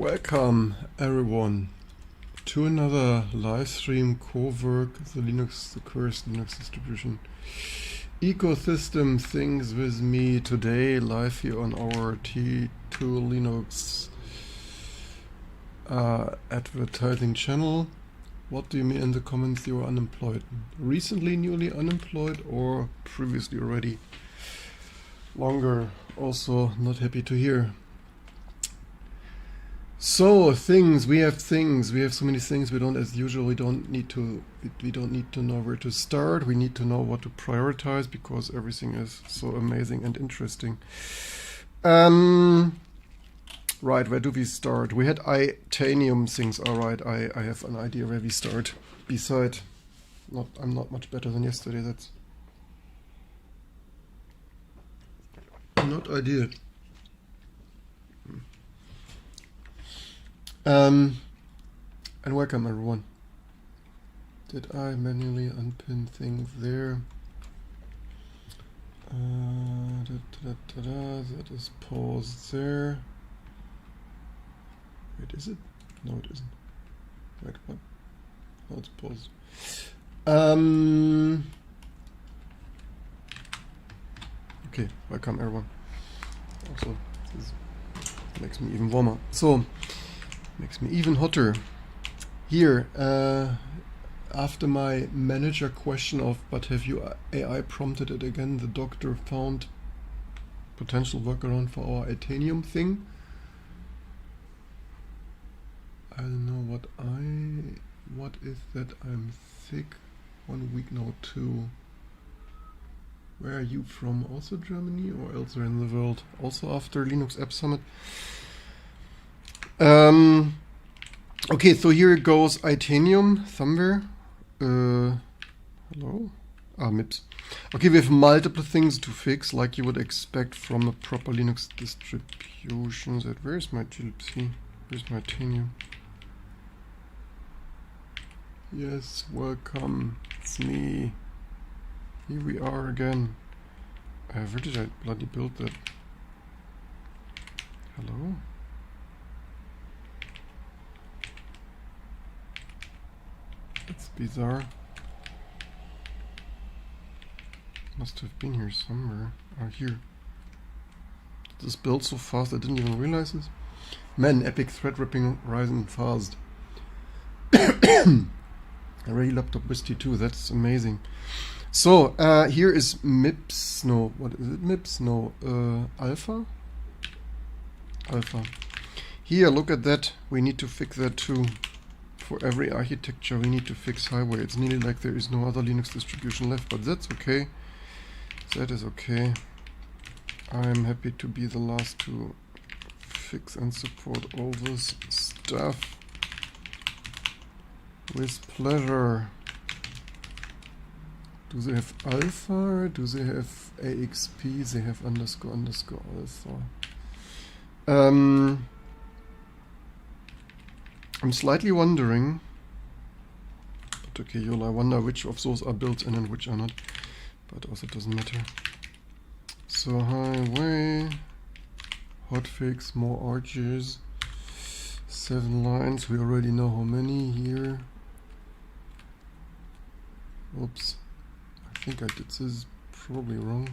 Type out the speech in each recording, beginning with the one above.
Welcome everyone to another live stream co-work, the cursed Linux distribution ecosystem things with me today live here on our T2 Linux advertising channel. What do you mean in the comments you are unemployed? Recently newly unemployed or previously already longer? Also not happy to hear. So we have so many things. We don't, as usual, we don't need to know where to start. We need to know what to prioritize because everything is so amazing and interesting. Right, where do we start? We had Itanium things. All right, I have an idea where we start. Beside, I'm not much better than yesterday. That's not ideal. And welcome everyone. Did I manually unpin things there? That is paused there. Wait, is it? No, it isn't. Wait, what? No, it's paused. Okay, welcome everyone. Also, this makes me even warmer. So, makes me even hotter. Here, after my manager question of, but have you AI prompted it again, the doctor found potential workaround for our Itanium thing. I don't know what is that I'm sick. 1 week now, 2. Where are you from? Also Germany or elsewhere in the world? Also after Linux App Summit. Okay, so here it goes, Itanium somewhere. Hello? MIPS. Okay, we have multiple things to fix, like you would expect from a proper Linux distribution. Where's my GLP? Where's my Itanium? Yes, welcome. It's me. Here we are again. Where did I bloody build that? Hello? That's bizarre. Must have been here somewhere. Oh, here. This built so fast I didn't even realize this. Man, epic thread ripping rising fast. I already laptop with T2, that's amazing. So, here is MIPS, no, what is it? MIPS, no, Alpha? Alpha. Here, look at that. We need to fix that too. For every architecture we need to fix highway. It's nearly like there is no other Linux distribution left, but that's okay. That is okay. I'm happy to be the last to fix and support all this stuff. With pleasure. Do they have alpha? Do they have AXP? They have __ alpha. I'm slightly wondering, but okay, I wonder which of those are built in and which are not, but also doesn't matter. So highway, hotfix, more arches, 7 lines, we already know how many here. Oops, I think I did this probably wrong.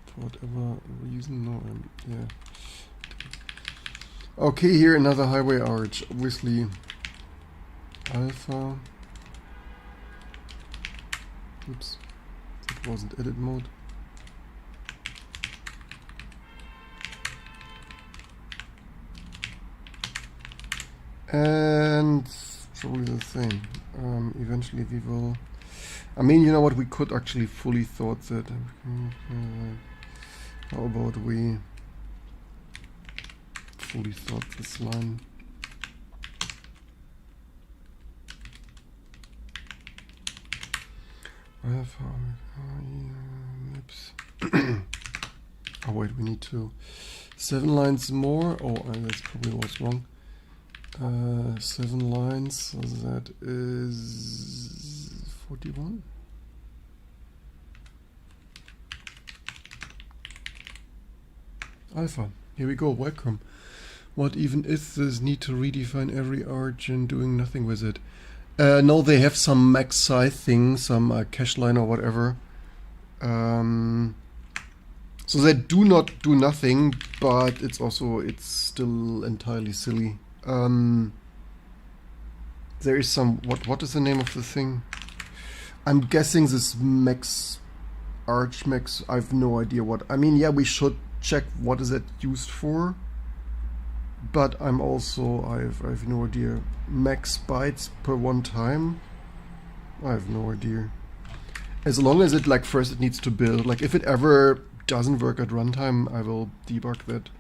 For whatever reason, no, yeah. Okay, here another highway arch, obviously alpha. Oops, it wasn't edit mode. And probably the same. Eventually we will, I mean, you know what, we could actually fully thought that. How about we fully thought this line. MIPS. Oh wait, we need to 7 lines more. Oh, that's probably was wrong. 7 lines, so that is 41. Alpha. Here we go, welcome. What even is this? Need to redefine every arch and doing nothing with it. No, they have some max size thing, some cache line or whatever. So they do not do nothing, but it's still entirely silly. There is some, what is the name of the thing? I'm guessing this max arch max, I have no idea what. I mean, yeah, we should check what is that used for. But I have no idea. Max bytes per one time? I have no idea. As long as it, like, first it needs to build. Like, if it ever doesn't work at runtime, I will debug that.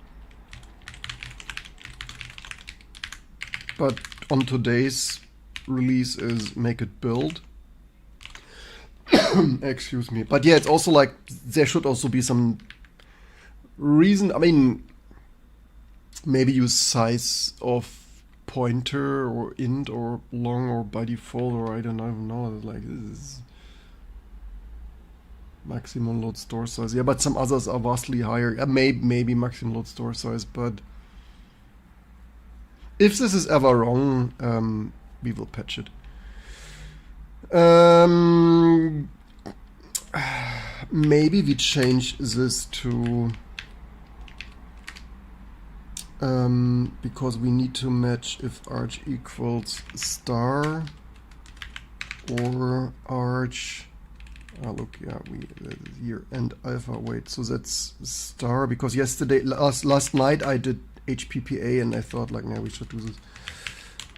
But on today's release is make it build. Excuse me. But yeah, it's also like, there should also be some reason. I mean, maybe use size of pointer or int or long or by default, or I don't even know. Like, this is maximum load store size. Yeah, but some others are vastly higher. Maybe maximum load store size, but if this is ever wrong, we will patch it. Maybe we change this to because we need to match if arch equals star or arch. Look, yeah, here and alpha. Wait, so that's star because last night I did HPPA and I thought like, nah, we should do this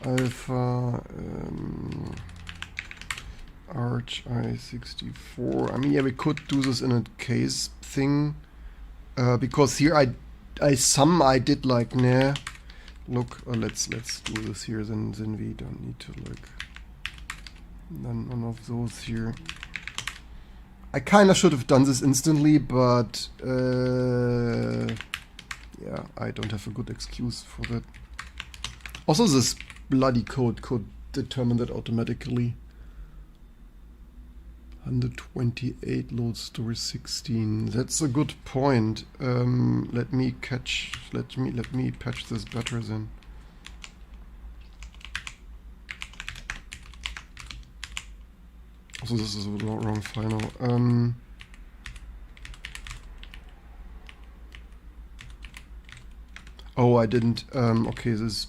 alpha arch I64. I mean, yeah, we could do this in a case thing because here I did like, nah, look, let's do this here, then we don't need to like none of those here. I kind of should have done this instantly, but yeah, I don't have a good excuse for that. Also, this bloody code could determine that automatically. 128 load store 16. That's a good point. Let me patch this better then. Also, this is a wrong file now. Oh, I didn't. Okay, this.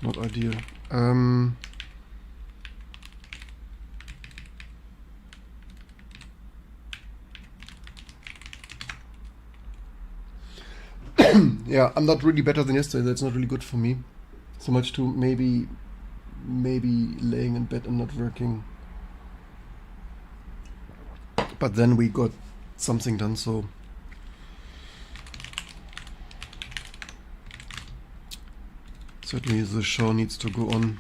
Not ideal. Yeah, I'm not really better than yesterday. That's not really good for me. So much to maybe laying in bed and not working. But then we got something done, so certainly the show needs to go on.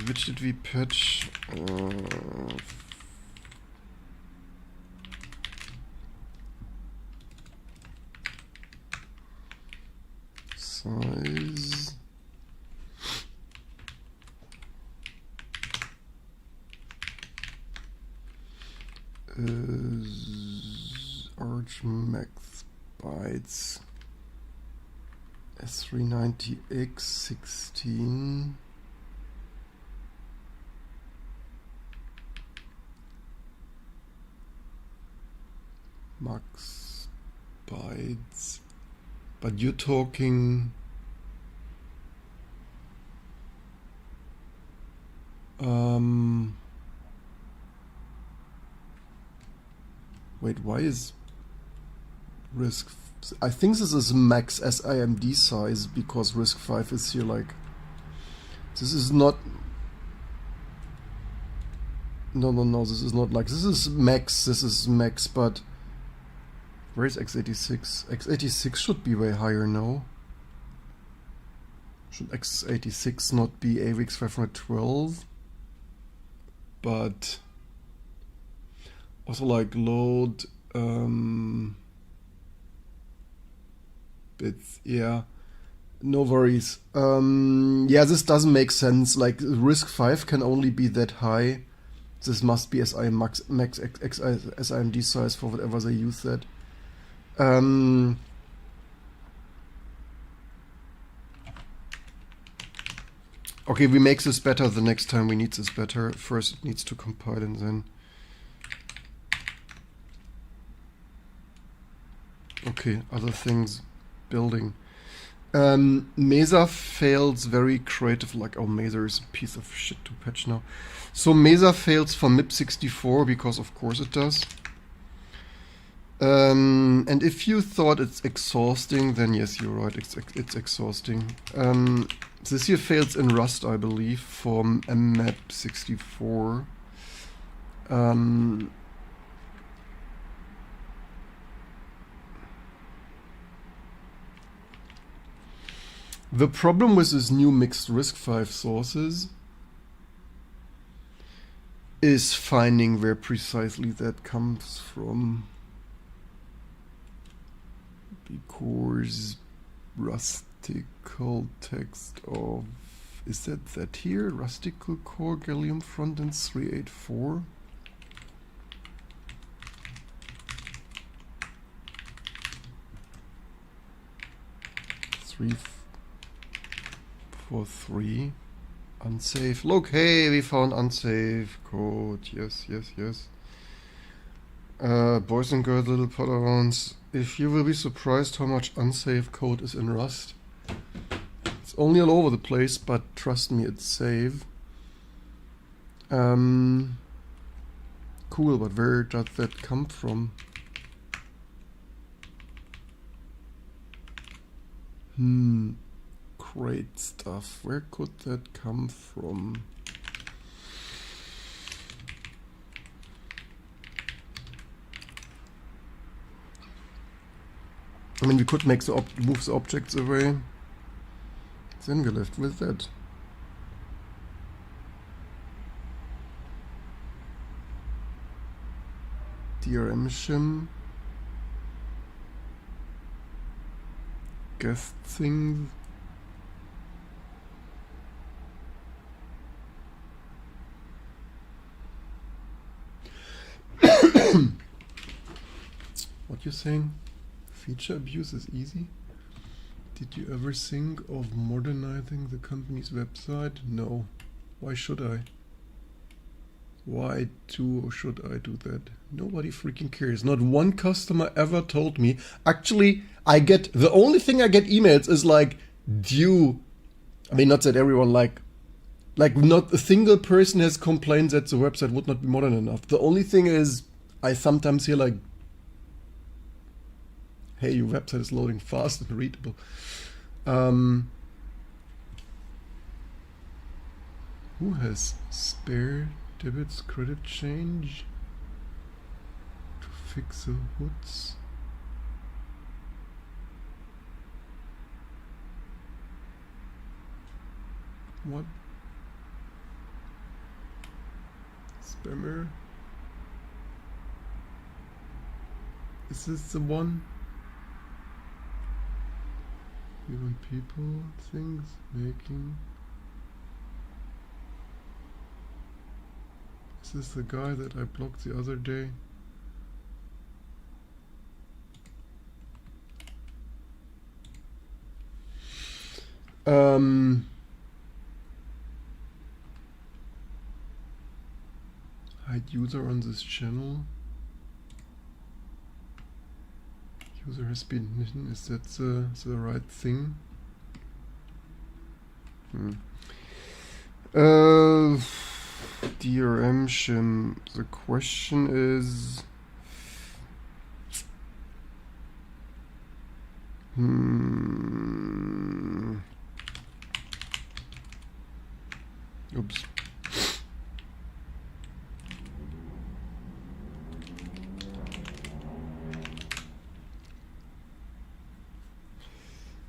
Which did we patch? Size. Arch max bytes. S390X 16. Max bytes. But you're talking wait, why is RISC? I think this is max SIMD size because RISC-V is here like. This is not. No, this is not like. This is max, but. Where is x86? x86 should be way higher now. Should x86 not be AVX 512? But. Also like load. Bits, yeah. No worries. Yeah, this doesn't make sense. Like, risk 5 can only be that high. This must be SI max SIMD size for whatever they use that. Okay, we make this better the next time we need this better. First it needs to compile and then... Okay, other things. Building. Mesa fails very creative, like, oh, Mesa is a piece of shit to patch now. So Mesa fails for MIPS64 because of course it does. And if you thought it's exhausting, then yes, you're right, it's exhausting. This here fails in Rust, I believe, for MIPS64. The problem with this new mixed RISC-V sources is finding where precisely that comes from. Because rustical text of... Is that here? Rustical core gallium front-end 384? Three, 4, 3. Unsafe. Look, hey, we found unsafe code. Yes, yes, yes. Boys and girls, little Padawans, if you will be surprised how much unsafe code is in Rust. It's only all over the place, but trust me, it's safe. Cool, but where does that come from? Great stuff. Where could that come from? I mean, we could make the move the objects away. Then we're left with that. DRM shim. Guest things. What you saying? Feature abuse is easy? Did you ever think of modernizing the company's website? No. Why should I? Why should I do that? Nobody freaking cares. Not one customer ever told me. Actually, the only thing I get emails is like, I mean, not that everyone like not a single person has complained that the website would not be modern enough. The only thing is, I sometimes hear like, hey, your website is loading fast and readable. Who has spare debits credit change to fix the hoods? What? Spammer? Is this the one? Even people, things, making. Is this the guy that I blocked the other day? Hide user on this channel. User has been hidden. Is that the right thing? DRM shim. The question is, oops.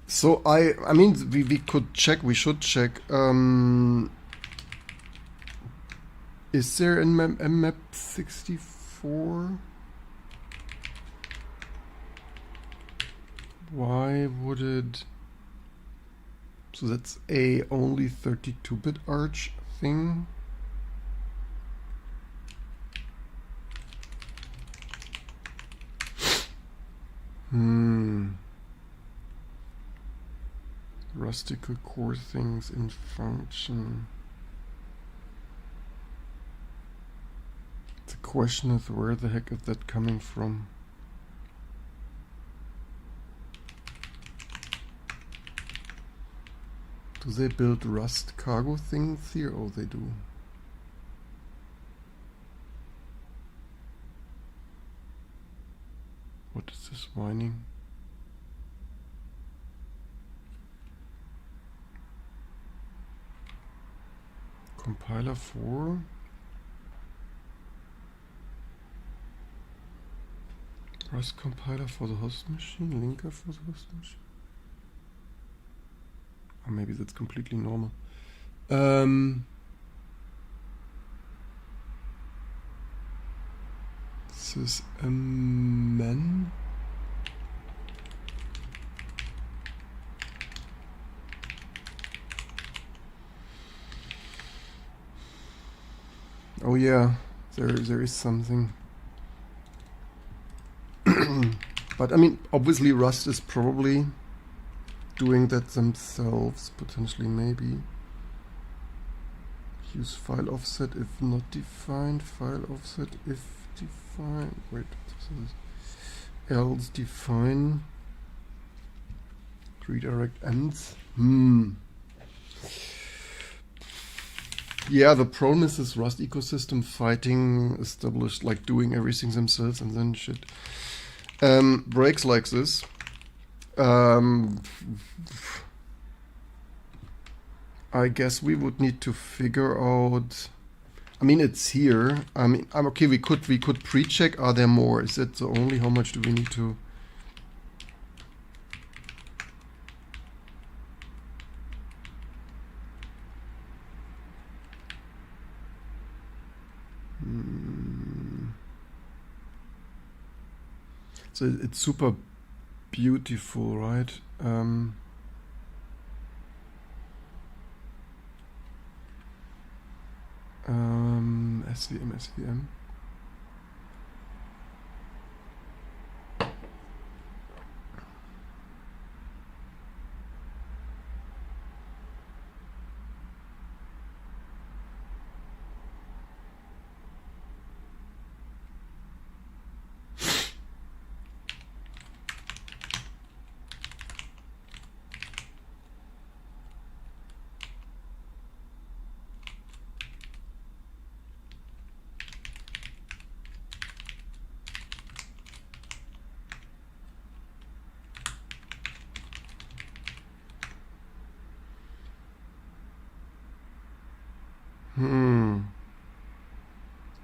So I mean, we could check, we should check. Is there in MIPS64? Why would it So that's a only 32-bit arch thing. Rustical core things in function. The question is, where the heck is that coming from? Do they build Rust cargo things here? Oh, they do. What is this whining? Compiler 4. Rust compiler for the host machine, linker for the host machine. Or maybe that's completely normal. This is a man. Oh yeah, there is something. But I mean, obviously Rust is probably doing that themselves, potentially, maybe. Use file offset if not defined, file offset if defined. Wait, this is else define. Redirect ends. Yeah, the problem is this Rust ecosystem fighting established, like doing everything themselves, and then shit breaks like this. I guess we would need to figure out. I mean, it's here. I mean, I'm okay. We could pre-check. Are there more? Is that the only? How much do we need to? So it's super beautiful, right? SVM.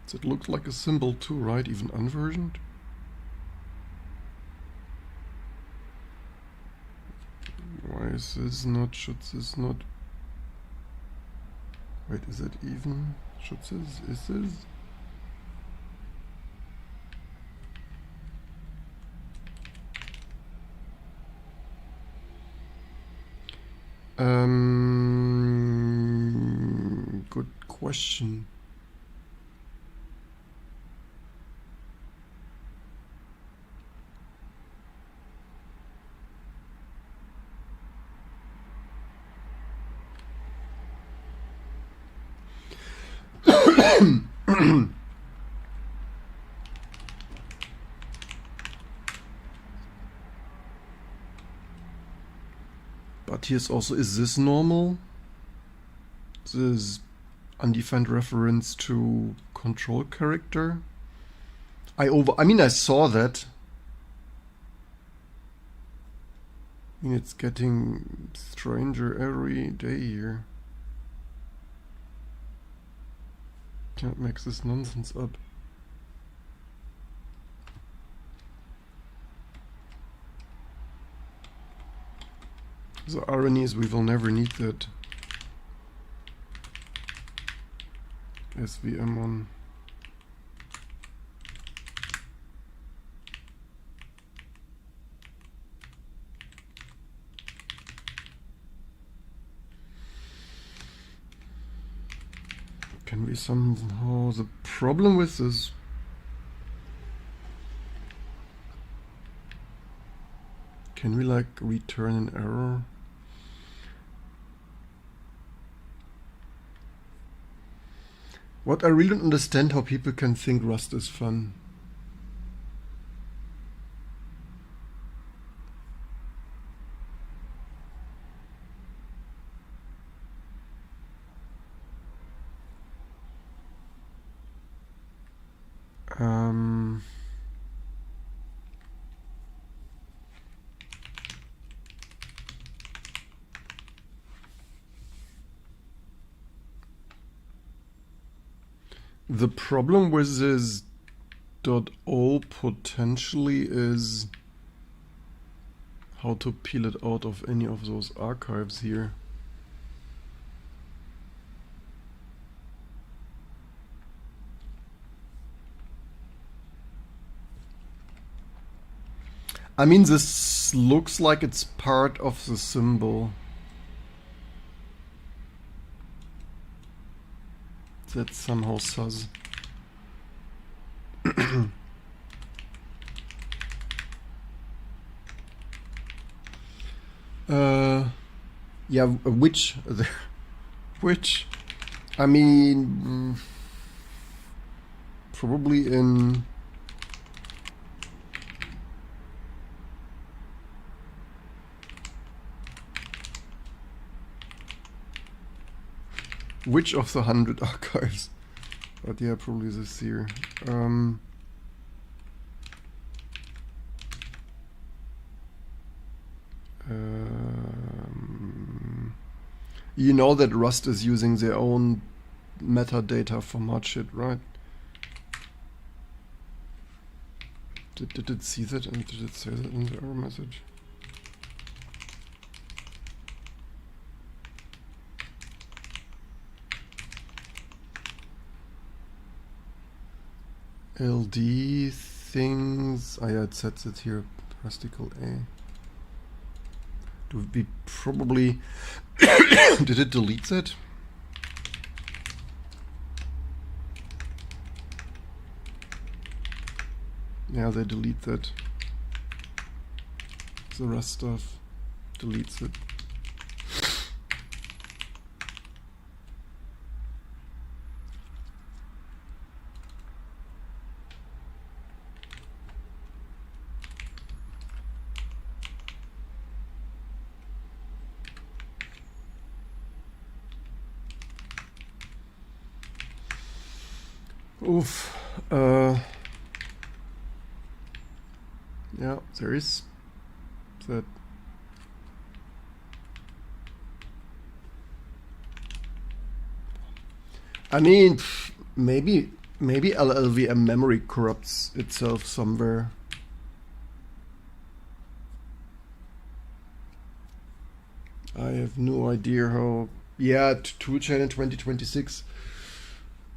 So it looks like a symbol too, right? Even unversioned. Why is this not? Should this not? Wait, is it even? Should this? Is this? Good question. But here's also, is this normal? This undefined reference to control character? I mean, I saw that. I mean, it's getting stranger every day here. Can't make this nonsense up. The irony is we will never need that SVM on. Can we somehow... The problem with this... Can we like return an error? What I really don't understand how people can think Rust is fun. The problem with this .o potentially is how to peel it out of any of those archives here. I mean, this looks like it's part of the symbol. That's somehow sus. Yeah, which? Which? I mean, probably in... Which of the 100 archives? But yeah, probably this here. You know that Rust is using their own metadata for much shit, right? Did it see that and did it say that in the error message? LD things. Yeah, it sets it here. Particle A. Do we probably did it delete that? Yeah, they delete that. The Rust stuff deletes it. Oof. Yeah, there is that. I mean, maybe LLVM memory corrupts itself somewhere. I have no idea how. Yeah, toolchain in 2026.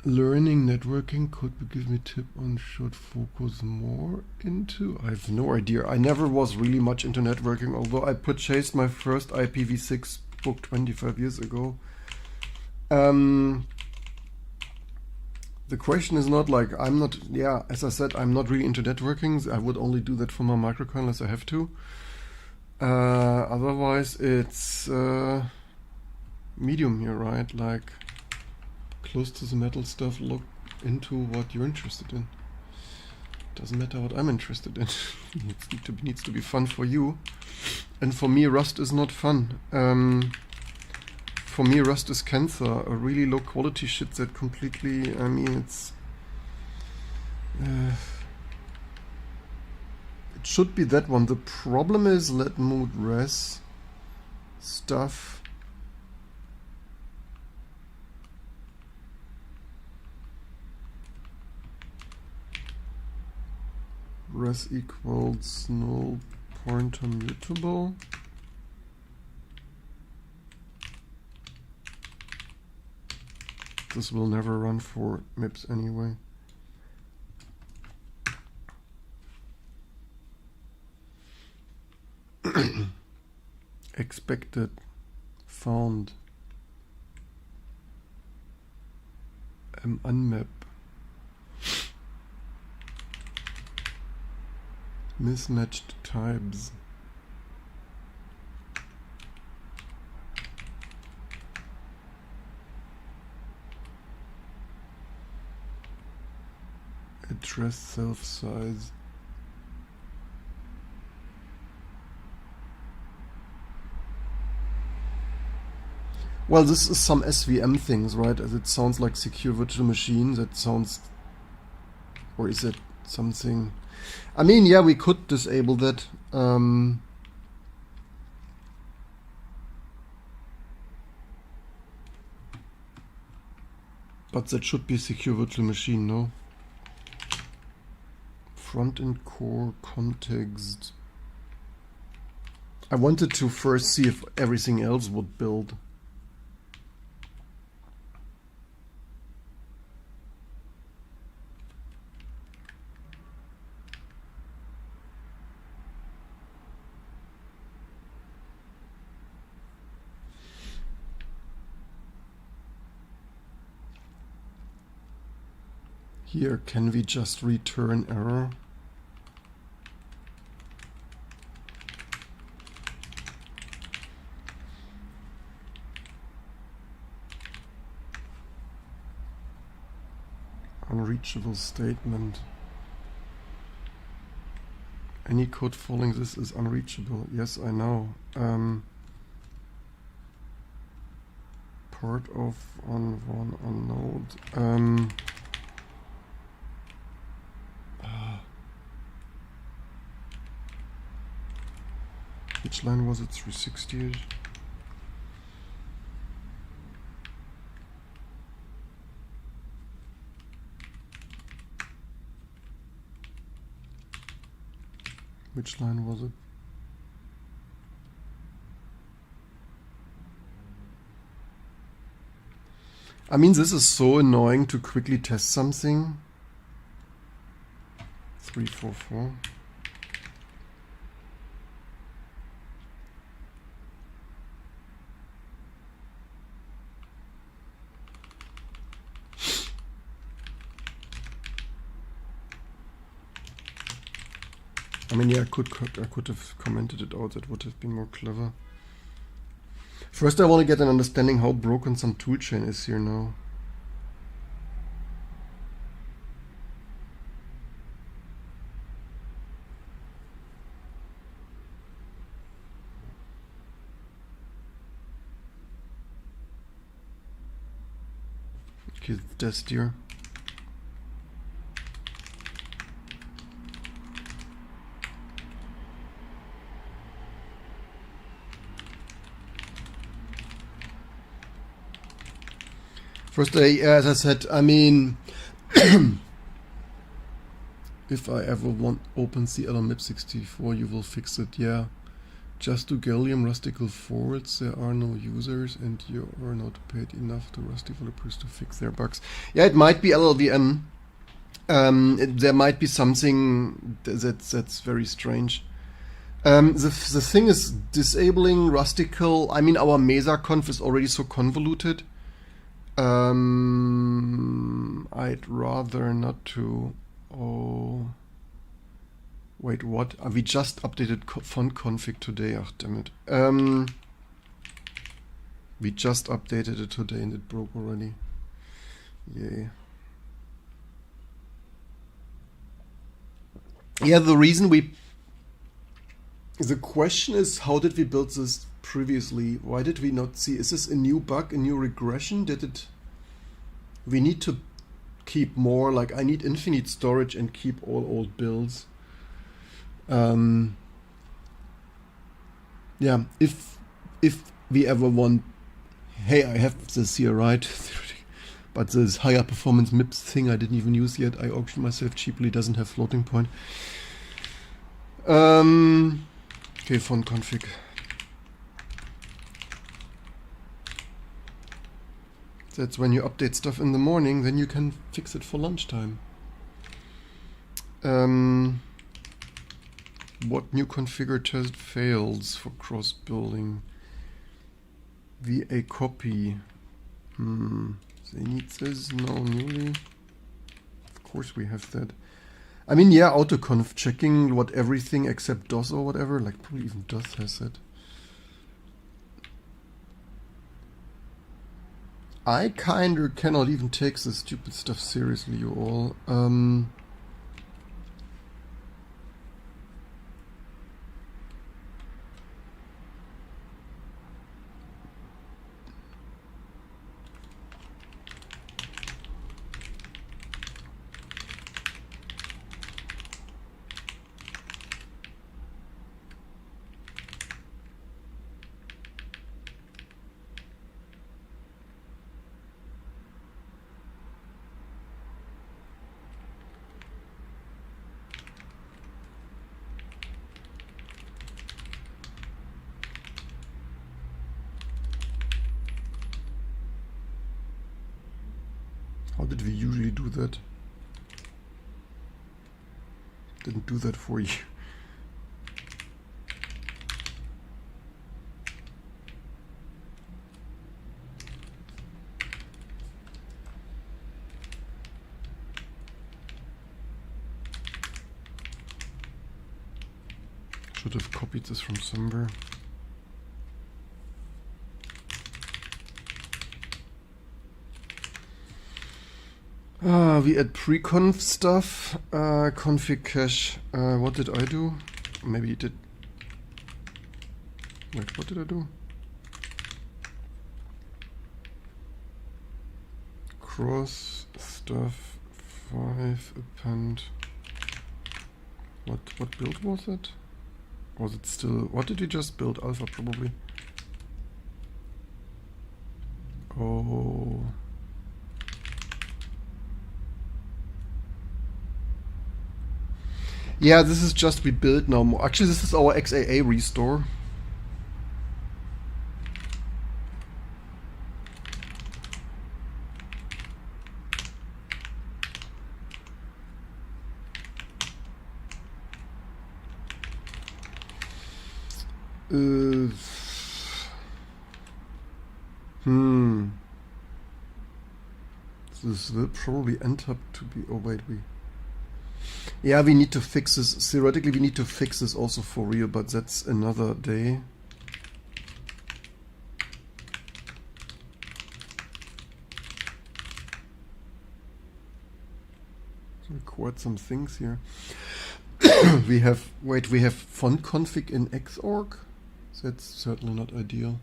Learning networking could give me tip on should focus more into. I have no idea. I never was really much into networking, although I purchased my first IPv6 book 25 years ago. The question is not like I'm not. Yeah, as I said, I'm not really into networking. I would only do that for my microkernel unless I have to. Otherwise, it's medium here, right? Like. Close to the metal stuff, look into what you're interested in. Doesn't matter what I'm interested in. It needs to be fun for you. And for me, Rust is not fun. For me, Rust is cancer. A really low quality shit that completely, I mean, it's... it should be that one. The problem is let mode res stuff. Res equals null pointer mutable. This will never run for MIPS anyway. Expected found. unmap. Mismatched types. Address self size. Well, this is some SVM things, right? As it sounds like secure virtual machine. That sounds, or is it something? I mean, yeah, we could disable that. But that should be secure virtual machine, no? Front-end core context. I wanted to first see if everything else would build. Here, can we just return error? Unreachable statement. Any code following this is unreachable. Yes, I know. Part of on node. Which line was it? 360-ish? Which line was it? I mean, this is so annoying to quickly test something. 344. I mean, yeah, I could have commented it out. That would have been more clever. First, I want to get an understanding how broken some toolchain is here now. Okay, test here. First, as I said, I mean, if I ever open CL on MIPS64, you will fix it. Yeah, just do Gallium rustical forwards. There are no users, and you are not paid enough to Rust developers to fix their bugs. Yeah, it might be LLVM. There might be something that's very strange. The thing is disabling rustical. I mean, our Mesa conf is already so convoluted. I'd rather not to. Oh, wait, what? We just updated font config today. Ach, damn it. We just updated it today and it broke already. Yay. Yeah, the reason the question is, how did we build this previously? Why did we not see? Is this a new bug, a new regression? We need to keep more, like I need infinite storage and keep all old builds. Yeah, if we ever want, hey, I have this here, right? But this higher performance MIPS thing I didn't even use yet. I auctioned myself cheaply, doesn't have floating point. Okay, font config. That's when you update stuff in the morning, then you can fix it for lunchtime. What new configure test fails for cross-building? VA copy. They need this, no newly. Of course we have that. I mean, yeah, autoconf checking what everything except DOS or whatever, like probably even DOS has it. I kinda cannot even take this stupid stuff seriously, you all. How did we usually do that? Didn't do that for you. Should have copied this from somewhere. We add pre-conf stuff, config cache. What did I do? Maybe it did. Wait, what did I do? Cross stuff 5 append. What build was it? Was it still? What did we just build? Alpha probably. Oh. Yeah, this is just we build now. Actually, this is our XAA restore. This will probably end up to be. Oh wait, yeah, we need to fix this. Theoretically, we need to fix this also for real, but that's another day. Record some things here. we have font config in Xorg. That's certainly not ideal.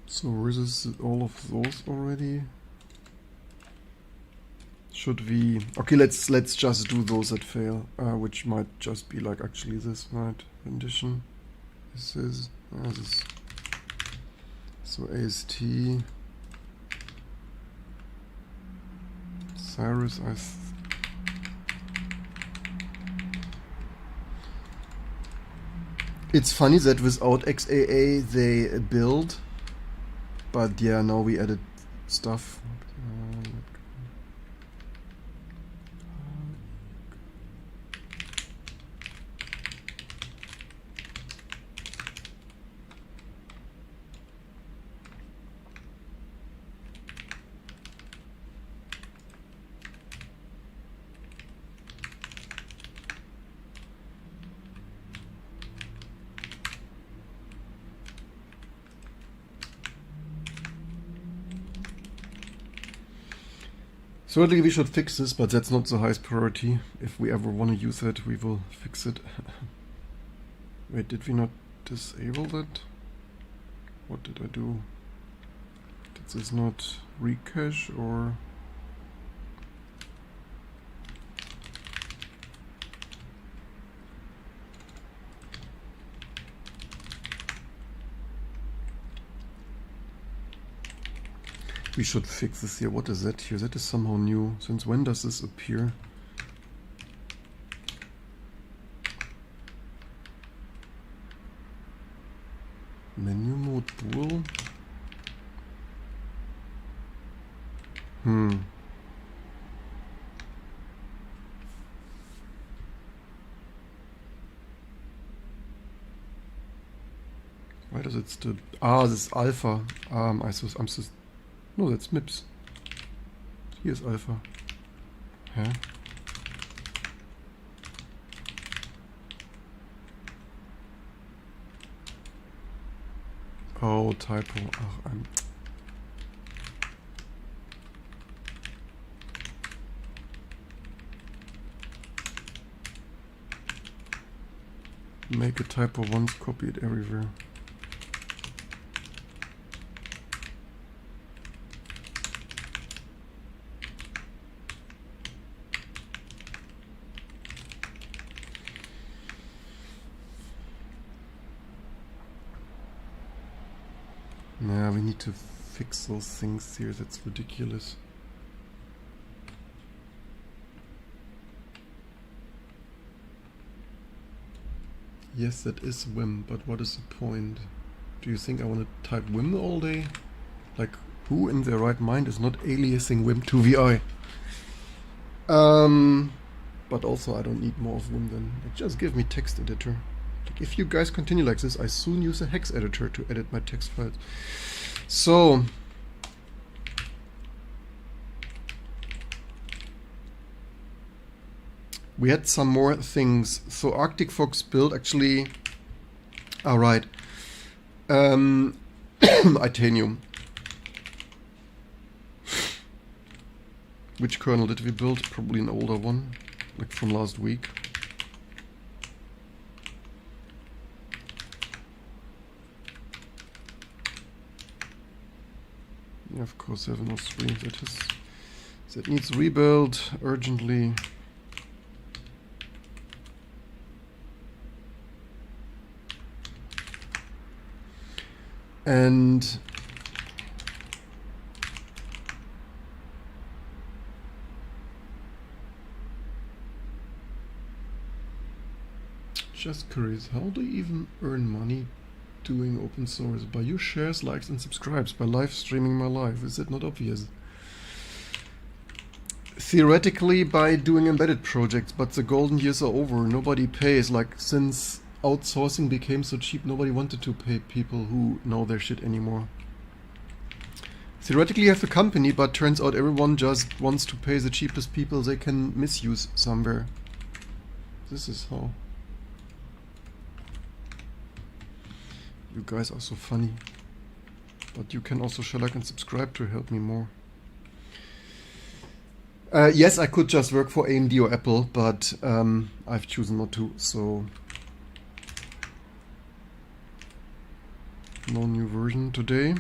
So is this all of those already? Should we? Okay, let's just do those that fail, which might just be like actually this, right? Rendition. This is this. So AST Cyrus. It's funny that without XAA they build. But yeah, now we added stuff. Certainly we should fix this, but that's not the highest priority. If we ever want to use it, we will fix it. Wait, did we not disable that? What did I do? Did this not recache or... We should fix this here. What is that here? That is somehow new. Since when does this appear? Menu mode bool. Why does it still... Ah, this is alpha. I'm so... No, that's MIPS. Here's alpha. Huh? Oh, typo. Ach, make a typo once, copy it everywhere. Nah, we need to fix those things here. That's ridiculous. Yes, that is Vim, but what is the point? Do you think I want to type Vim all day? Like, who in their right mind is not aliasing Vim to VI? But also I don't need more of Vim then. Just give me text editor. Like, if you guys continue like this, I soon use a hex editor to edit my text files. So we had some more things. So Arctic Fox build actually. Alright. Itanium. Which kernel did we build? Probably an older one, like from last week. Yeah, of course, 703. That needs rebuild urgently. And just curious, how do you even earn money doing open source? By your shares, likes and subscribes, by live streaming my life. Is it not obvious? Theoretically by doing embedded projects, but the golden years are over. Nobody pays. Like, since outsourcing became so cheap, nobody wanted to pay people who know their shit anymore. Theoretically you have a company, but turns out everyone just wants to pay the cheapest people they can misuse somewhere. This is how. You guys are so funny. But you can also share, like and subscribe to help me more. Yes, I could just work for AMD or Apple, but I've chosen not to, so no new version today.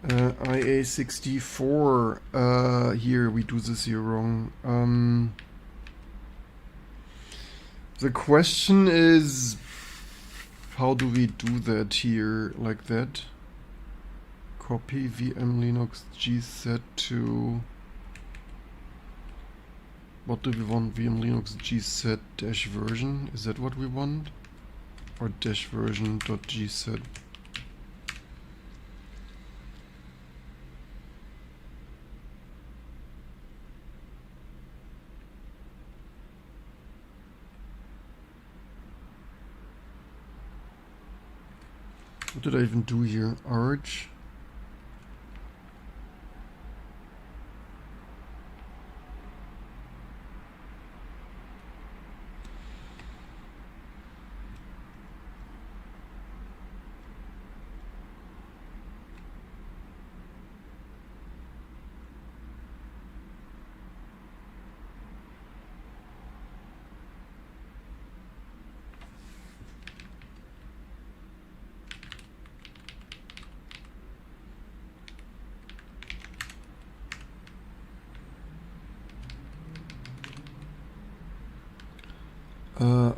IA64, here we do this here wrong. The question is, how do we do that here, like that? Copy VM Linux gz to, what do we want? VM Linux gz dash version, is that what we want? Or dash version dot gz? What did I even do here? Arch.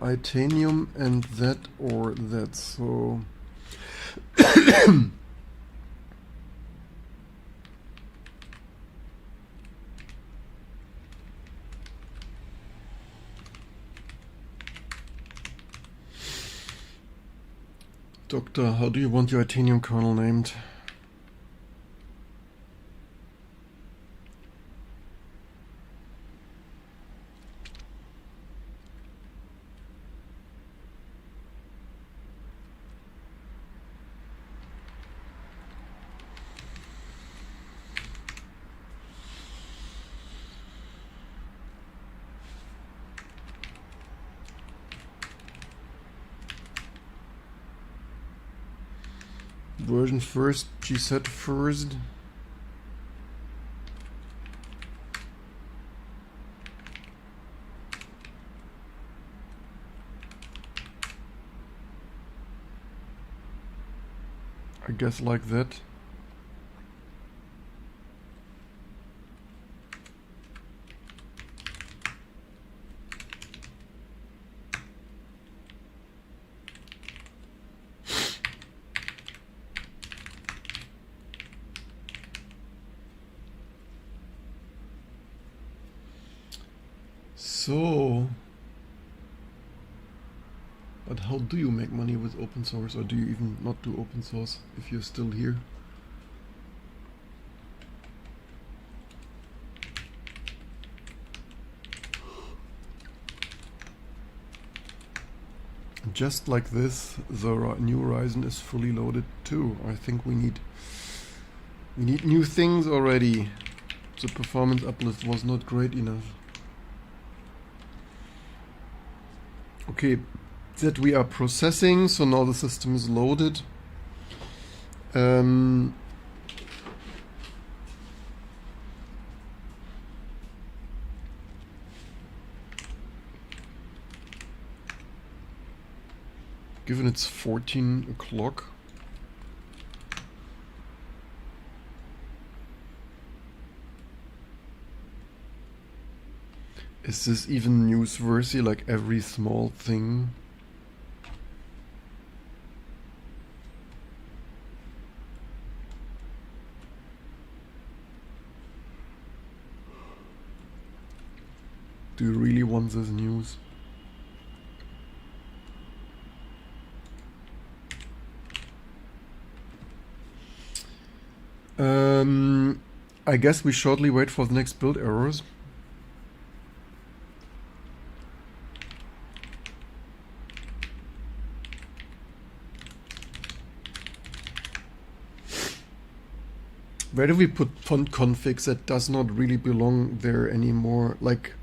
Itanium and that or that, so Doctor, how do you want your Itanium kernel named? version first, gset first. I guess like that. So, but how do you make money with open source, or do you even not do open source if you're still here? Just like this, the new Ryzen is fully loaded too. I think we need new things already. The performance uplift was not great enough. Okay, that we are processing, so now the system is loaded. Given it's 14 o'clock. Is this even newsworthy, like every small thing? Do you really want this news? I guess we shortly wait for the next build errors. Where do we put font configs that does not really belong there anymore? Like,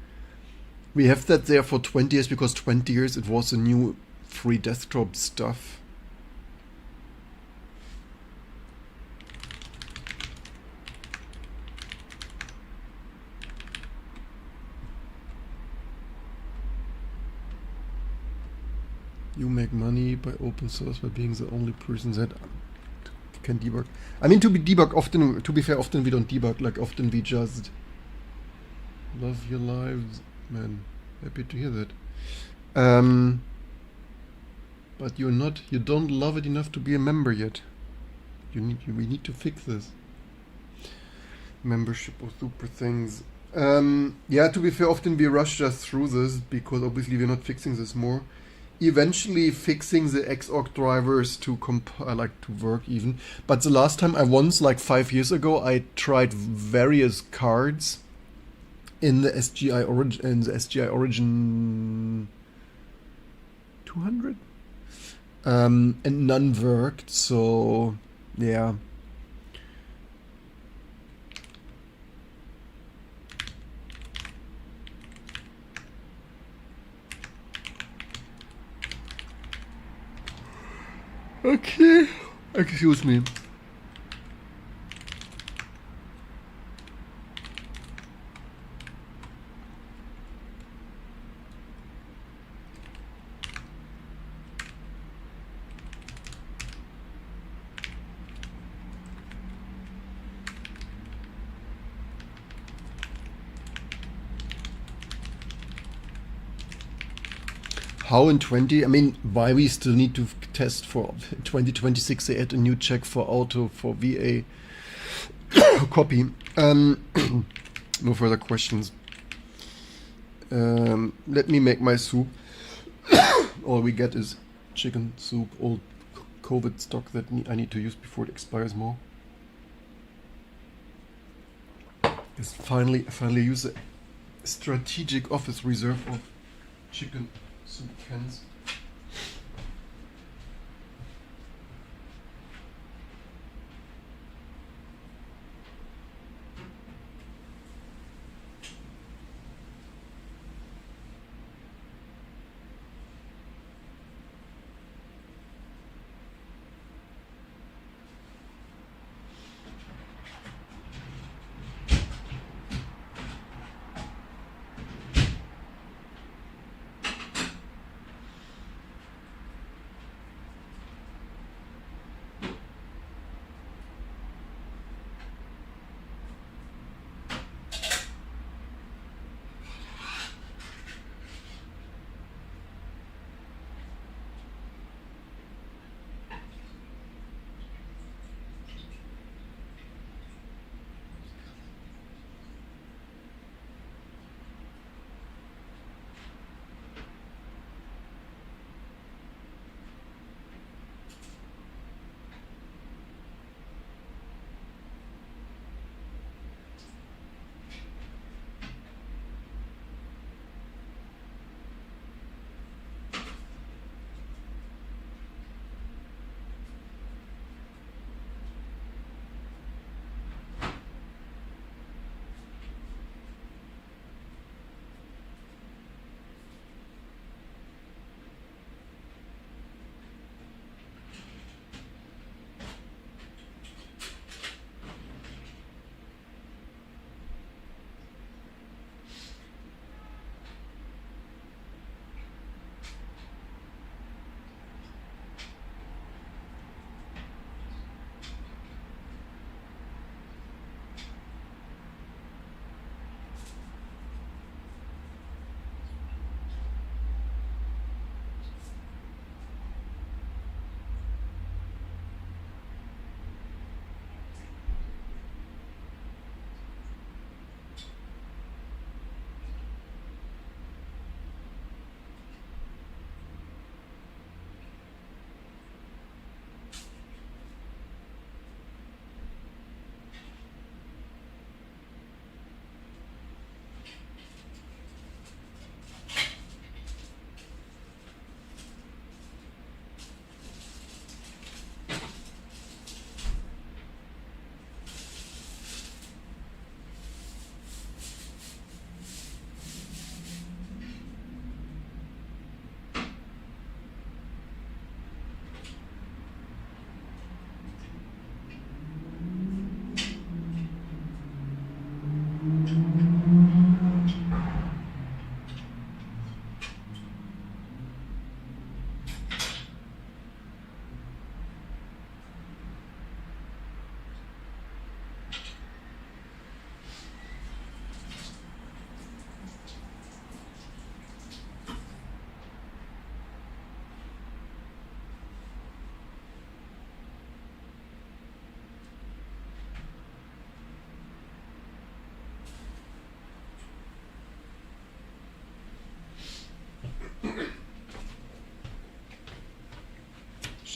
we have that there for 20 years because 20 years it was the new free desktop stuff. You make money by open source by being the only person that can debug. I mean, to be fair, often we don't debug, like often we just love your lives. Man, happy to hear that. But you don't love it enough to be a member yet. We need to fix this. Membership or super things. Yeah, to be fair, often we rush just through this because obviously we're not fixing this more. Eventually fixing the Xorg drivers to work even. But the last time like 5 years ago, I tried various cards in the SGI Origin 200, and none worked. So yeah. Okay, excuse me. How in 20? I mean, why we still need to test for 2026? They add a new check for auto for VA copy. No further questions. Let me make my soup. All we get is chicken soup, old COVID stock that I need to use before it expires more. Just finally use a strategic office reserve of chicken soup cans.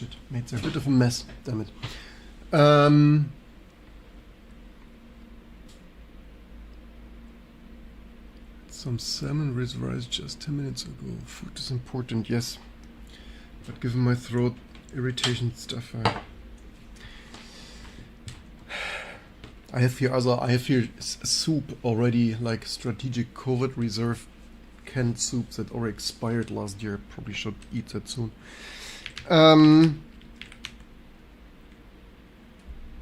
shit, made a bit of a mess, damn it. Some salmon with rice just 10 minutes ago. Food is important, yes. But given my throat irritation stuff, I have here soup already, like strategic COVID reserve canned soups that already expired last year. Probably should eat that soon.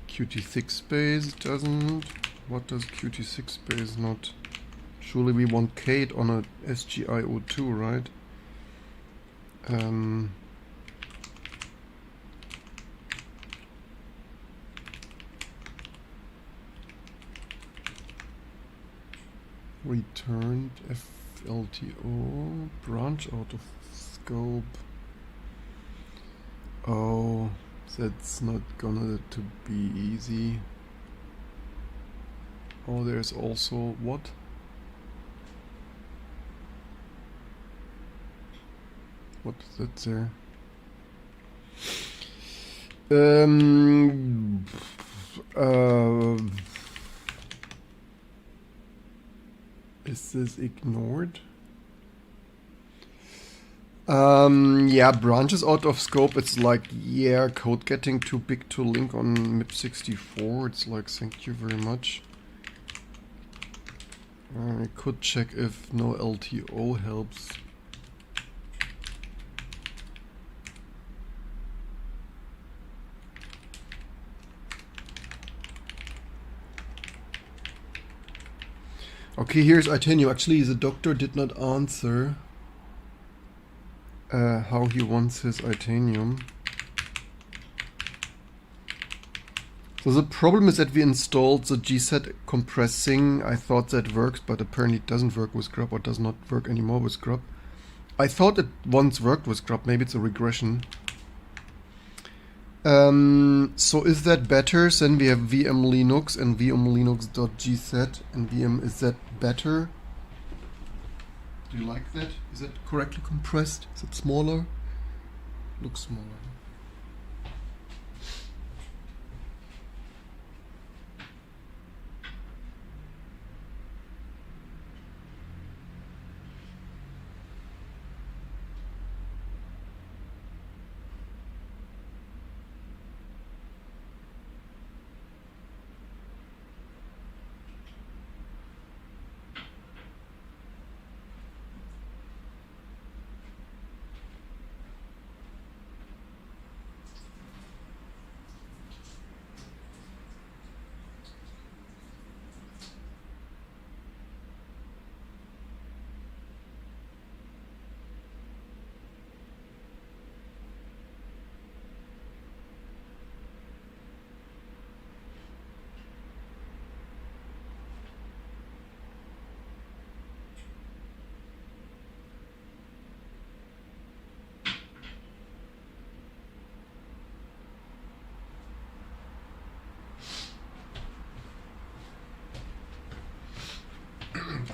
Qt6 space doesn't. What does Qt6 space not? Surely we want Kate on a SGIO2, right? Returned FLTO, branch out of scope. Oh, that's not gonna to be easy. Oh, there's also what? What is that there? Is this ignored? Yeah, branches out of scope. It's like, yeah, code getting too big to link on MIPS64. It's like, thank you very much. I could check if no LTO helps. Okay, here's Itanium. Actually, the doctor did not answer how he wants his Itanium. So the problem is that we installed the gset compressing. I thought that works, but apparently it doesn't work with GRUB, or does not work anymore with GRUB. I thought it once worked with GRUB. Maybe it's a regression. So is that better? Then we have VM Linux and VM Linux.gset, and VM, is that better? Do you like that? Is it correctly compressed? Is it smaller? Looks smaller.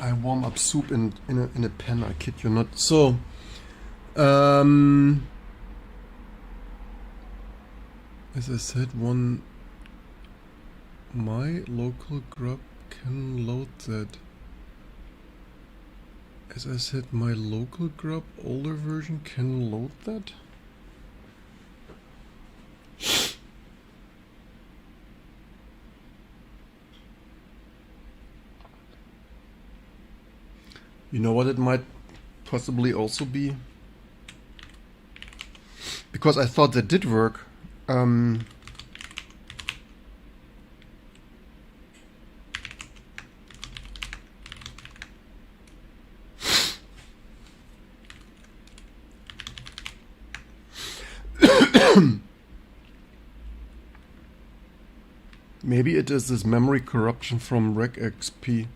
I warm up soup in a pan, I kid you not. So, as I said, my local grub can load that. As I said, my local grub older version can load that. You know what it might possibly also be? Because I thought that did work. Maybe it is this memory corruption from regexp.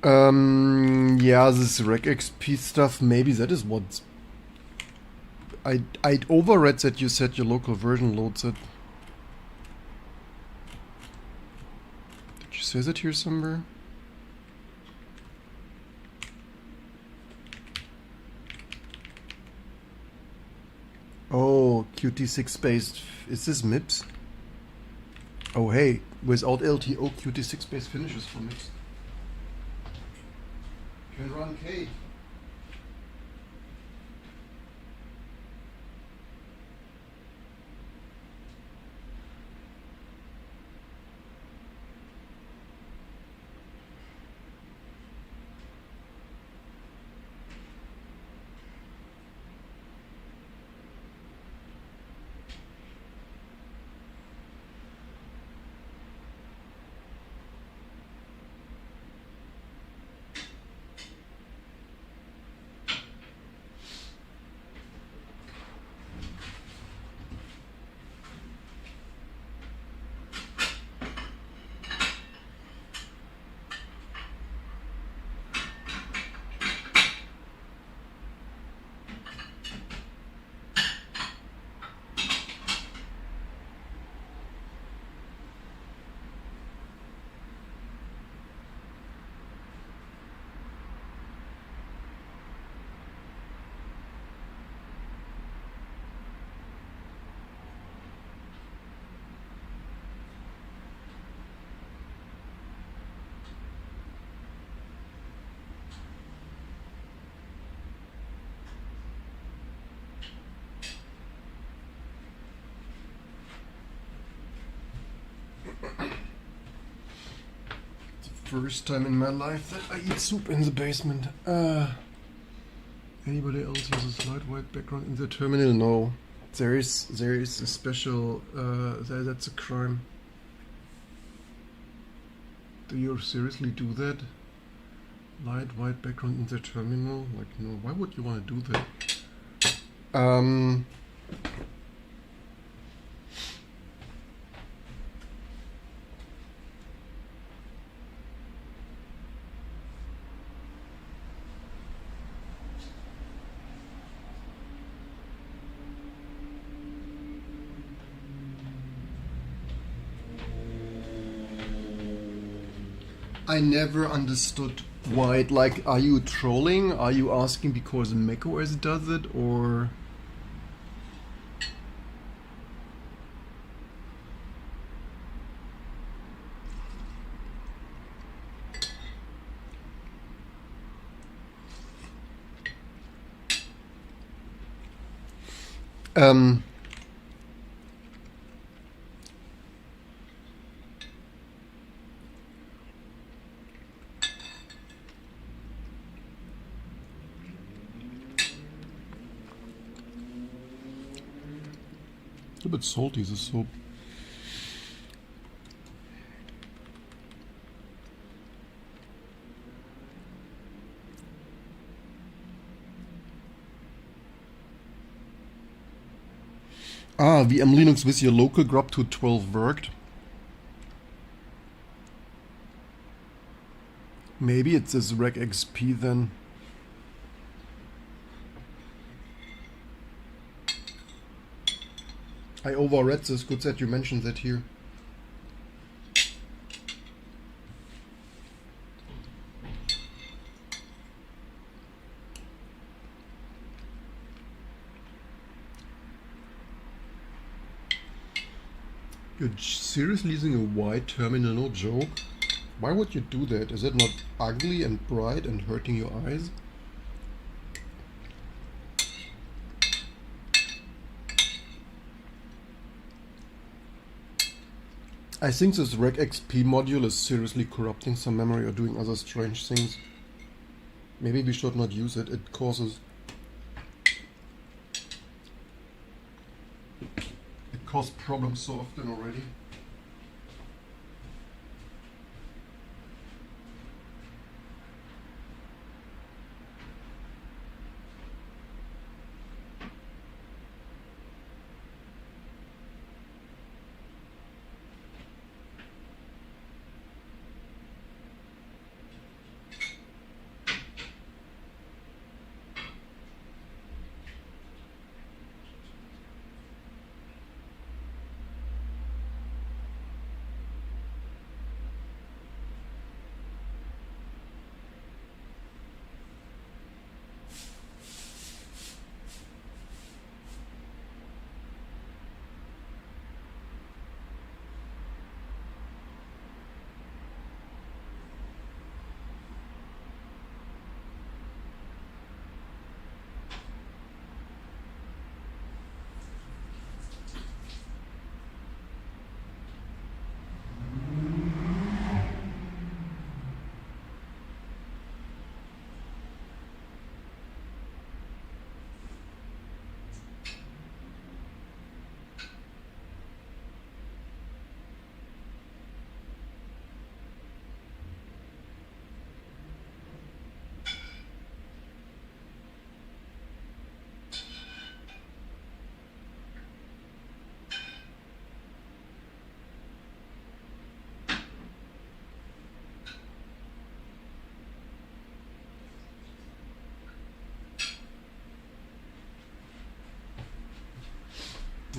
Yeah, this regXP stuff, maybe that is what... I'd overread that you said your local version loads it. Did you say that here somewhere? Oh, Qt6 based. Is this MIPS? Oh hey, without LTO Qt6 based finishes for MIPS. Can run K. First time in my life that I eat soup in the basement. Anybody else has a slight white background in the terminal? No. There is a special that's a crime. Do you seriously do that? Light white background in the terminal? Like, no, why would you want to do that? I never understood why. Like, are you trolling? Are you asking because macOS does it, or? A bit salty, this soup. Ah, VM Linux with your local grub to 12 worked. Maybe it's this regXP then. I overread this, good that you mentioned that here. You're seriously using a white terminal, no joke? Why would you do that? Is it not ugly and bright and hurting your eyes? I think this regXP module is seriously corrupting some memory or doing other strange things. Maybe we should not use it, it causes problems so often already.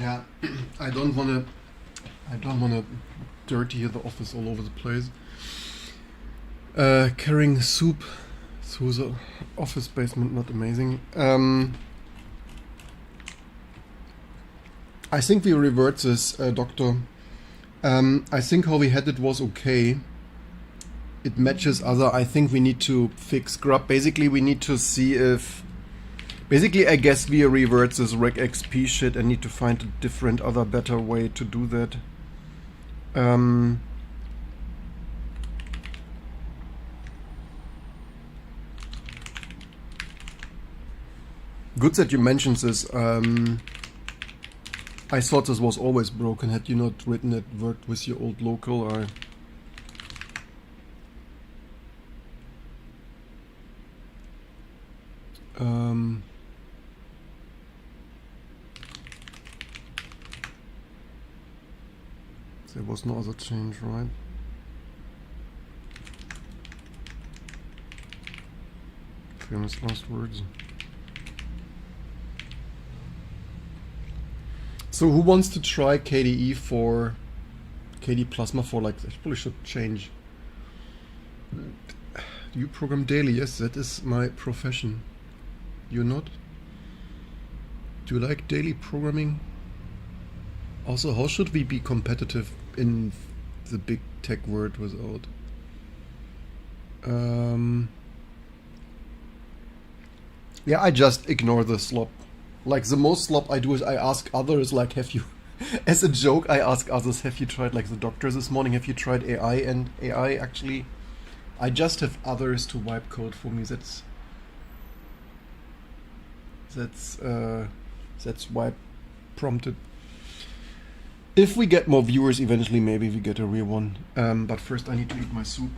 Yeah, I don't wanna dirty the office all over the place. Carrying soup through the office basement, not amazing. I think we revert this, Doctor. I think how we had it was okay. It matches other. I think we need to fix grub. Basically, we need to see if... Basically, I guess we revert this regxp shit and need to find a different, other, better way to do that. Good that you mentioned this. I thought this was always broken. Had you not written it, worked with your old local, or... There was no other change, right? Famous last words. So who wants to try KDE for KDE Plasma for like this? Probably should change. Do you program daily? Yes, that is my profession. You're not? Do you like daily programming? Also, how should we be competitive in the big tech world without? Yeah, I just ignore the slop. Like, the most slop I do is I ask others, like, have you... As a joke, I ask others, have you tried, like the doctor this morning, have you tried AI? And AI, actually, I just have others to wipe code for me. That's why prompted. If we get more viewers, eventually maybe we get a real one. But first I need to eat my soup.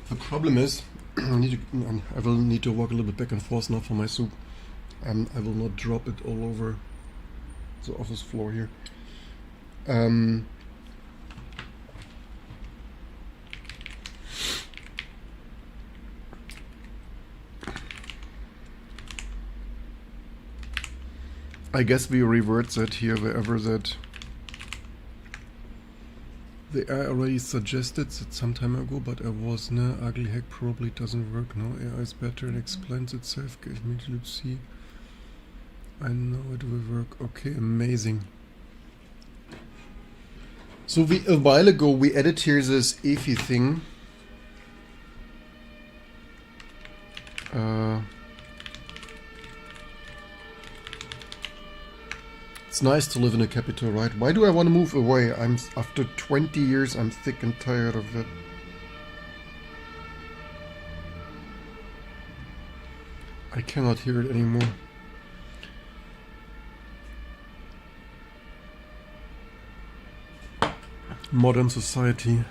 The problem is, I will need to walk a little bit back and forth now for my soup. I will not drop it all over the office floor here. I guess we revert that here wherever that the AI already suggested that some time ago, but I was no ugly hack probably doesn't work. No, AI is better and explains itself. Give me to see. I know it will work. Okay, amazing. So a while ago we added here this EFI thing. It's nice to live in a capital, right? Why do I want to move away? After 20 years, I'm sick and tired of it. I cannot hear it anymore. Modern society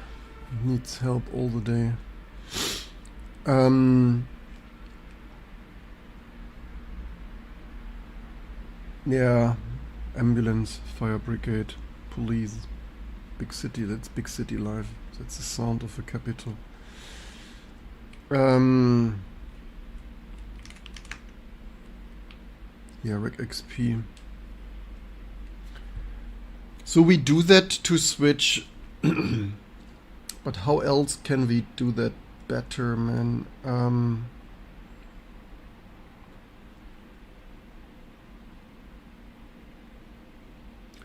needs help all the day. Yeah. Ambulance, fire brigade, police, big city, that's big city life. That's the sound of a capital. Yeah, regxp. So we do that to switch, but how else can we do that better, man?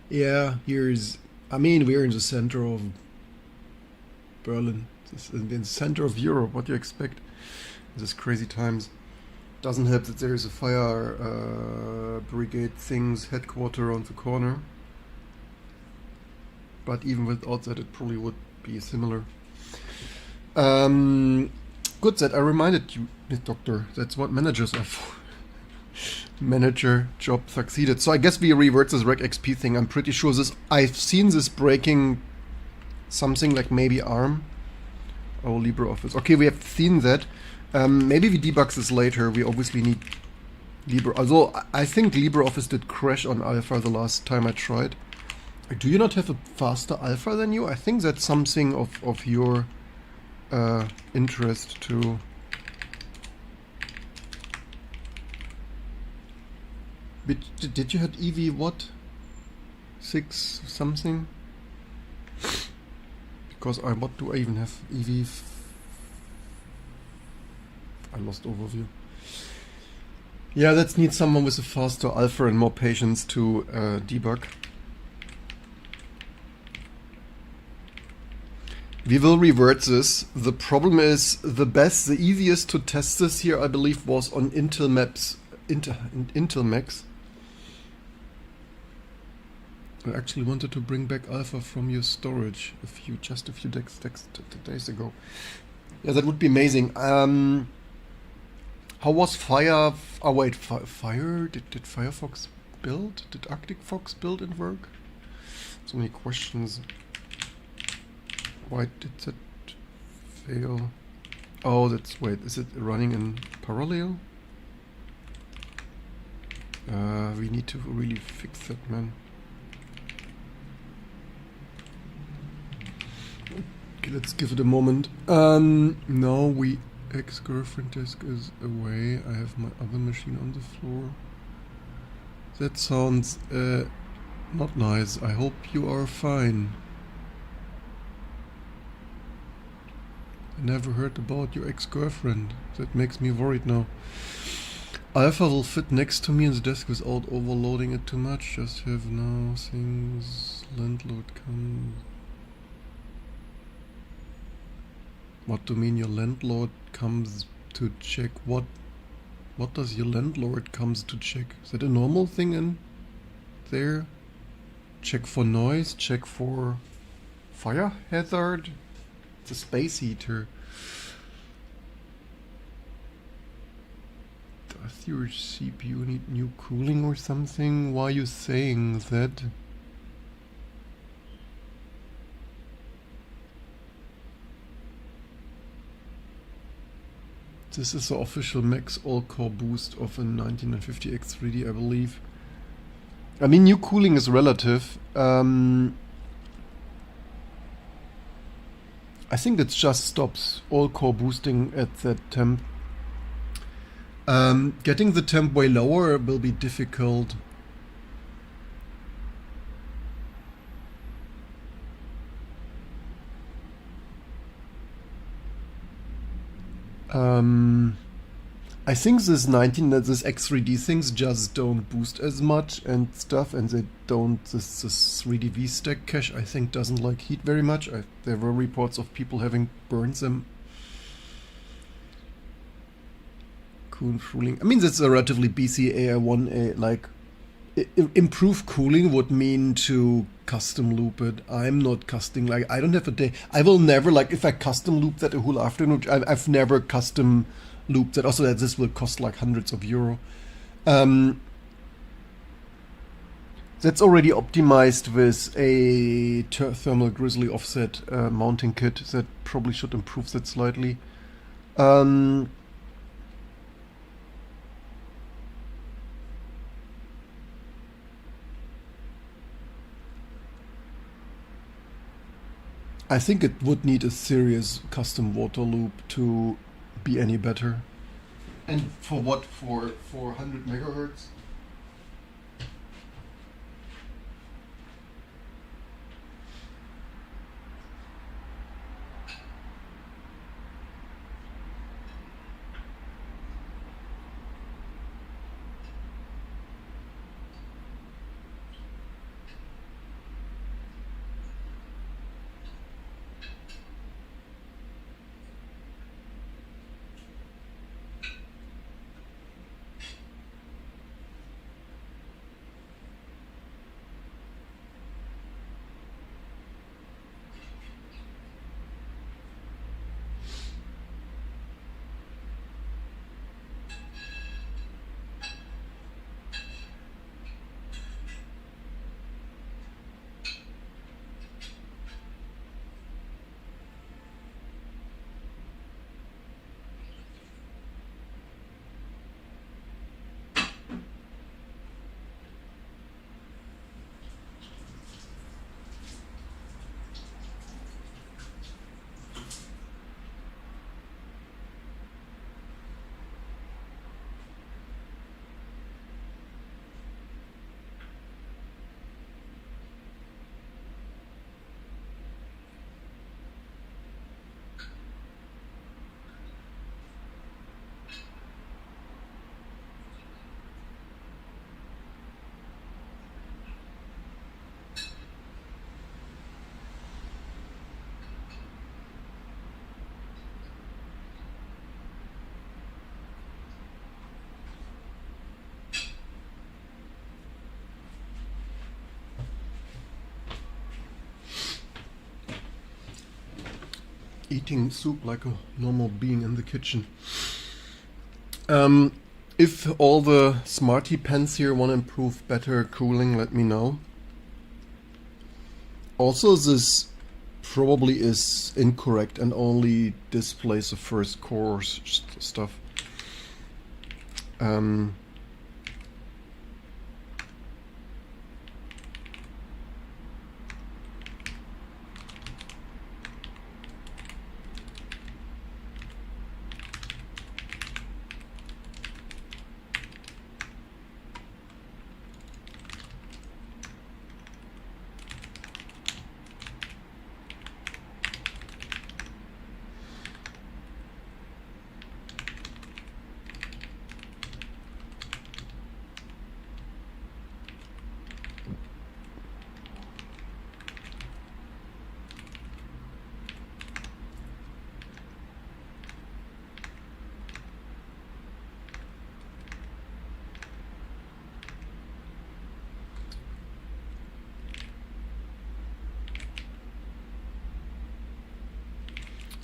Yeah, here's I mean, we're in the center of Berlin, in the center of Europe. What do you expect in these crazy times? Doesn't help that there is a fire brigade thing's headquarter on the corner. But even without that, it probably would be similar. Good that I reminded you, Doctor. That's what managers are for. Manager job succeeded. So I guess we revert this rec XP thing. I'm pretty sure this. I've seen this breaking something like maybe ARM. Oh, LibreOffice. Okay, we have seen that. Maybe we debug this later. We obviously need although I think LibreOffice did crash on alpha the last time I tried. Do you not have a faster alpha than you? I think that's something of your interest too. But did you have EV what? 6 something? Because what do I even have? EV. I lost overview. Yeah, that needs someone with a faster alpha and more patience to debug. We will revert this. The problem is the easiest to test this here, I believe, was on Intel Macs. I actually wanted to bring back alpha from your storage just a few days ago. Yeah, that would be amazing. How was Fire? Oh wait, Fire? Did Firefox build? Did Arctic Fox build and work? So many questions. Why did that fail? Oh, wait, is it running in parallel? We need to really fix that, man. Okay, let's give it a moment. No, ex-girlfriend disk is away. I have my other machine on the floor. That sounds not nice. I hope you are fine. I never heard about your ex-girlfriend. That makes me worried now. Alpha will fit next to me in the desk without overloading it too much. Just have now things. Landlord comes. What do you mean your landlord comes to check what? What does your landlord comes to check? Is that a normal thing in there? Check for noise, check for fire hazard. It's a space heater. Does your CPU need new cooling or something? Why are you saying that? This is the official max all-core boost of a 1950X3D, I believe. I mean, new cooling is relative. I think it just stops all-core boosting at that temp. Getting the temp way lower will be difficult. I think this X3D things just don't boost as much and stuff, and they don't. This 3D stack cache I think doesn't like heat very much. There were reports of people having burned them. Cooling. I mean, that's a relatively BCAI1A. Like, improve cooling would mean to custom loop it. I'm not custom, like, I don't have a day. I will never, like, if I custom loop that a whole afternoon, I've never custom looped that. Also, that this will cost like hundreds of euro. That's already optimized with a thermal grizzly offset mounting kit that probably should improve that slightly. I think it would need a serious custom water loop to be any better. And for what? For 100 megahertz? Eating soup like a normal being in the kitchen. If all the smarty pens here want to improve better cooling, let me know. Also, this probably is incorrect and only displays the first core stuff.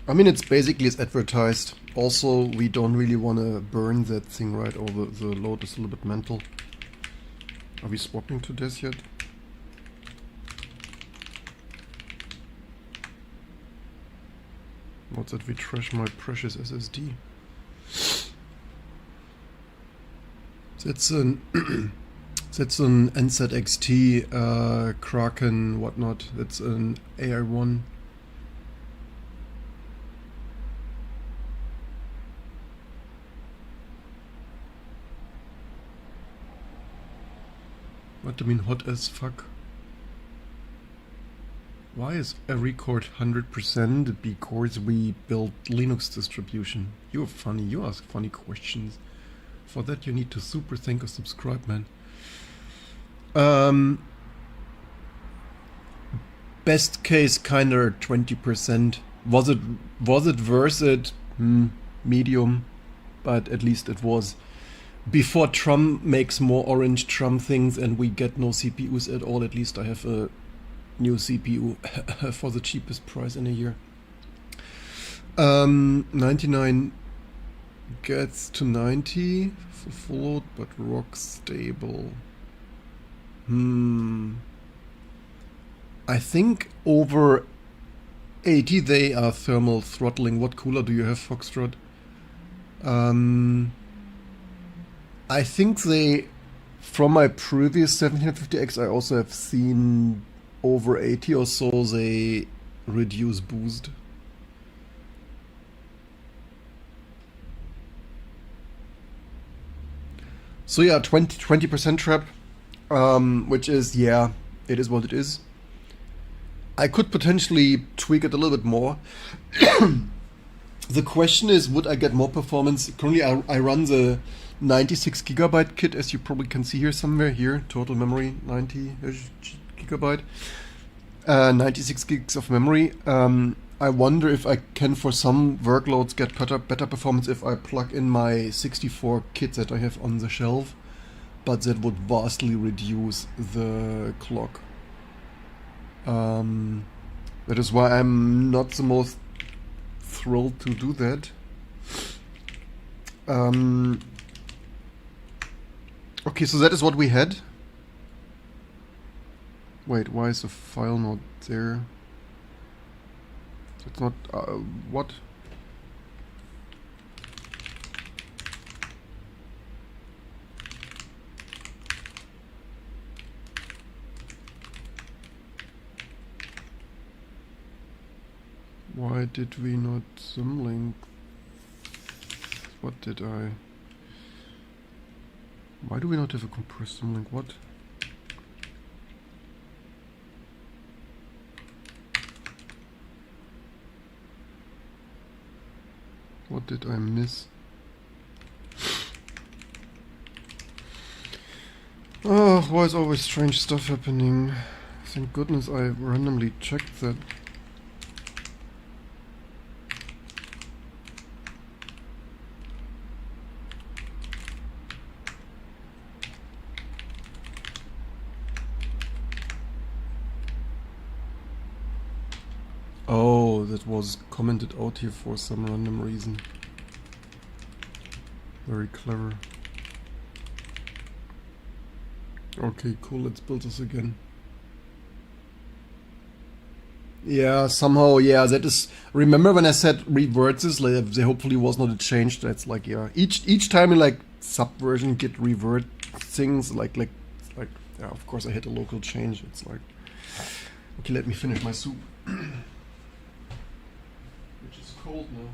I mean, it's basically as advertised. Also, we don't really want to burn that thing, right? Or the load is a little bit mental. Are we swapping to this yet? Not that we trash my precious SSD. That's an that's an NZXT Kraken whatnot. That's an AI1. What do you mean hot as fuck? Why is every core 100% because we built Linux distribution? You're funny, you ask funny questions. For that you need to super think or subscribe, man. Best case kinda 20%. Was it worth it? Medium, but at least it was. Before Trump makes more orange Trump things and we get no CPUs at all, at least I have a new CPU for the cheapest price in a year. 99 gets to 90 for full load, but rock stable. I think over 80 they are thermal throttling. What cooler do you have, Foxtrot? I think they, from my previous 1750X, I also have seen over 80 or so, they reduce boost. So yeah, 20% trap, which is, yeah, it is what it is. I could potentially tweak it a little bit more. The question is, would I get more performance? Currently I run the 96GB kit, as you probably can see here somewhere. Here, total memory 90 gigabyte, 96 gigs of memory. I wonder if I can, for some workloads, get better performance if I plug in my 64 kit that I have on the shelf, but that would vastly reduce the clock. That is why I'm not the most thrilled to do that. Okay, so that is what we had. Wait, why is the file not there? It's not... what? Why did we not symlink? What did I... Why do we not have a compressed symlink? What? What did I miss? Oh, why is always strange stuff happening? Thank goodness I randomly checked that. that was commented out here for some random reason. Very clever. Okay, cool, let's build this again. Yeah, somehow, yeah, that is... Remember when I said revert this, like, there hopefully was not a change. That's like, yeah, each time you like subversion git revert things, like, yeah, of course I hit a local change. It's like, okay, let me finish my soup. Which is cold now.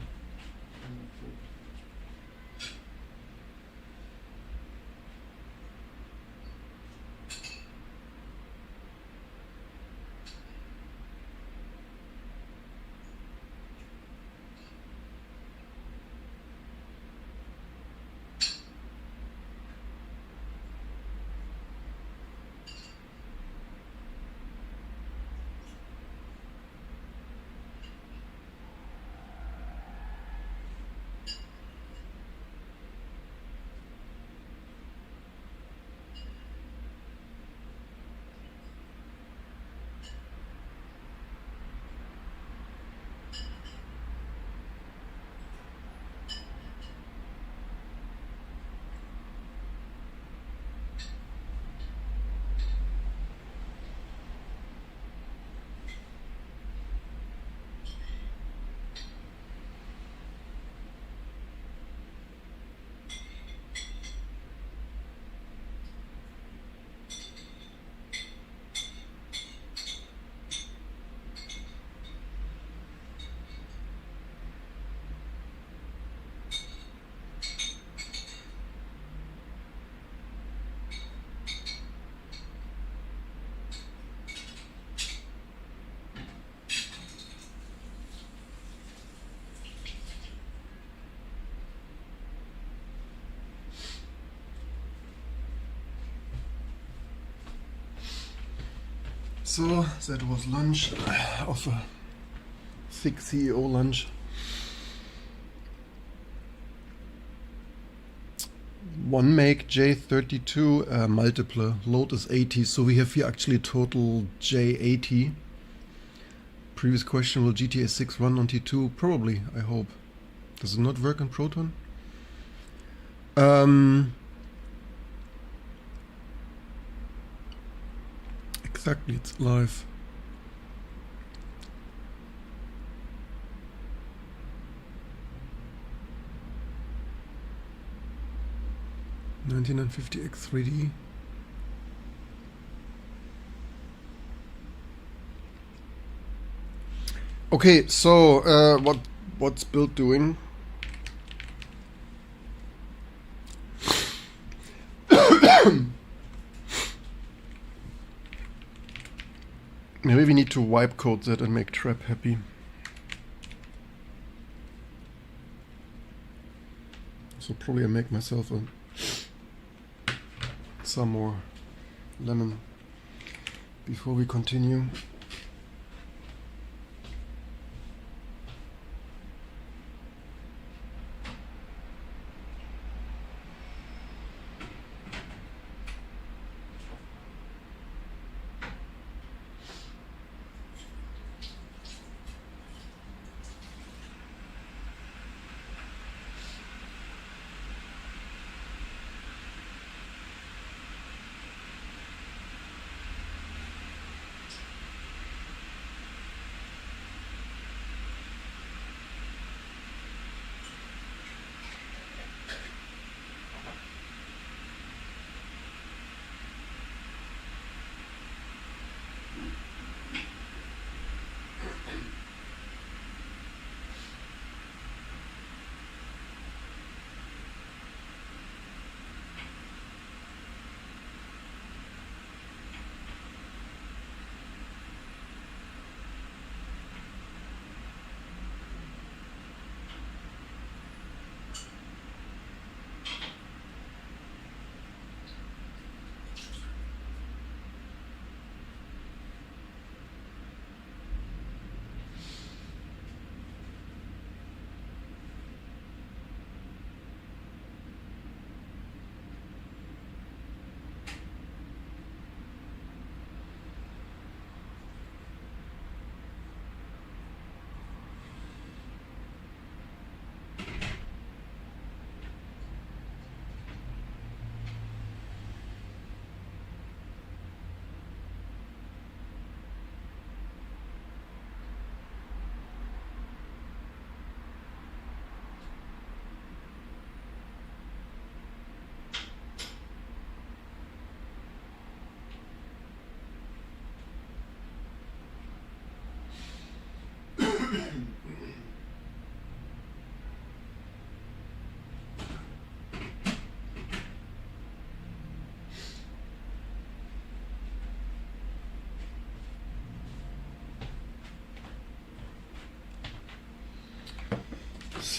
So that was lunch of a thick CEO lunch. One make J32 multiple load is 80, so we have here actually total J80. Previous question, will GTA 6 run on T2? Probably, I hope. Does it not work on Proton? Exactly, it's live. $9950X3D. Okay, so what's build doing? Maybe we need to wipe code that and make Trap happy. So probably I make myself some more lemon before we continue.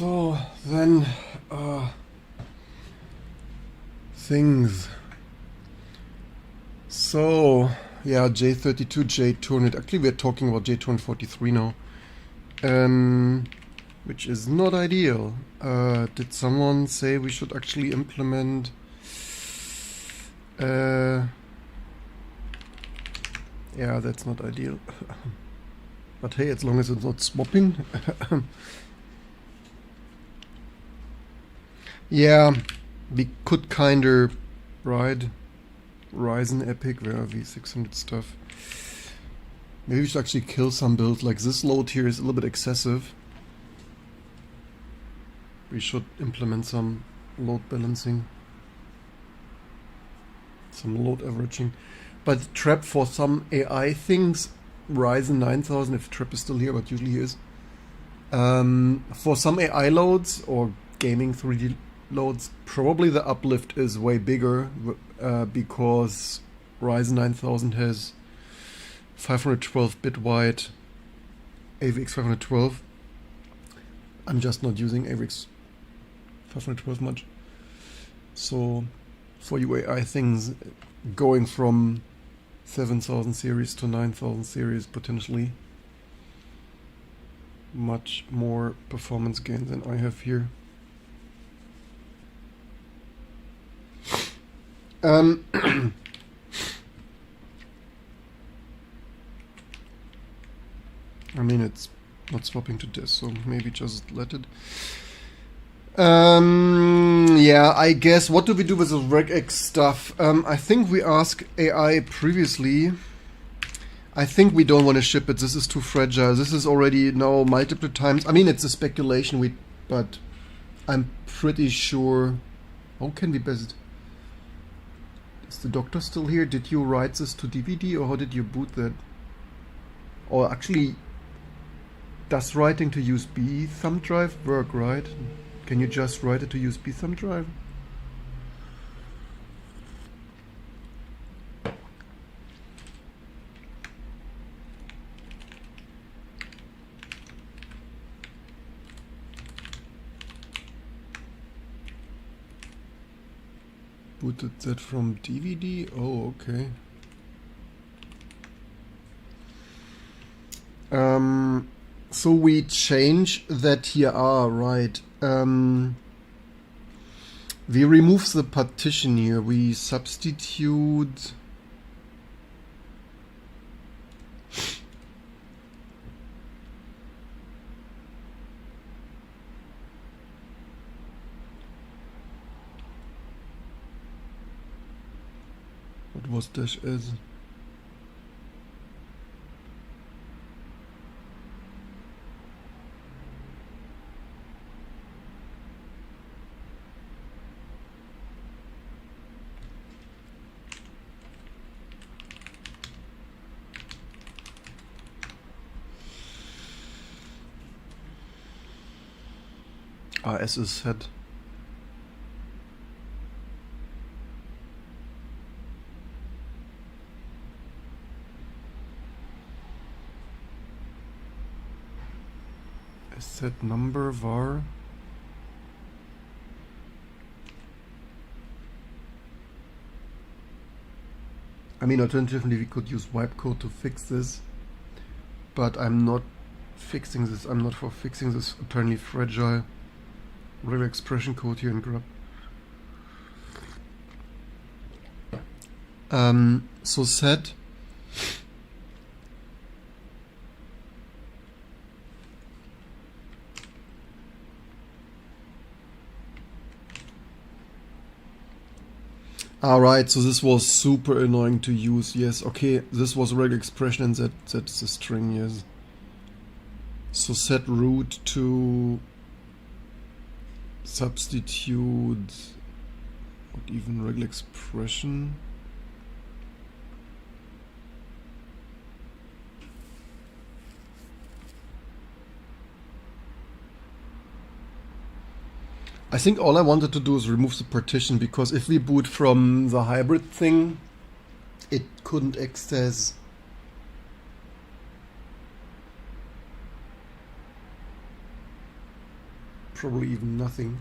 So then things. So yeah, J32, J200. Actually, we're talking about J243 now, which is not ideal. Did someone say we should actually implement? Yeah, that's not ideal. But hey, as long as it's not swapping. Yeah, we could kinda ride Ryzen Epic where V600 stuff. Maybe we should actually kill some builds. Like this load here is a little bit excessive. We should implement some load balancing, some load averaging. But Trap for some AI things, Ryzen 9000, if Trap is still here, but usually he is. For some AI loads or gaming 3D loads, probably the uplift is way bigger because Ryzen 9000 has 512-bit wide AVX 512. I'm just not using AVX 512 much. So for you AI things, going from 7000 series to 9000 series potentially much more performance gain than I have here. I mean, it's not swapping to this, so maybe just let it. Yeah, I guess. What do we do with the regex stuff? I think we asked AI previously. I think we don't want to ship it. This is too fragile. This is already now multiple times. I mean, it's a speculation, but I'm pretty sure. How can we best? Is the doctor still here? Did you write this to DVD or how did you boot that? Or actually, does writing to USB thumb drive work, right? Can you just write it to USB thumb drive? Booted that from DVD? Oh, okay. So we change that here. Right. We remove the partition here. We substitute. What was dash as? S is set. Set number var. I mean, alternatively we could use wipe code to fix this, but I'm not fixing this. I'm not for fixing this apparently fragile real expression code here in GRUB. So set Alright, so this was super annoying to use. Yes, okay, this was a regular expression and that's the string, yes. So set root to substitute not even regular expression. I think all I wanted to do is remove the partition, because if we boot from the hybrid thing, it couldn't access probably even nothing.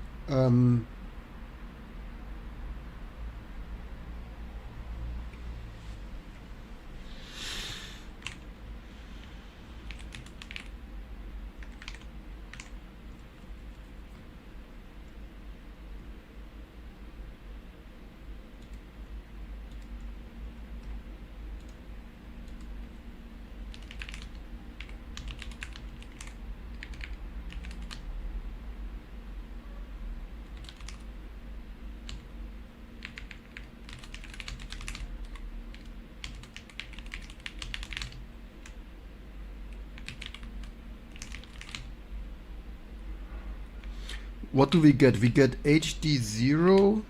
What do we get? We get HD0,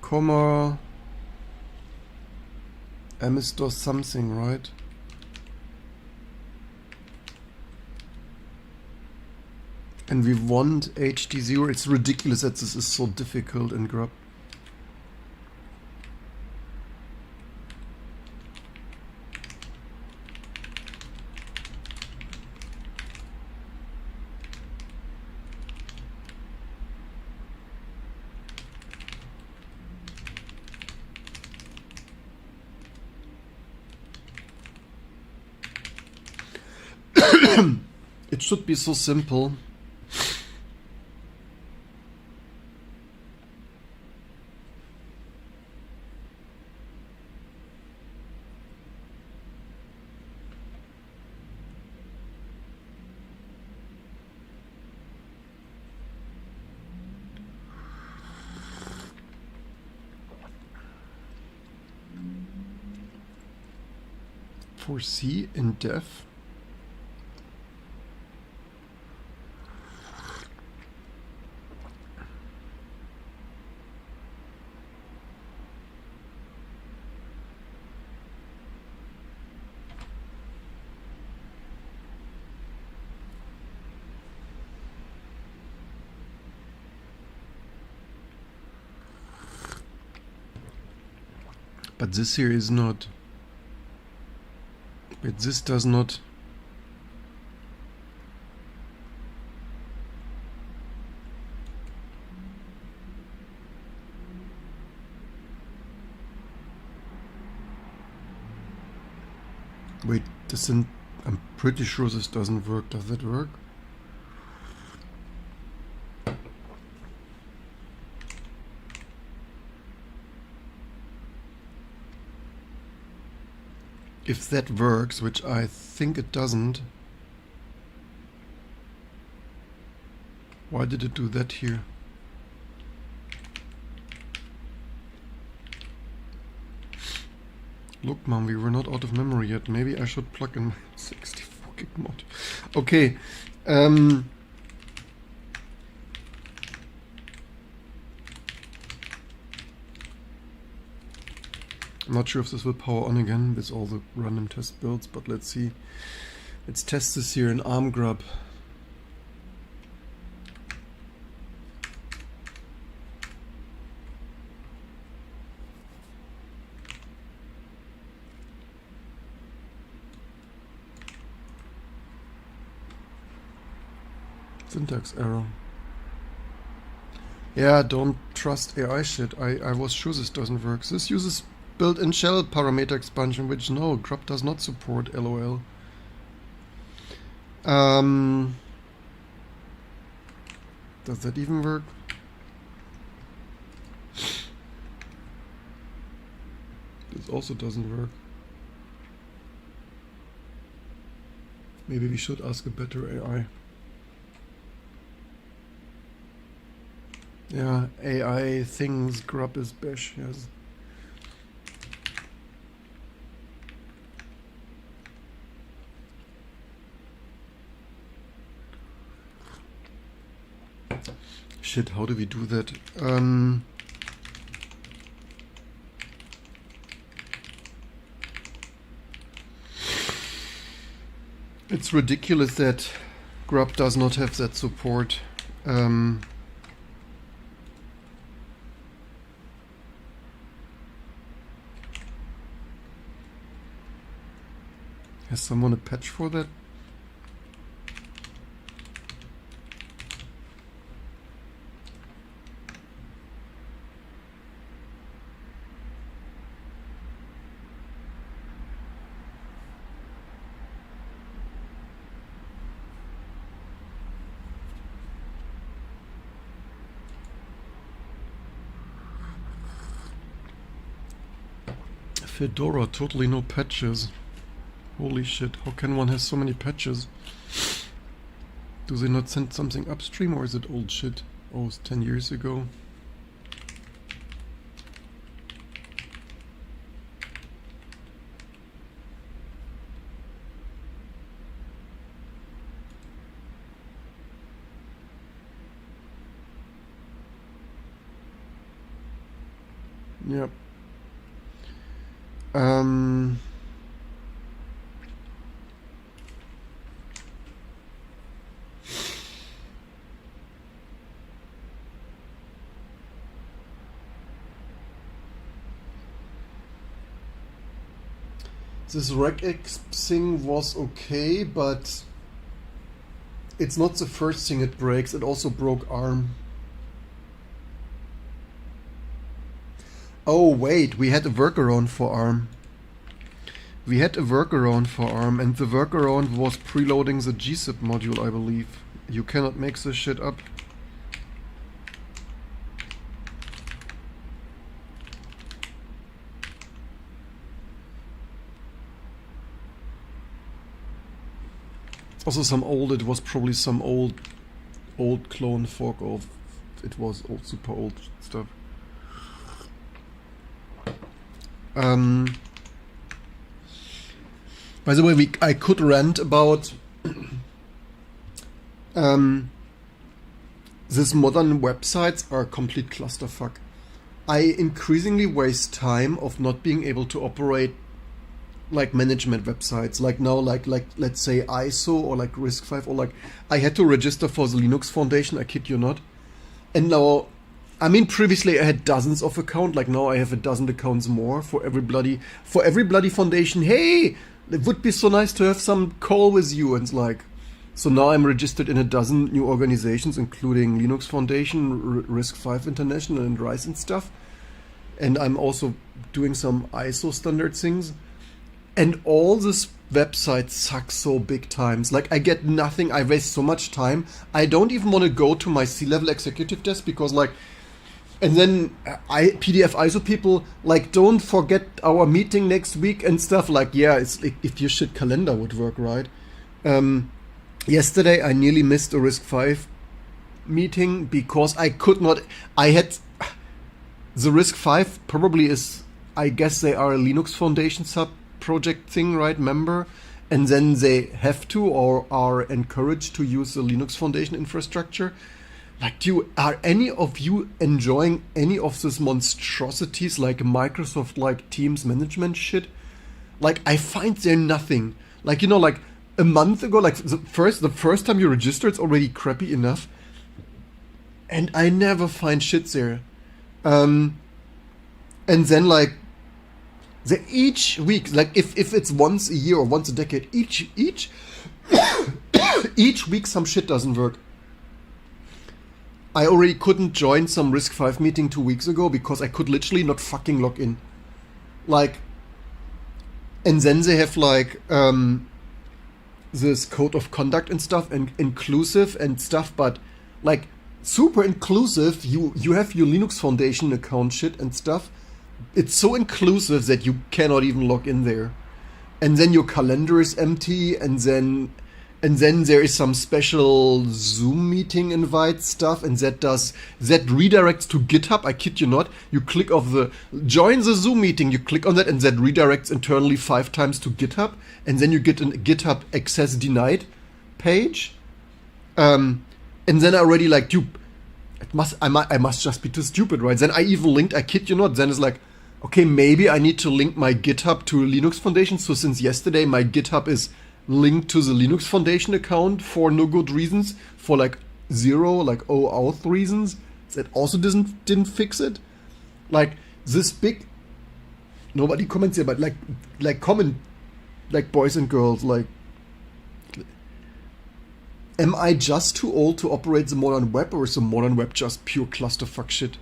comma, MS-DOS something, right? And we want HD0. It's ridiculous that this is so difficult in GRUB. It should be so simple. For C in dev. But this here is not. But this does not. Wait, I'm pretty sure this doesn't work. Does that work? If that works, which I think it doesn't, why did it do that here? Look, Mom, we were not out of memory yet. Maybe I should plug in my 64 gig mod. Okay. I'm not sure if this will power on again with all the random test builds, but let's see. Let's test this here in ARM GRUB. Syntax error. Yeah, don't trust AI shit. I was sure this doesn't work. This uses built-in shell parameter expansion, which no, GRUB does not support, LOL. Does that even work? This also doesn't work. Maybe we should ask a better AI. Yeah, AI things, GRUB is bash, yes. Shit, how do we do that? It's ridiculous that GRUB does not have that support. Has someone a patch for that? Fedora, totally no patches. Holy shit, how can one have so many patches? Do they not send something upstream, or is it old shit? Oh, it's 10 years ago. Yep. This regx thing was okay, but it's not the first thing it breaks. It also broke ARM. Oh wait, we had a workaround for ARM. We had a workaround for ARM, and the workaround was preloading the gzip module, I believe. You cannot make this shit up. Also some old, it was probably some old clone fork of, it was old, super old stuff. By the way, I could rant about these modern websites are a complete clusterfuck. I increasingly waste time of not being able to operate like management websites, like now, like let's say ISO or like RISC-V, or like I had to register for the Linux Foundation, I kid you not. And now, I mean, previously I had dozens of accounts, like now I have a dozen accounts more for every bloody foundation. Hey, it would be so nice to have some call with you, and it's like, so now I'm registered in a dozen new organizations, including Linux Foundation, RISC-V International, and RISE and stuff. And I'm also doing some ISO standard things. And all this website sucks so big times. Like, I get nothing. I waste so much time. I don't even want to go to my C-level executive desk because, like, and then PDF ISO people, like, don't forget our meeting next week and stuff. Like, yeah, it's like if your shit calendar would work, right? Yesterday, I nearly missed a RISC-V meeting because I could not. I had the RISC-V probably is. I guess they are a Linux Foundation sub project thing, right? Member, and then they have to or are encouraged to use the Linux Foundation infrastructure. Like, are any of you enjoying any of these monstrosities like Microsoft, like Teams management shit? Like, I find there nothing. Like, you know, like a month ago, like the first time you register, it's already crappy enough, and I never find shit there. And then like each week, like if it's once a year or once a decade, each week some shit doesn't work. I already couldn't join some RISC-V meeting 2 weeks ago because I could literally not fucking log in. Like, and then they have like this code of conduct and stuff, and inclusive and stuff, but like super inclusive. You have your Linux Foundation account shit and stuff. It's so inclusive that you cannot even log in there. And then your calendar is empty, and then there is some special Zoom meeting invite stuff, and that redirects to GitHub. I kid you not. You click off the join the Zoom meeting, you click on that, and that redirects internally 5 times to GitHub, and then you get a GitHub access denied page. And then I already like, dude, I must just be too stupid, right? Then I even linked, I kid you not, then it's like, okay, maybe I need to link my GitHub to Linux Foundation. So since yesterday, my GitHub is linked to the Linux Foundation account for no good reasons, for like auth reasons. That also didn't fix it. Like this big, nobody comments here, but like comment, like boys and girls, like, am I just too old to operate the modern web, or is the modern web just pure clusterfuck shit?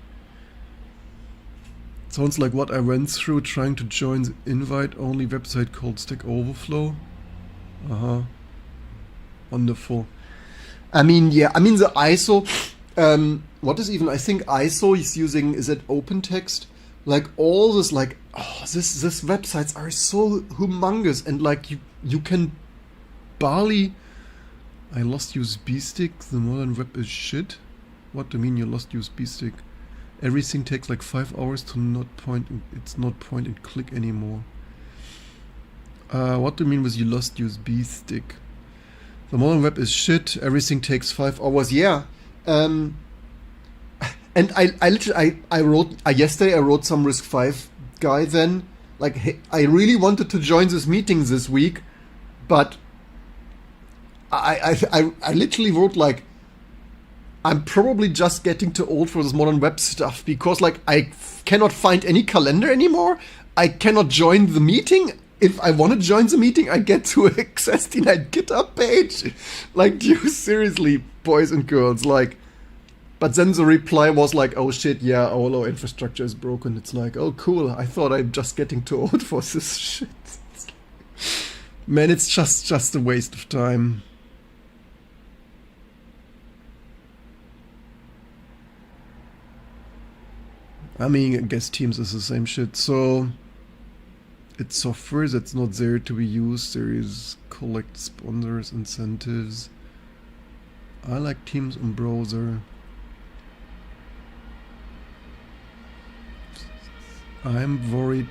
Sounds like what I went through trying to join the invite-only website called Stack Overflow. Wonderful. I mean, yeah, I mean the ISO, what is even, I think ISO is using, is it OpenText? like all this, like, oh, this websites are so humongous, and like you can barely. I lost USB stick. The modern web is shit. What do you mean you lost USB stick? Everything takes like 5 hours to not point. It's not point and click anymore. What do you mean with you lost USB stick? The modern web is shit. Everything takes 5 hours. Yeah. And I literally I wrote yesterday. I wrote some RISC-V guy. Then like, hey, I really wanted to join this meeting this week, but I literally wrote like, I'm probably just getting too old for this modern web stuff, because like I cannot find any calendar anymore. I cannot join the meeting. If I want to join the meeting, I get to a Access-denied GitHub page. Like, do you seriously, boys and girls? Like, but then the reply was like, oh shit, yeah, all our infrastructure is broken. It's like, oh cool, I thought I'm just getting too old for this shit. Man, it's just a waste of time. I mean, I guess Teams is the same shit. So it's software that's not there to be used. There is collect sponsors, incentives. I like Teams on browser. I'm worried.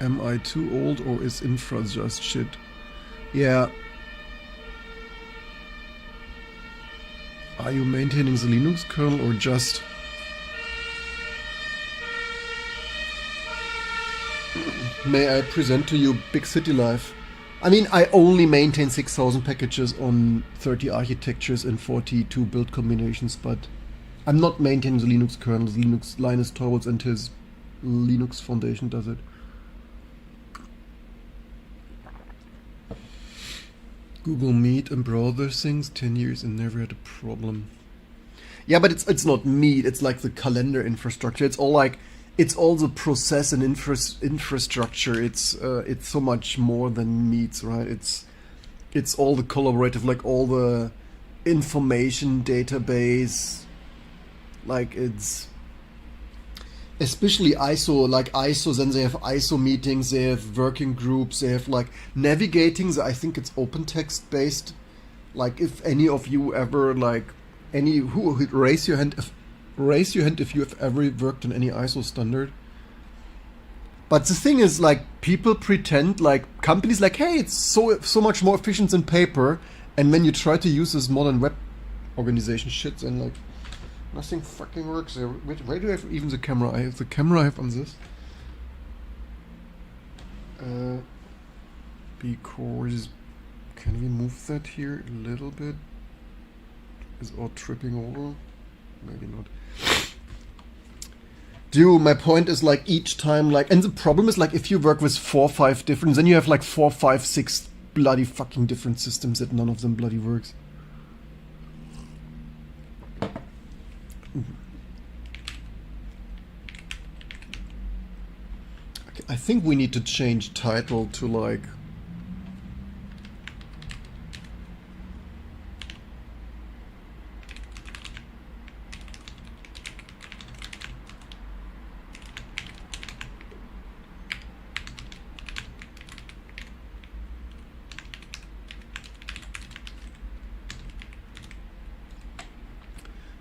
Am I too old, or is infra just shit? Yeah. Are you maintaining the Linux kernel or just... May I present to you Big City Life? I mean, I only maintain 6,000 packages on 30 architectures and 42 build combinations, but I'm not maintaining the Linux kernel. Linus Torvalds and his Linux Foundation does it. Google Meet and browser things, 10 years and never had a problem. Yeah, but it's not Meet, it's like the calendar infrastructure. It's all like, it's all the process and infrastructure. It's so much more than Meets, right? It's all the collaborative, like all the information database. Like, it's especially ISO, like ISO, then they have ISO meetings, they have working groups, they have like navigating, I think it's open text based. Like, if any of you ever, like, who raise your hand if you have ever worked on any ISO standard. But the thing is, like, people pretend, like, companies like, hey, it's so much more efficient than paper, and when you try to use this modern web organization shit, then like nothing fucking works there. Where do I have even the camera? I have the camera I have on this. Because can we move that here a little bit? Is all tripping over? Maybe not. Dude, my point is, like, each time, like, and the problem is, like, if you work with 4 or 5 different, then you have like 4, 5, 6 bloody fucking different systems that none of them bloody works. Okay, I think we need to change title to like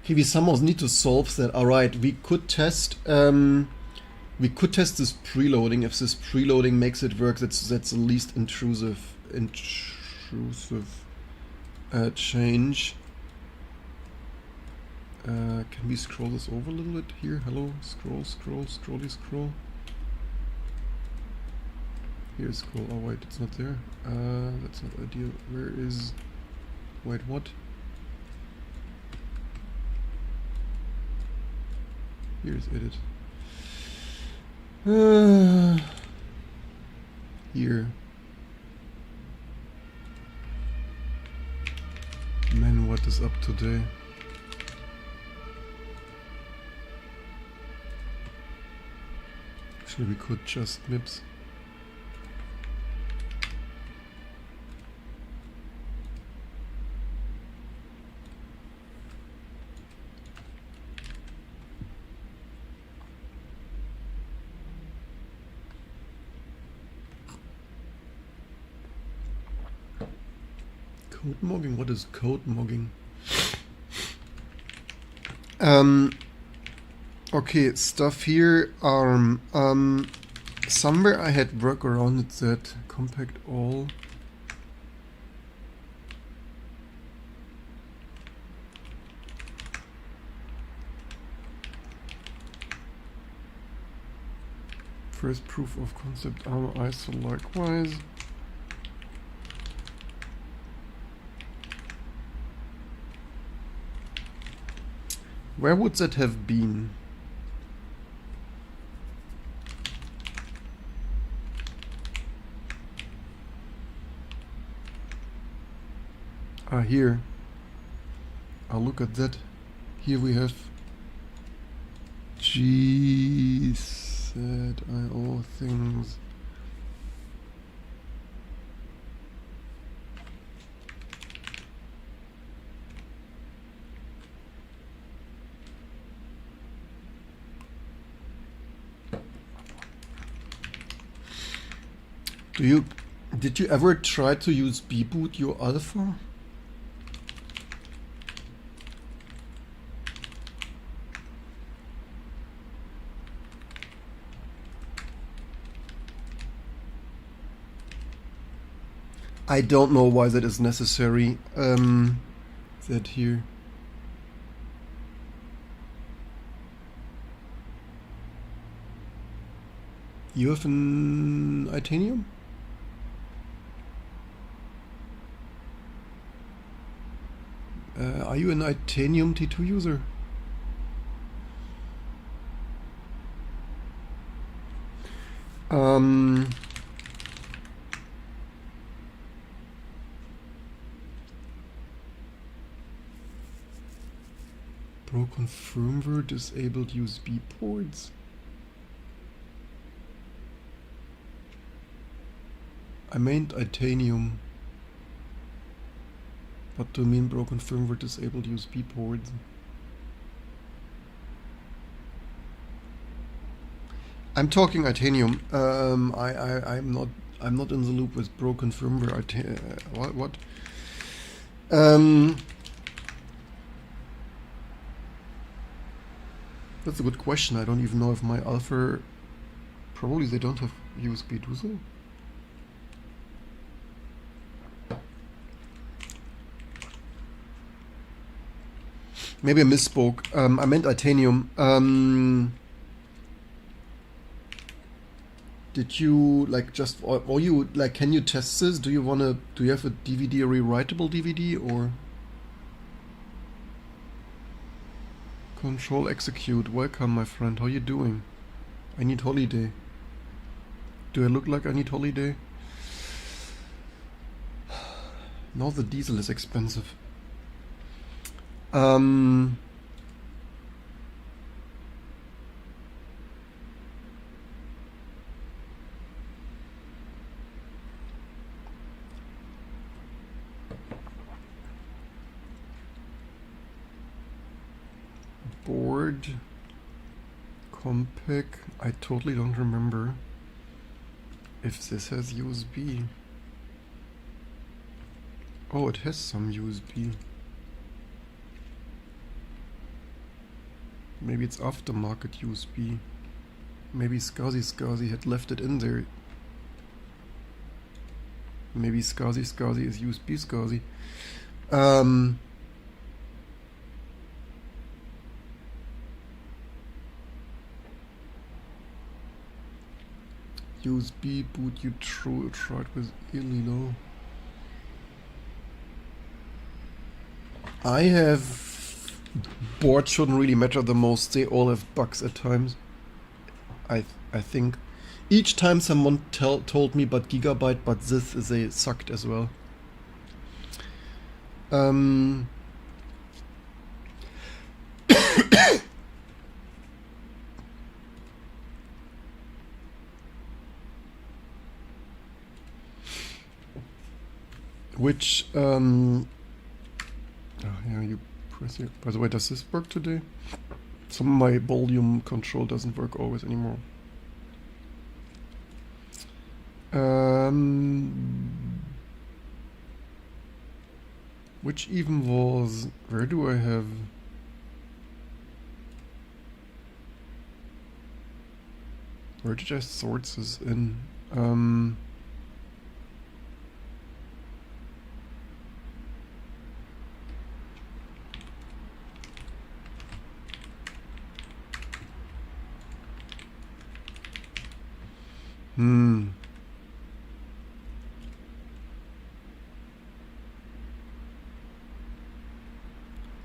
okay, we somehow need to solve that. Alright, we could test this preloading. If this preloading makes it work, that's the least intrusive change. Can we scroll this over a little bit here? Hello, scroll. Here's scroll. Oh wait, it's not there. That's not ideal. Where is? Wait, what? Here's edit. Here. Man, what is up today? Actually, we could just MIPS. Code mogging? What is code mogging? Okay, stuff here. Somewhere I had workaround it that compact all. First proof of concept ISO likewise. Where would that have been? Ah, here. Ah, look at that. Here we have GZIO things. Did you ever try to use bboot your alpha? I don't know why that is necessary. That here. You have an Itanium? Are you an Itanium T2 user? Broken firmware, disabled USB ports. I meant Itanium. What do you mean broken firmware, disabled USB ports? I'm talking Itanium. I'm not in the loop with broken firmware. What? That's a good question. I don't even know if my alpha. Probably they don't have USB, do they? Maybe I misspoke. I meant Itanium. Did you like just or you like? Can you test this? Do you have a DVD, a rewritable DVD, or Control execute? Welcome, my friend. How you doing? I need holiday. Do I look like I need holiday? Now the diesel is expensive. Board Compaq. I totally don't remember if this has USB. Oh, it has some USB. Maybe it's aftermarket USB. Maybe SCSI had left it in there. Maybe SCSI is USB SCSI. USB boot you tried with Ililo. I have boards shouldn't really matter the most. They all have bugs at times. I think each time someone told me but Gigabyte, but this is a sucked as well. Which oh yeah, you press it. By the way, does this work today? Some of my volume control doesn't work always anymore. Which even was... Where do I have... Where did I sort this in?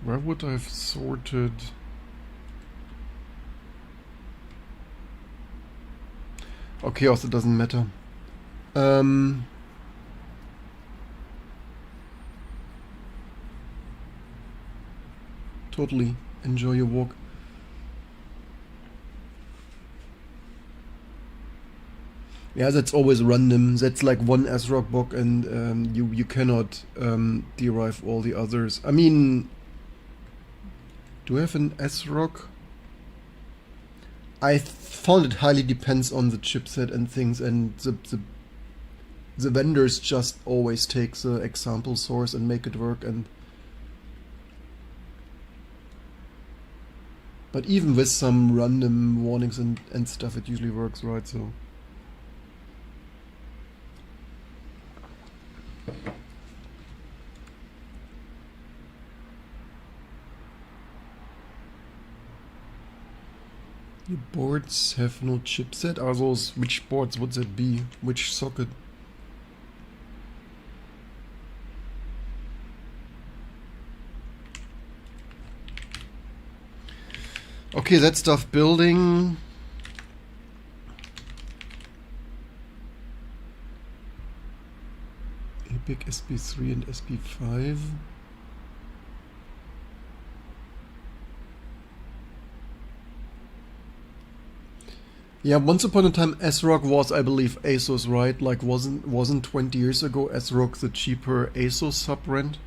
Where would I have sorted? Okay, also doesn't matter. Totally. Enjoy your walk. Yeah, that's always random. That's like one sroc block, and you cannot derive all the others. I mean, do I have an sroc? I found it highly depends on the chipset and things, and the vendors just always take the example source and make it work. But even with some random warnings and stuff, it usually works, right? So. Your boards have no chipset? Are those, which boards would that be? Which socket? Okay, that stuff building. Epic SP3 and SP5. Yeah, once upon a time sroc was, I believe, ASUS, right? Like wasn't 20 years ago sroc the cheaper ASUS sub-brand?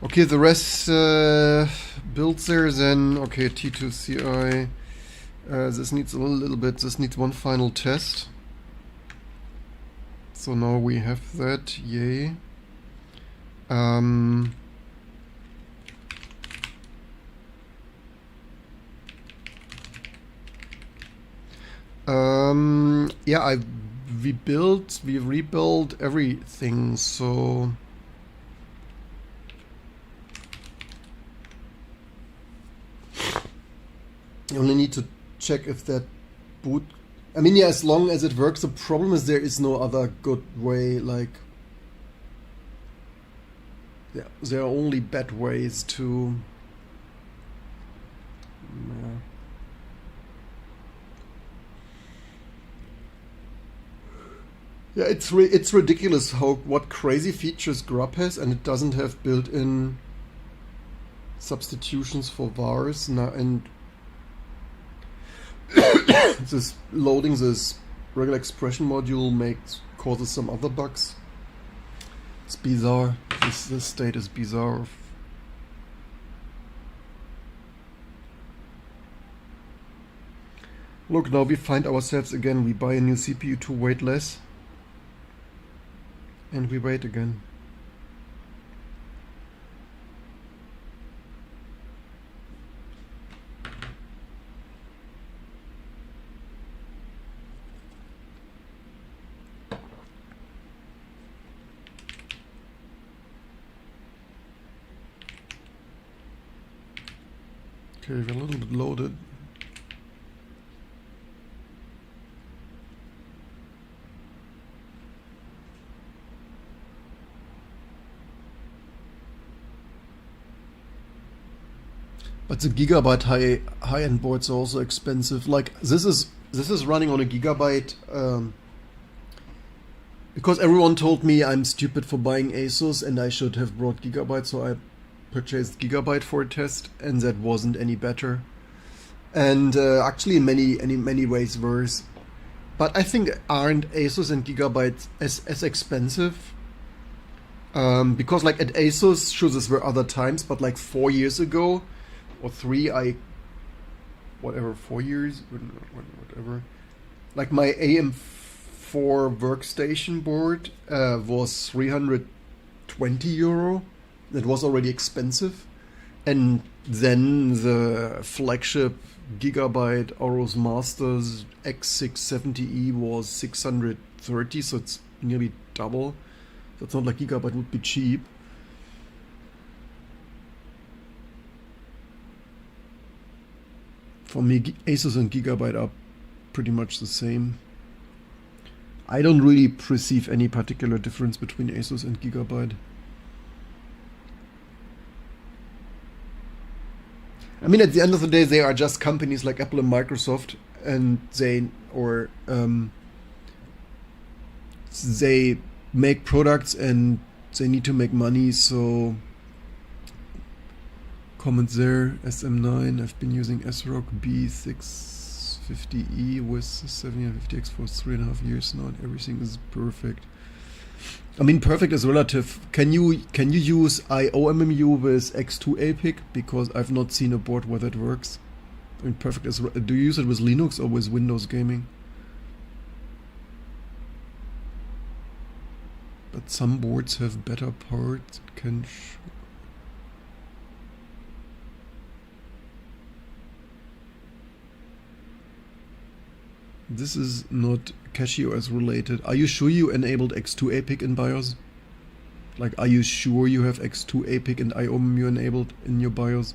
Okay, the rest builds there then. Okay, T2CI. This needs a little bit, this needs one final test. So now we have that, yay. Yeah, we rebuilt everything, so you only need to check if that boot. I mean, yeah, as long as it works. The problem is there is no other good way. Like, yeah, there are only bad ways to. Yeah, it's ridiculous what crazy features GRUB has, and it doesn't have built-in substitutions for vars. And this loading this regular expression module causes some other bugs. It's bizarre. This state is bizarre. Look, now we find ourselves again. We buy a new CPU to wait less. And we wait again. Okay, we're a little bit loaded. But the gigabyte high-end boards are also expensive. Like this is running on a gigabyte because everyone told me I'm stupid for buying ASUS and I should have brought gigabyte, so I purchased gigabyte for a test, and that wasn't any better. And actually, in many ways worse. But I think aren't ASUS and gigabyte as expensive? Because like at ASUS, sure, this were other times, but like 4 years ago. Or 4 years, whatever. Like my AM5 MIPS64 workstation board was 320 euro. It was already expensive. And then the flagship Gigabyte Aorus Masters X670E was 630, so it's nearly double. So it's not like Gigabyte would be cheap. For me, Asus and Gigabyte are pretty much the same. I don't really perceive any particular difference between Asus and Gigabyte. I mean, at the end of the day, they are just companies like Apple and Microsoft, and they make products and they need to make money. So, comments there. SM9. I've been using SRock B650E with 750X for 3.5 years now, and everything is perfect. I mean, perfect is relative. Can you use IOMMU with X2 APIC? Because I've not seen a board where that works. I mean, perfect is. Do you use it with Linux or with Windows gaming? But some boards have better parts. Can. This is not CachyOS related. Are you sure you enabled X2 APIC in BIOS? Like, are you sure you have X2 APIC and IOMMU enabled in your BIOS?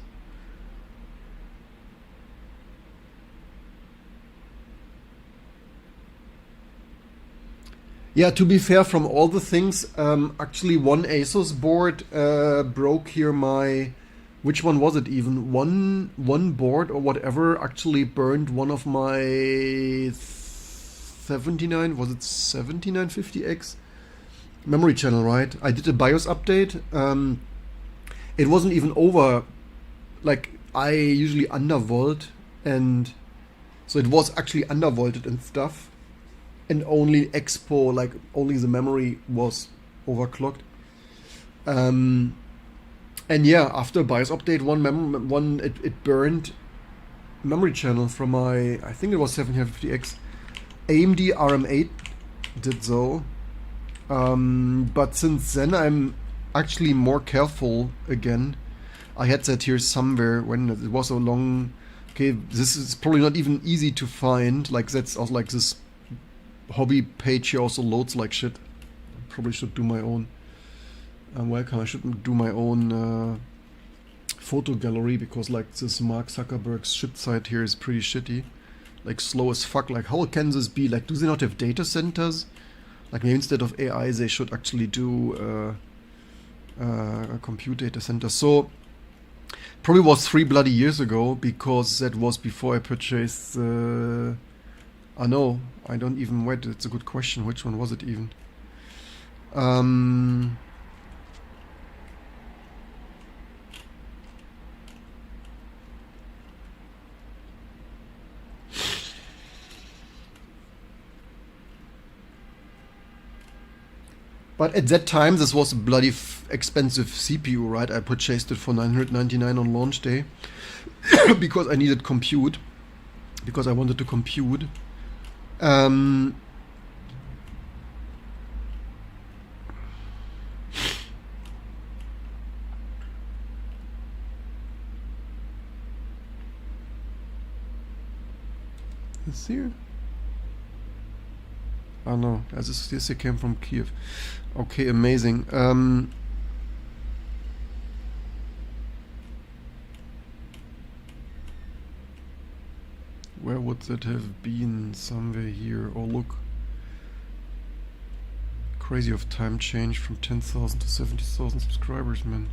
Yeah, to be fair, from all the things, actually one Asus board broke here my... Which one was it even? One board or whatever actually burned one of my 79, was it 7950X? Memory channel, right? I did a BIOS update. It wasn't even over, like I usually undervolt, and so it was actually undervolted and stuff. And only Expo, like only the memory was overclocked. And yeah, after BIOS update, it burned memory channel from my, I think it was 750X. AMD RM8 did so. But since then I'm actually more careful again. I had that here somewhere when it was so long. Okay, this is probably not even easy to find. Like, that's also like this hobby page here also loads like shit. Probably should do my own. Welcome. I shouldn't do my own photo gallery, because like this Mark Zuckerberg's shit site here is pretty shitty, like slow as fuck. Like, how can this be? Like, do they not have data centers? Like, maybe instead of AI they should actually do a compute data center. So probably was 3 bloody years ago, because that was before I purchased I know, I don't even, wait, it's a good question. Which one was it even? But at that time, this was a bloody expensive CPU, right? I purchased it for 999 on launch day because I needed compute, because I wanted to compute. Is here? Oh no, this came from Kiev. Okay, amazing. Where would that have been? Somewhere here. Oh look. Crazy of time change from 10,000 to 70,000 subscribers, man.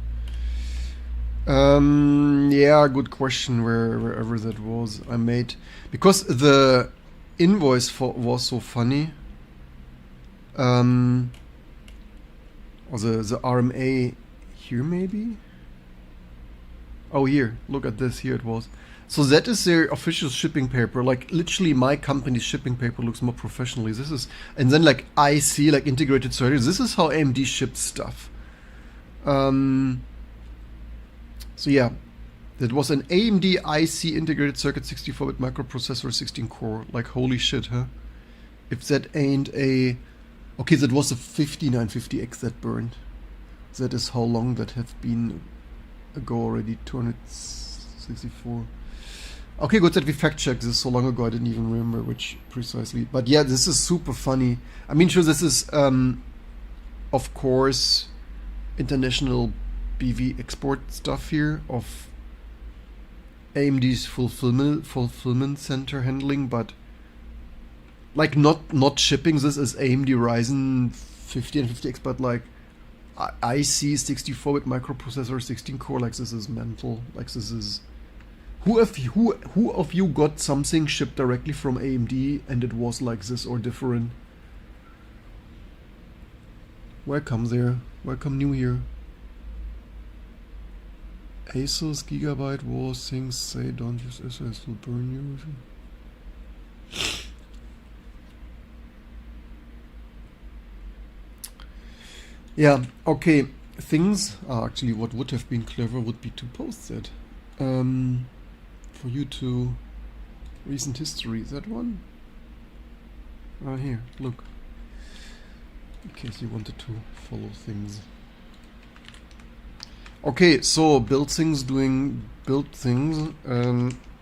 Yeah, good question. Wherever that was, I made, because the invoice was so funny. Or the RMA here maybe? Oh, here, look at this, here it was. So that is their official shipping paper. Like, literally my company's shipping paper looks more professionally. This is, and then like IC, like integrated circuits. This is how AMD ships stuff. So yeah, that was an AMD IC integrated circuit 64-bit microprocessor, 16 core. Like, holy shit, huh? If that ain't a... Okay, that was a 5950X that burned. That is how long that have been ago already, 264. Okay, good that we fact checked this so long ago, I didn't even remember which precisely. But yeah, this is super funny. I mean, sure, this is, of course, international BV export stuff here of AMD's fulfillment center handling, but like not shipping this as AMD Ryzen 50 and 50X, but like IC 64-bit microprocessor, 16 core, like this is mental. Like this is... Who of you got something shipped directly from AMD and it was like this or different? Welcome there. Welcome new here. Asus Gigabyte Wars things say don't use SS will burn you. Yeah, okay. Things actually what would have been clever would be to post that. For you to recent history, that one? Here, look. In case you wanted to follow things. Okay, so build things doing build things.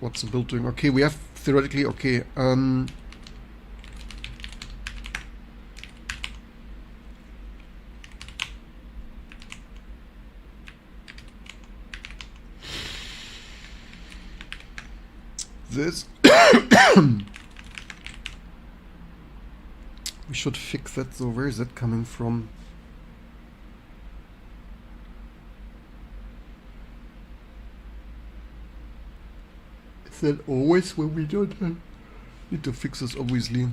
What's the build doing? Okay, we have theoretically, okay. This we should fix that. So where is that coming from? Is that always when we don't need to fix this? Obviously.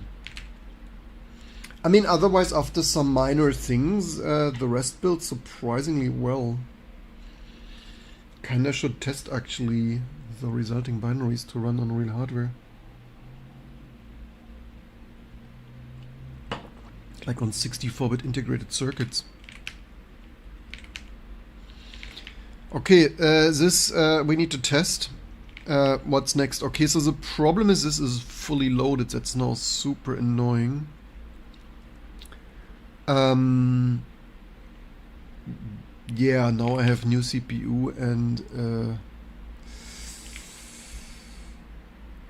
I mean, otherwise, after some minor things, the rest builds surprisingly well. Kinda should test actually the resulting binaries to run on real hardware. Like on 64-bit integrated circuits. Okay, this we need to test. What's next? Okay, so the problem is this is fully loaded. That's now super annoying. Yeah, now I have new CPU and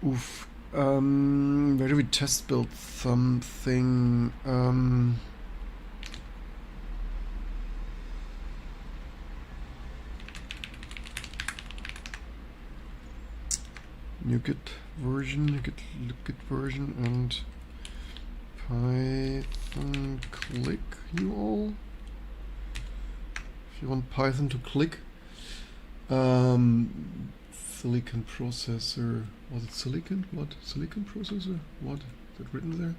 oof. Where do we test build something? NuGet version, NuGet version, and Python click you all. If you want Python to click. Silicon processor. Was it silicon? What? Silicon processor? What? Is that written there?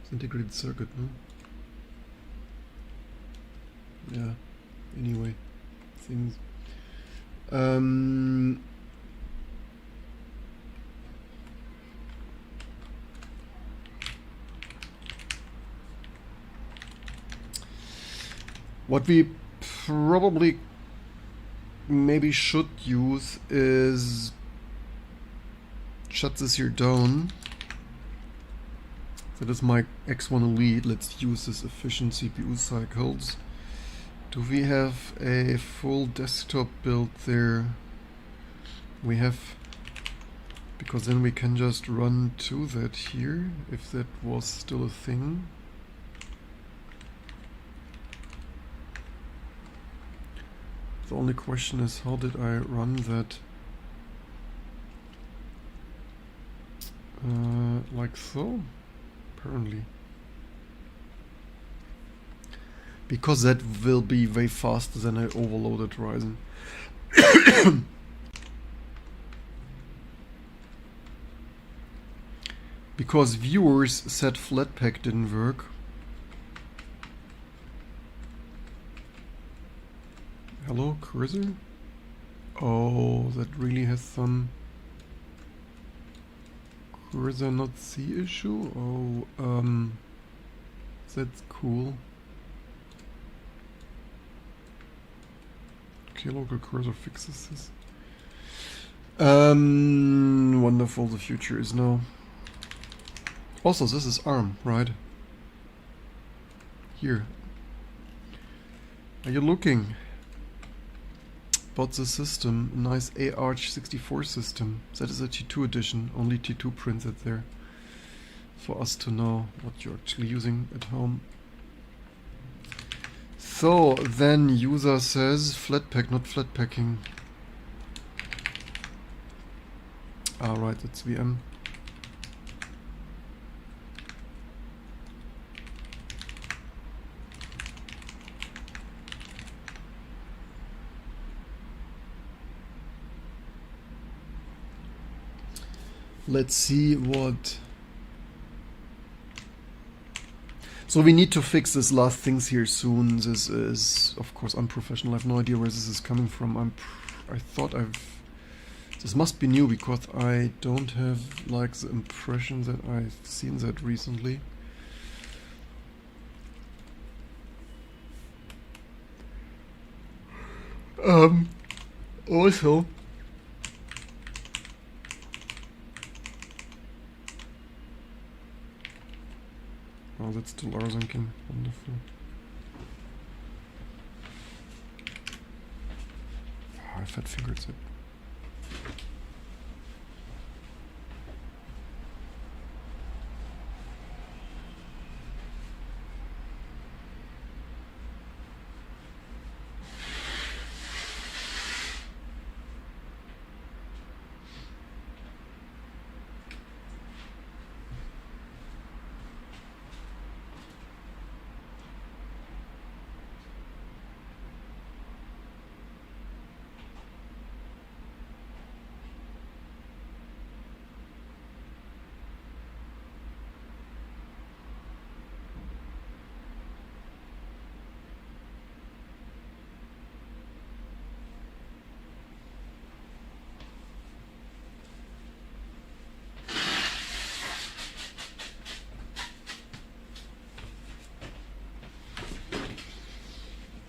It's integrated circuit, no? Yeah. Anyway. Things. What we probably maybe should use is shut this here down. That is my X1 Elite. Let's use this efficient CPU cycles. Do we have a full desktop build there? We have, because then we can just run to that here, if that was still a thing. The only question is, how did I run that? Like so? Apparently. Because that will be way faster than I overloaded Ryzen. Because viewers said Flatpak didn't work. Hello, cursor? Oh, that really has some cursor not C issue? Oh, that's cool. Okay, local cursor fixes this. Wonderful, the future is now. Also, this is ARM, right? Here. Are you looking? About the system, a nice ARch64 system. That is a T2 edition, only T2 printed there. For us to know what you're actually using at home. So then user says Flatpak, not Flatpakking. Ah, right, that's VM. Let's see what... So we need to fix this last things here soon. This is, of course, unprofessional. I have no idea where this is coming from. I thought this must be new because I don't have like the impression that I've seen that recently. Also. Oh, that's still rsynching. Wonderful. Oh, I fat fingered it.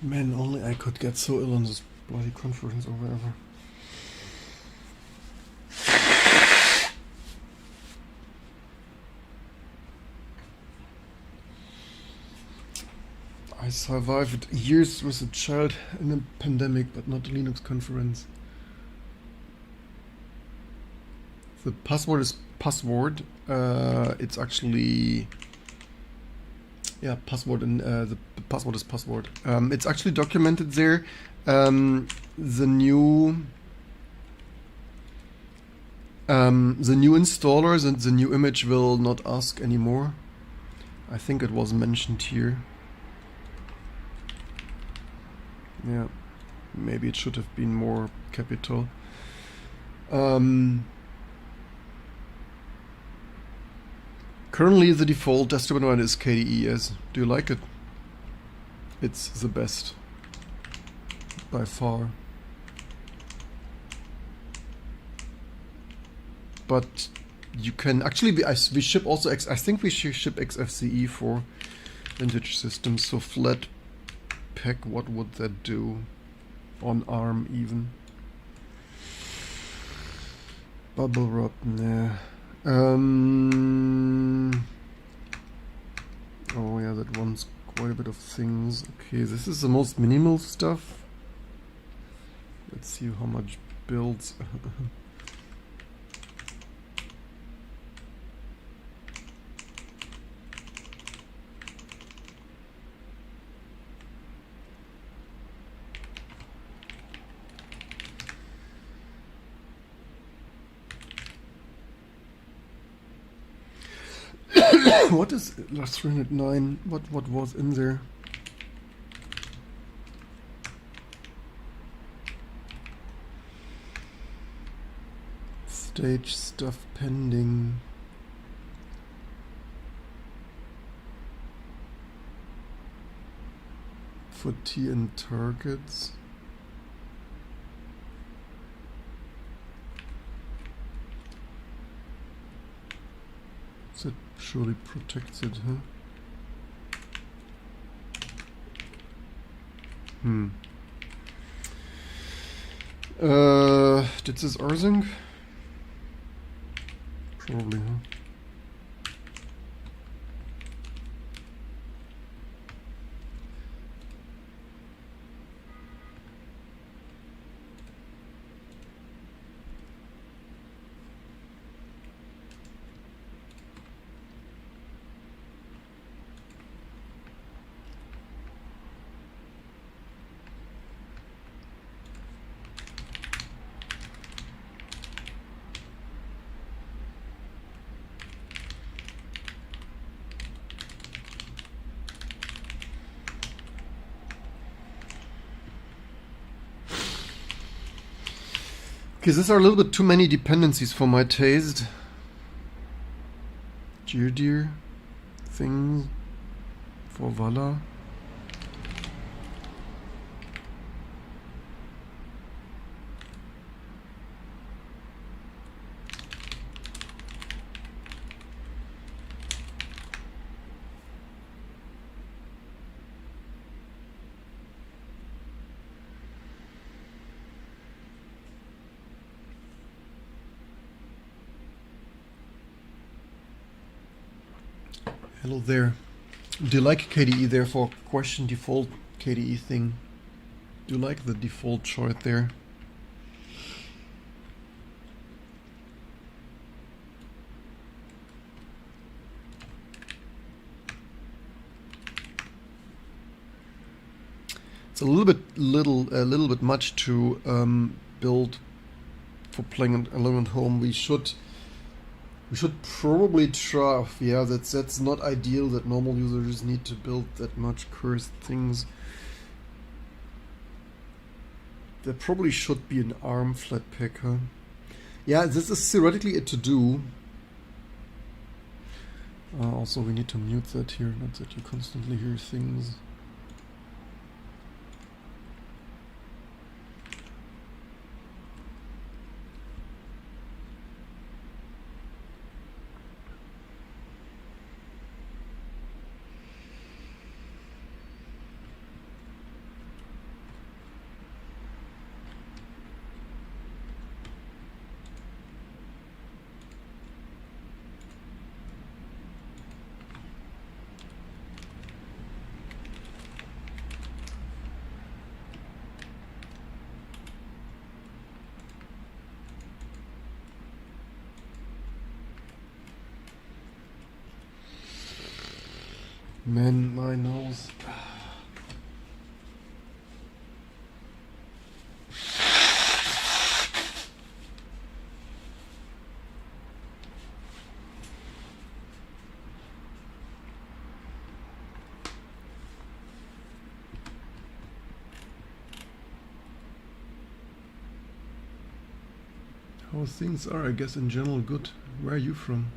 Man, only I could get so ill on this bloody conference or whatever. I survived years with a child in a pandemic, but not a Linux conference. The password is password. It's actually... Yeah, password, and the password is password. It's actually documented there. The new installers and the new image will not ask anymore. I think it was mentioned here. Yeah, maybe it should have been more capital. Currently the default desktop environment is KDE. Yes. Do you like it? It's the best by far. But you can actually we ship also I think we should ship XFCE for vintage systems. So Flatpak, what would that do on ARM even? Bubble wrap, nah. Oh yeah, that one's quite a bit of things. Okay, this is the most minimal stuff. Let's see how much builds. What is last 309? What was in there? Stage stuff pending. For T and targets. That surely protects it, huh? Did this rsync? Probably, huh? Okay, these are a little bit too many dependencies for my taste. Dear things for Vala. Hello there. Do you like KDE therefore? Question default KDE thing. Do you like the default choice there? It's a little bit much to build for playing alone at home. We should probably try. Yeah, that's not ideal that normal users need to build that much cursed things. There probably should be an ARM Flatpak, huh? Yeah, this is theoretically a to-do. Also, we need to mute that here, not that you constantly hear things. Man, my nose. How things are, I guess, in general good. Where are you from?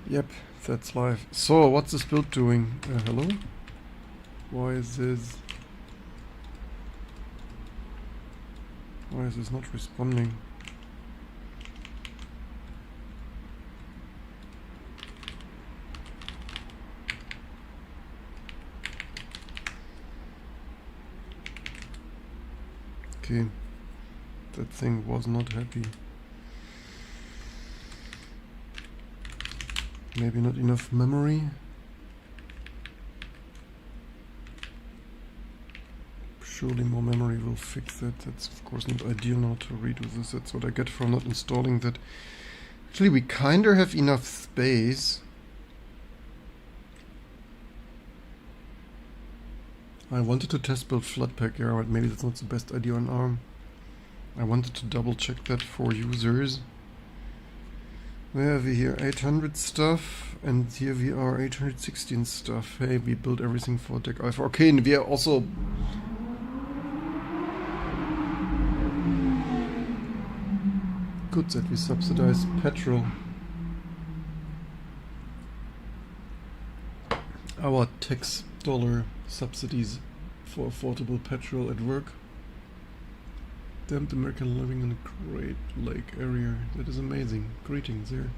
Yep, that's live. So, what's this build doing? Hello? Why is this not responding? Okay, that thing was not happy. Maybe not enough memory. Surely more memory will fix that. That's of course not ideal now to redo this. That's what I get for not installing that. Actually, we kinda have enough space. I wanted to test build Flatpak, yeah, but maybe that's not the best idea on ARM. I wanted to double check that for users. Where are we here? 800 stuff, and here we are 816 stuff. Hey, we built everything for Deck Alpha. Okay, and we are also... Good that we subsidize petrol. Our tax dollar subsidies for affordable petrol at work. Damned American living in a Great Lake area. That is amazing. Greetings there.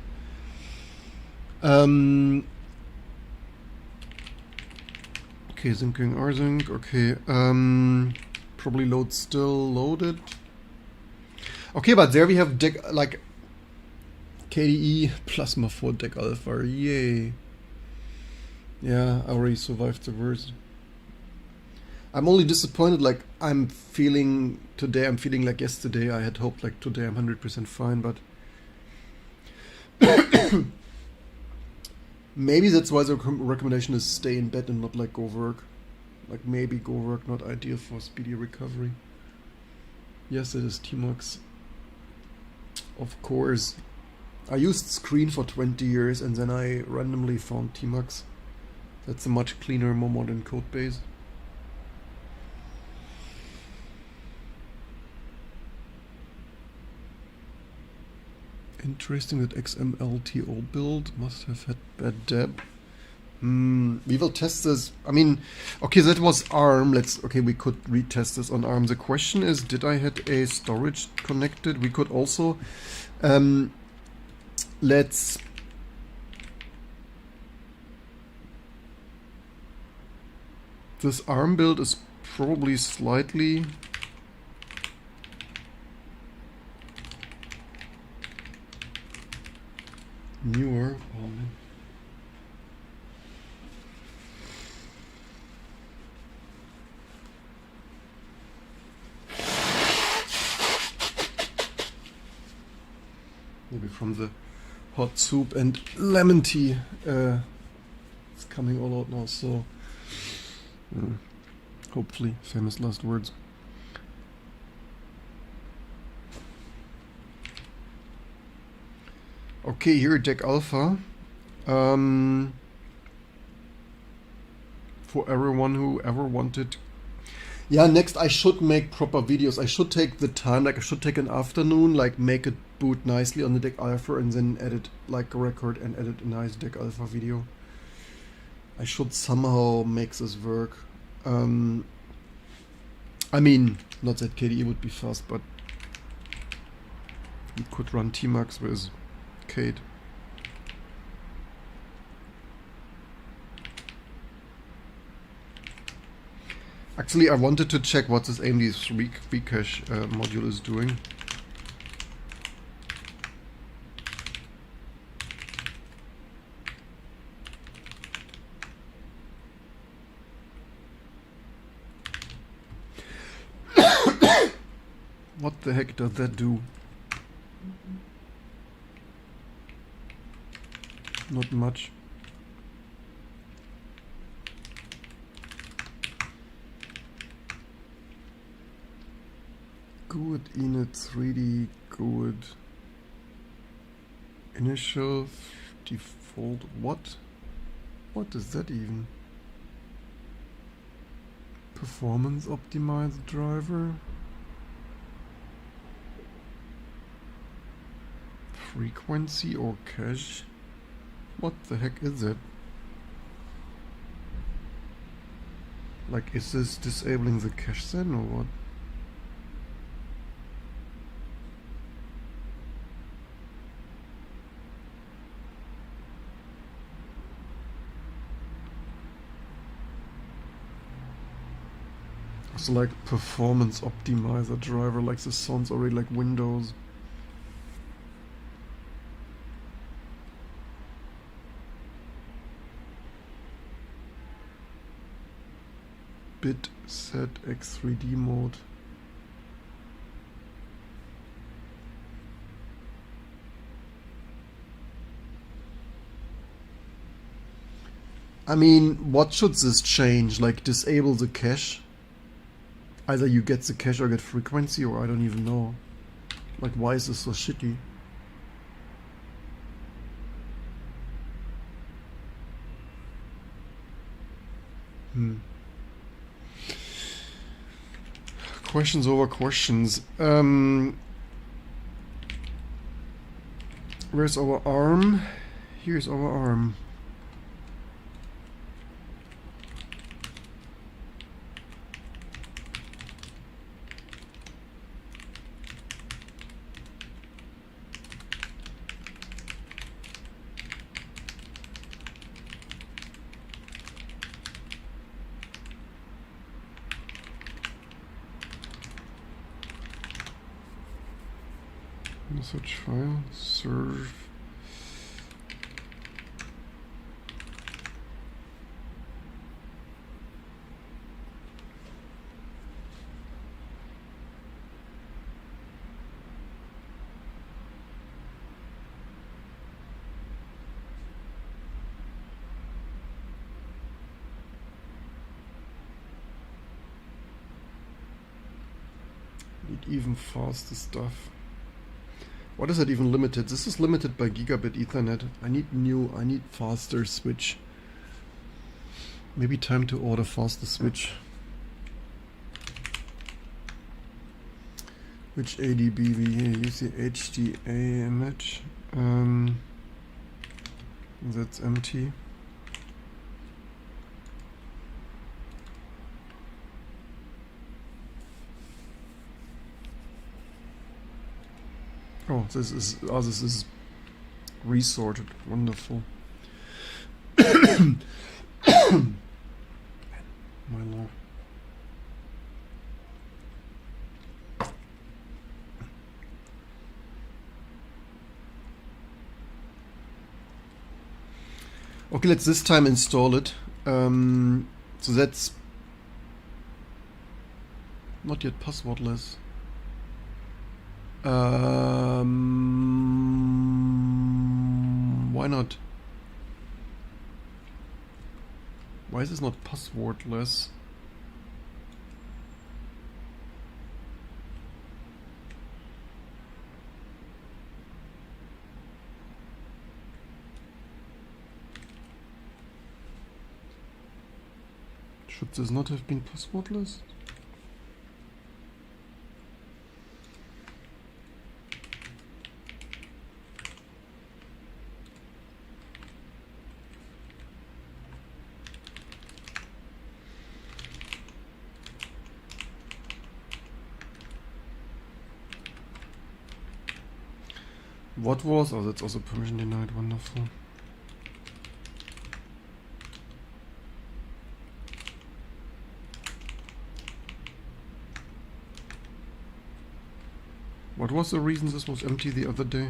Okay, syncing rsync. Okay. Probably load still loaded. Okay, but there we have deck like KDE Plasma for Deck Alpha. Yay. Yeah, I already survived the worst. I'm only disappointed, like I'm feeling like yesterday. I had hoped like today I'm 100% fine, but maybe that's why the recommendation is stay in bed and not like go work. Like maybe go work, not ideal for speedy recovery. Yes, it is Tmox. Of course. I used Screen for 20 years and then I randomly found Tmux. That's a much cleaner, more modern code base. Interesting that XMLTO build must have had bad deb. We will test this. I mean, okay, that was ARM. We could retest this on ARM. The question is, did I had a storage connected? We could also, this ARM build is probably slightly newer. Oh, man. Maybe from the hot soup and lemon tea. It's coming all out now, so hopefully, famous last words. Okay, here deck alpha. For everyone who ever wanted. Yeah, next I should make proper videos. I should take the time, like I should take an afternoon, like make it boot nicely on the deck alpha and then edit like a record and edit a nice deck alpha video. I should somehow make this work. I mean, not that KDE would be fast, but we could run Tmux with Kate. Actually, I wanted to check what this AMD3 cache module is doing. What the heck does that do? Not much. Good init 3D, good initial default. What is that even? Performance optimized driver. Frequency or cache? What the heck is it? Like, is this disabling the cache then or what? It's like performance optimizer driver, like this sounds already like Windows. Bit set X3D mode. I mean, what should this change? Like disable the cache? Either you get the cache or get frequency, or I don't even know. Like, why is this so shitty? Questions over questions. Where's our ARM? Here's our ARM. Message file, serve. Need even faster stuff. What is it even limited? This is limited by gigabit Ethernet. I need faster switch. Maybe time to order faster switch. Which ADBV here? Use the HDA image. That's empty. Oh, this is resorted. Wonderful. My lord. Okay, let's this time install it. So that's not yet passwordless. Why not? Why is this not passwordless? Should this not have been passwordless? What was? Oh, that's also permission denied. Wonderful. What was the reason this was empty the other day?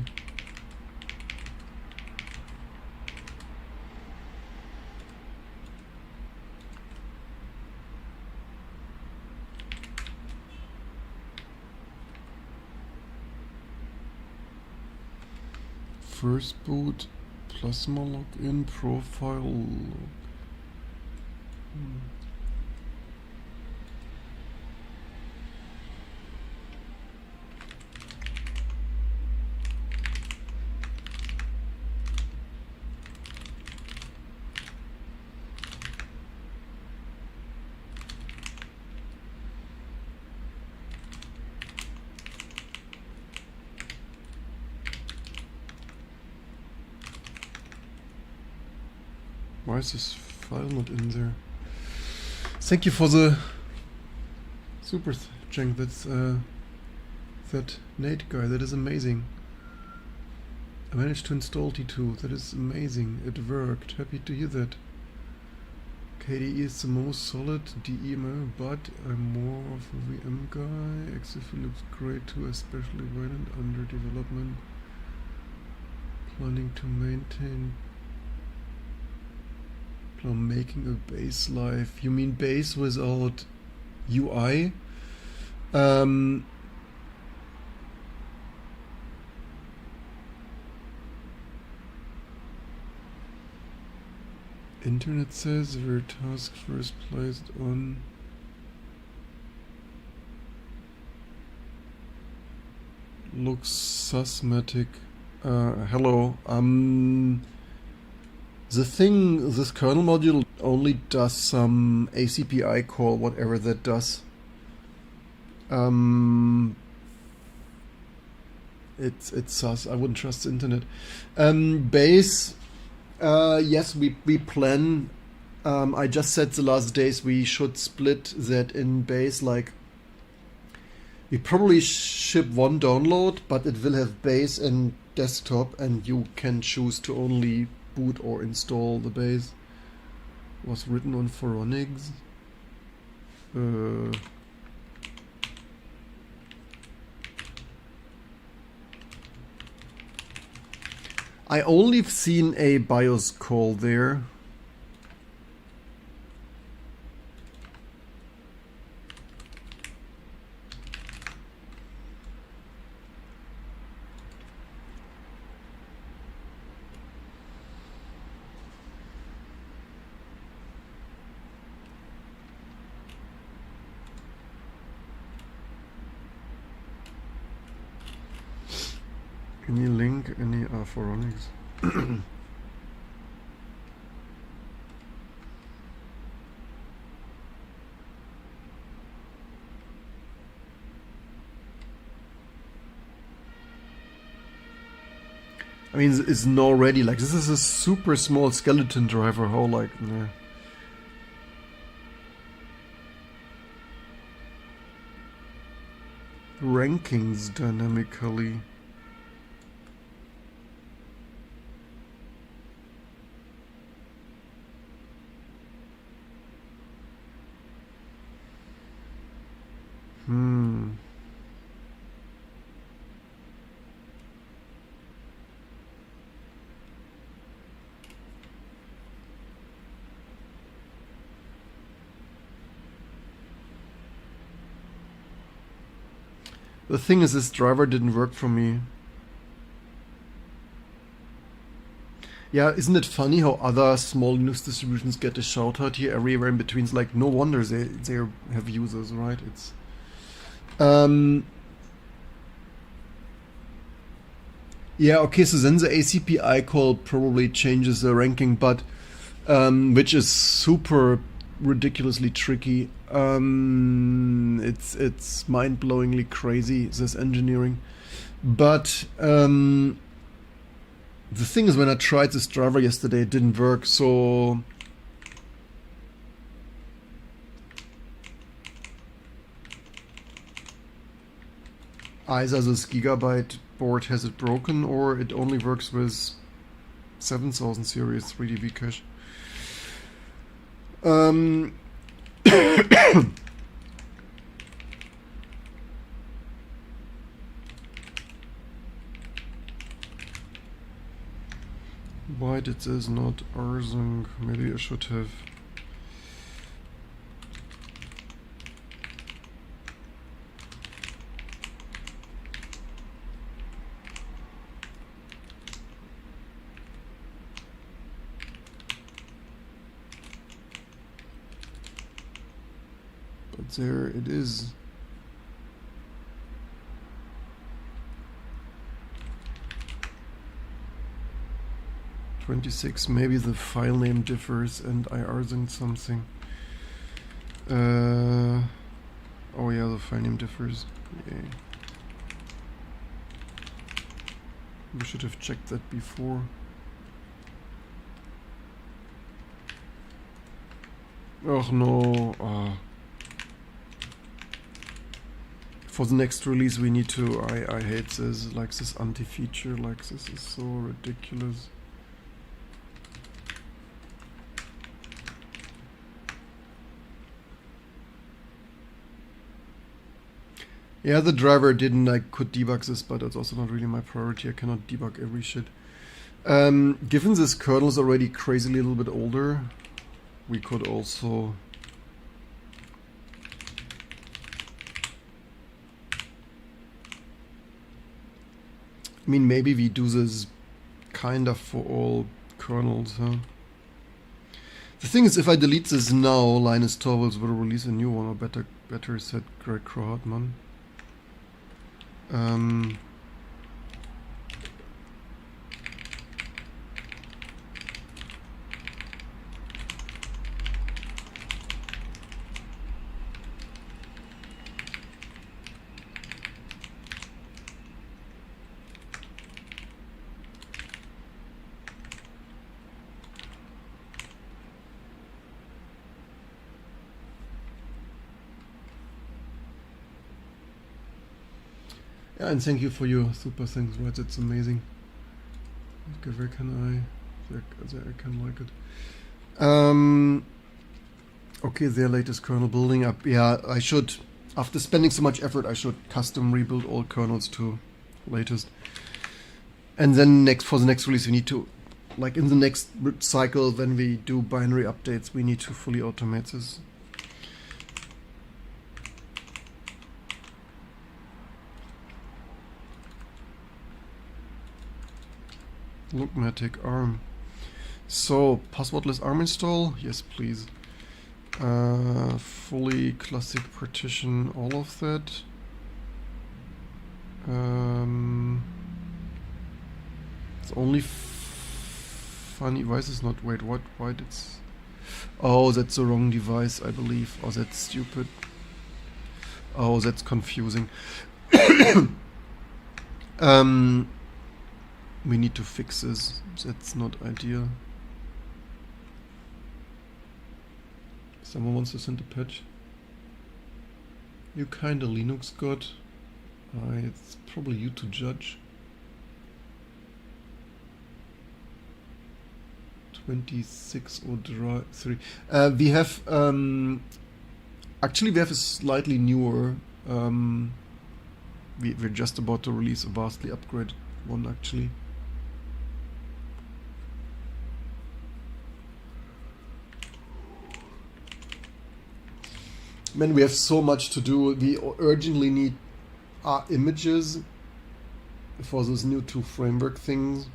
First boot, plasma login, profile. Why is this file not in there? Thank you for the super Cenk. That's that Nate guy. That is amazing. I managed to install T2. That is amazing. It worked. Happy to hear that. KDE is the most solid DE, but I'm more of a VM guy. XFE looks great too, especially when and under development. Planning to maintain. Making a base live. You mean base without UI? Internet says where task first placed on looks susmatic. Hello. The thing, this kernel module only does some ACPI call, whatever that does. It's sus. I wouldn't trust the internet. Base, yes, we plan. I just said the last days we should split that in base. Like we probably ship one download, but it will have base and desktop, and you can choose to only boot or install the base. Was written on Phoronix. I only have seen a BIOS call there. Any link, any Phoronix. I mean, it's not ready. Like, this is a super small skeleton driver. How, like, nah. Rankings dynamically. The thing is, this driver didn't work for me. Yeah, isn't it funny how other small Linux distributions get a shout out here everywhere in between? It's like, no wonder they have users, right? It's yeah, okay, so then the ACPI call probably changes the ranking, but which is super ridiculously tricky. It's mind-blowingly crazy, this engineering. But the thing is, when I tried this driver yesterday, it didn't work. So either this Gigabyte board has it broken, or it only works with 7000 series 3DV cache. Why did this not rsync? Maybe I should have. But there it is. .26, maybe the file name differs and I rsync something. Oh yeah, the file name differs. Yay. We should have checked that before. Oh no. For the next release we need to, I hate this, like this anti-feature, like this is so ridiculous. Yeah, the driver didn't, I could debug this, but that's also not really my priority. I cannot debug every shit. Given this kernel is already crazily a little bit older, we could also I mean, maybe we do this kind of for all kernels, huh? The thing is, if I delete this now, Linus Torvalds will release a new one, or better said, Greg Krohatman. Yeah, and thank you for your super thanks, right? It's amazing. Okay, where can I can like it. Okay, their latest kernel building up. Yeah, I should, after spending so much effort, I should custom rebuild all kernels to latest. And then for the next release, we need to, like in the next cycle, when we do binary updates, we need to fully automate this. Logmatic ARM. So, passwordless ARM install? Yes, please. Fully classic partition, all of that. It's only funny device is not. Wait, what? Why did it's? Oh, that's the wrong device, I believe. Oh, that's stupid. Oh, that's confusing. We need to fix this. That's not ideal. Someone wants to send a patch. You kinda Linux god. It's probably you to judge. 2603. We have actually we have a slightly newer. We're just about to release a vastly upgraded one actually. Man, we have so much to do. We urgently need images for those new 2 framework things.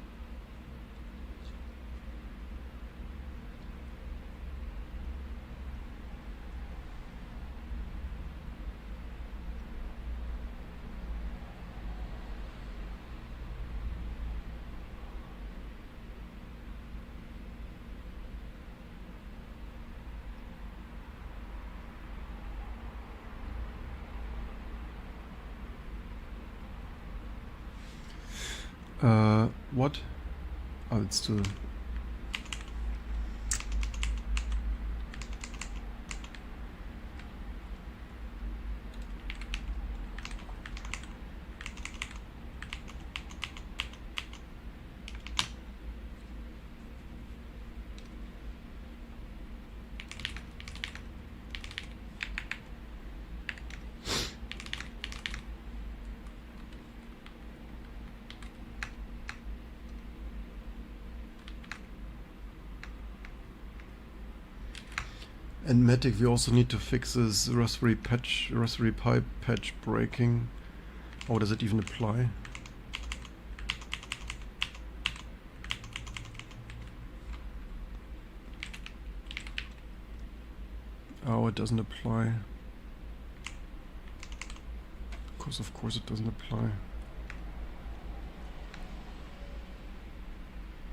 What? Oh, it's still. And Matic, we also need to fix this Raspberry Pi patch breaking. Oh, does it even apply? Oh, it doesn't apply. Of course it doesn't apply.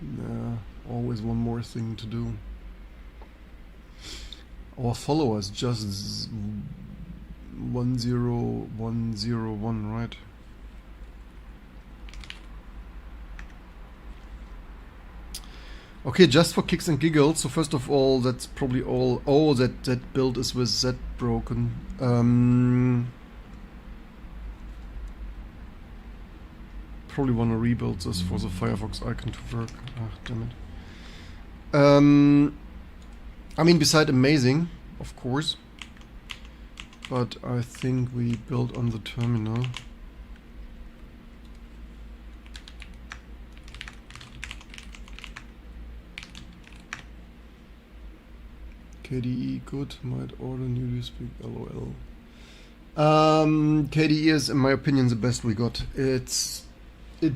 Nah, always one more thing to do. Our followers just 10101, right? Okay, just for kicks and giggles. So first of all, that's probably all. Oh, that build is with Z broken. Probably want to rebuild this for the Firefox icon to work. Ah, damn it. I mean, beside amazing, of course, but I think we build on the terminal. KDE good, might order new speak, LOL. KDE is, in my opinion, the best we got. It's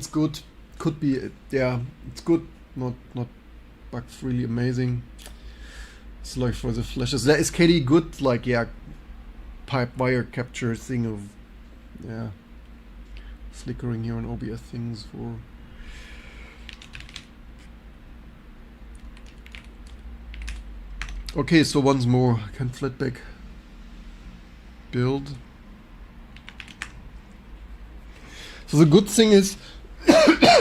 good, could be, yeah, it's good, not bug-freely amazing. It's like for the flashes. Is KDE good? Like, yeah, pipe wire capture thing of, yeah, flickering here on OBS things for. Okay, so once more, can Flatpak build? So the good thing is,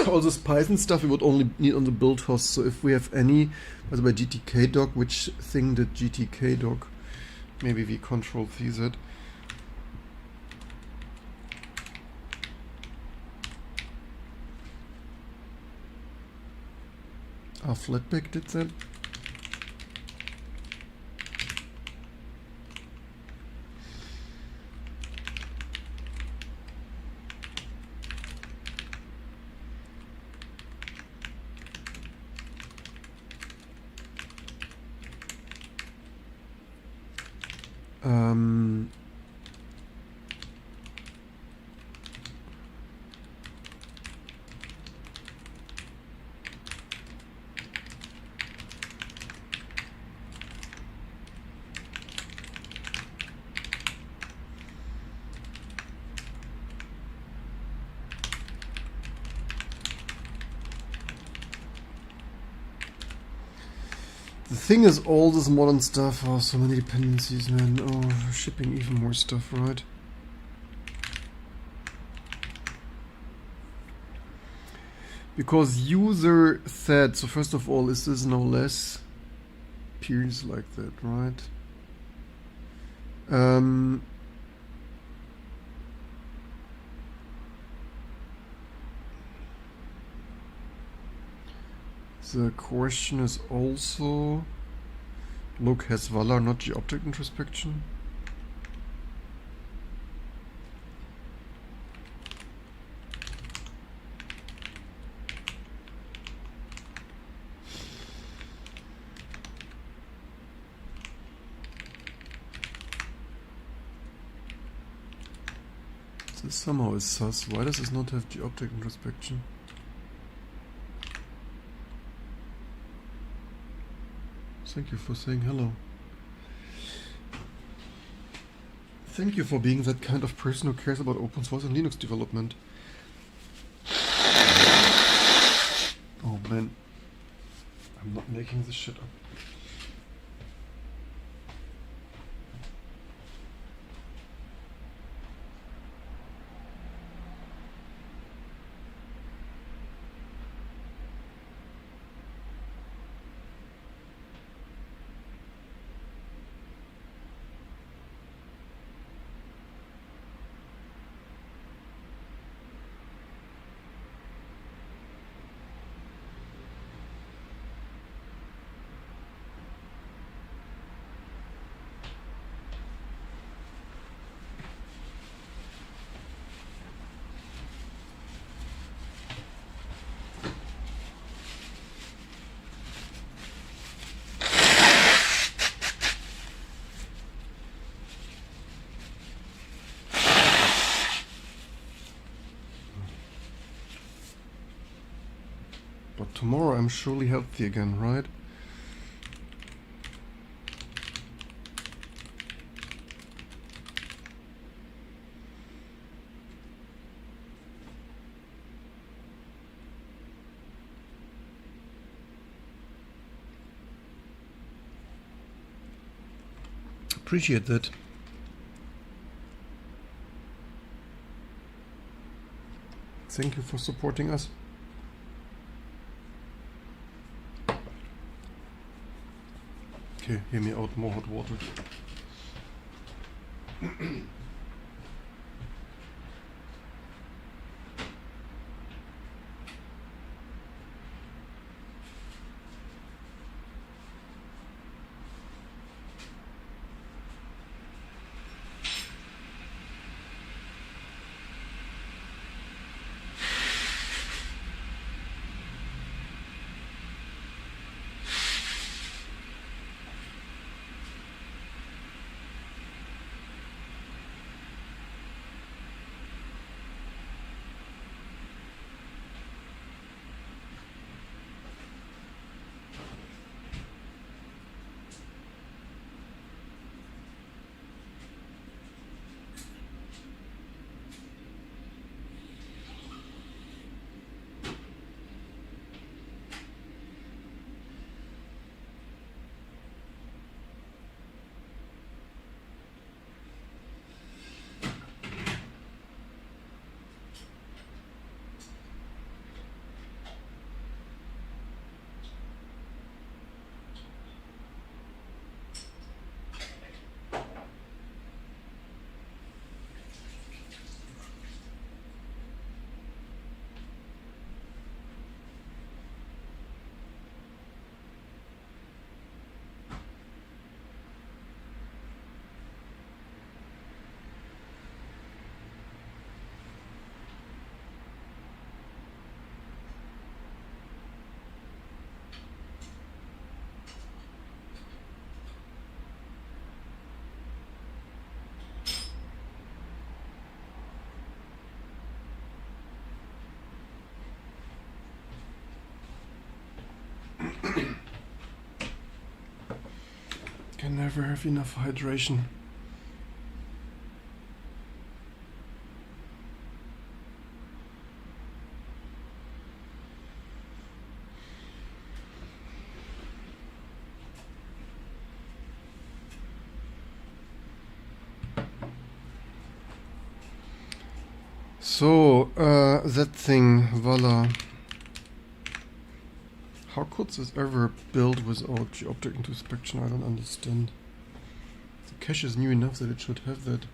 all this Python stuff we would only need on the build host. So if we have any, by the way, GTK doc, which thing did GTK doc? Maybe we control C that. Flatpak did that. The thing is, all this modern stuff, oh, so many dependencies, man. Oh, shipping even more stuff, right? Because user said, so first of all, is this no less? Appears like that, right? The question is also, look, has Valor not the object introspection? This somehow is sus. Why does this not have the object introspection? Thank you for saying hello. Thank you for being that kind of person who cares about open source and Linux development. Oh man, I'm not making this shit up. But tomorrow I'm surely healthy again, right? Appreciate that. Thank you for supporting us. Okay, hear me out, more hot water. Can never have enough hydration. So, that thing, voila. How could this ever build without object into inspection? I don't understand. The cache is new enough that it should have that.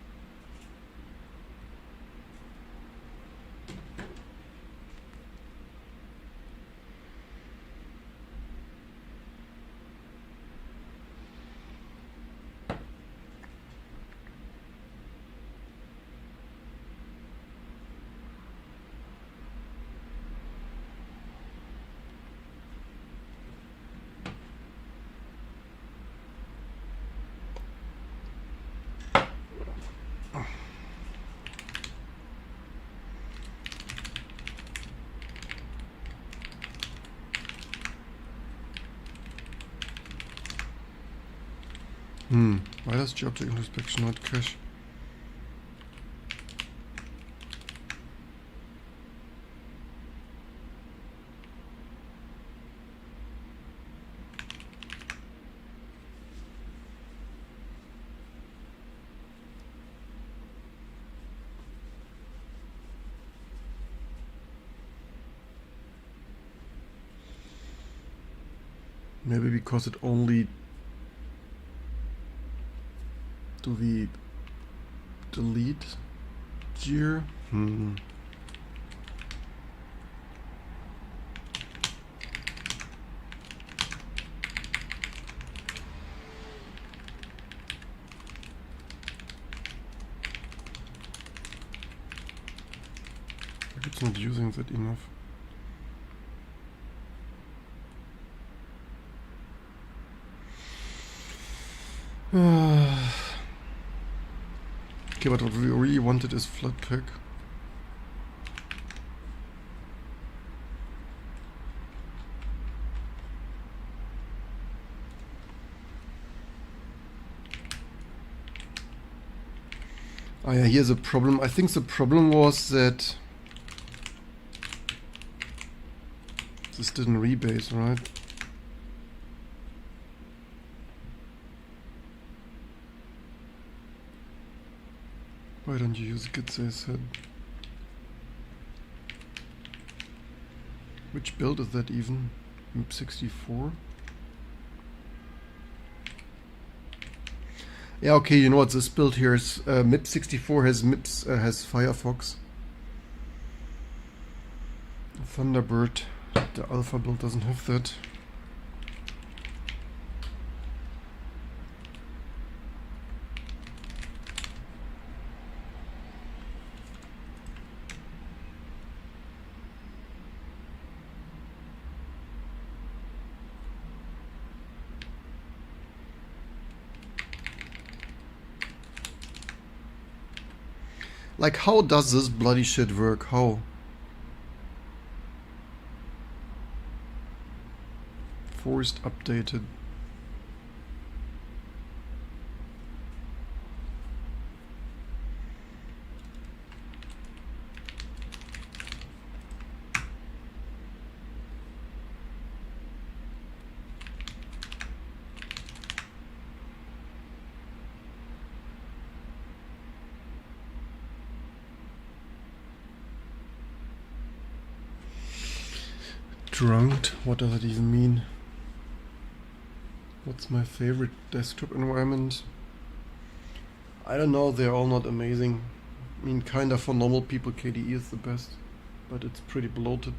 Why does the object into inspection not cache? Maybe because it only do we delete gear? Maybe it's not using that enough. Okay, but what we really wanted is Flatpak. Ah yeah, here's a problem. I think the problem was that this didn't rebase, right? Why don't you use git says head? Which build is that even? MIPS64? Yeah, okay, you know what, this build here is MIPS64 has has Firefox. Thunderbird, the alpha build doesn't have that. Like, how does this bloody shit work? How? Forced updated. Drunked? What does that even mean? What's my favorite desktop environment? I don't know, they're all not amazing. I mean, kinda for normal people KDE is the best, but it's pretty bloated.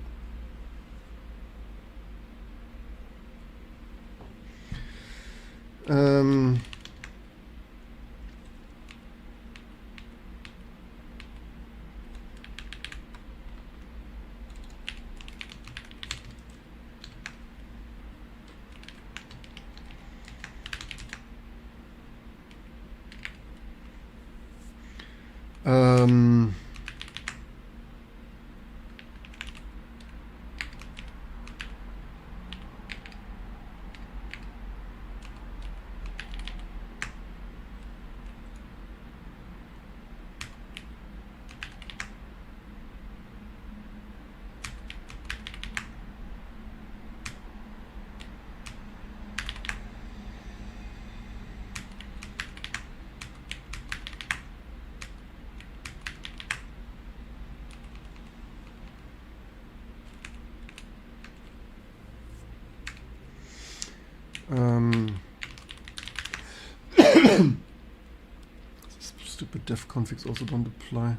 Stupid def configs also don't apply.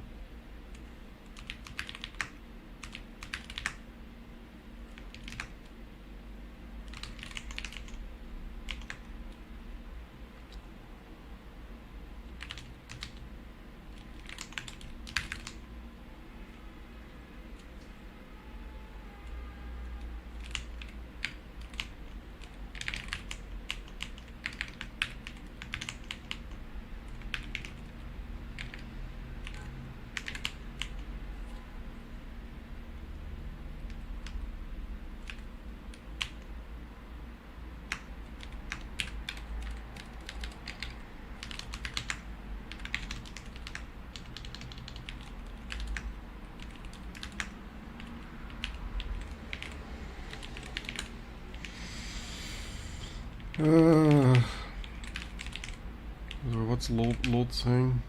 So what's load saying?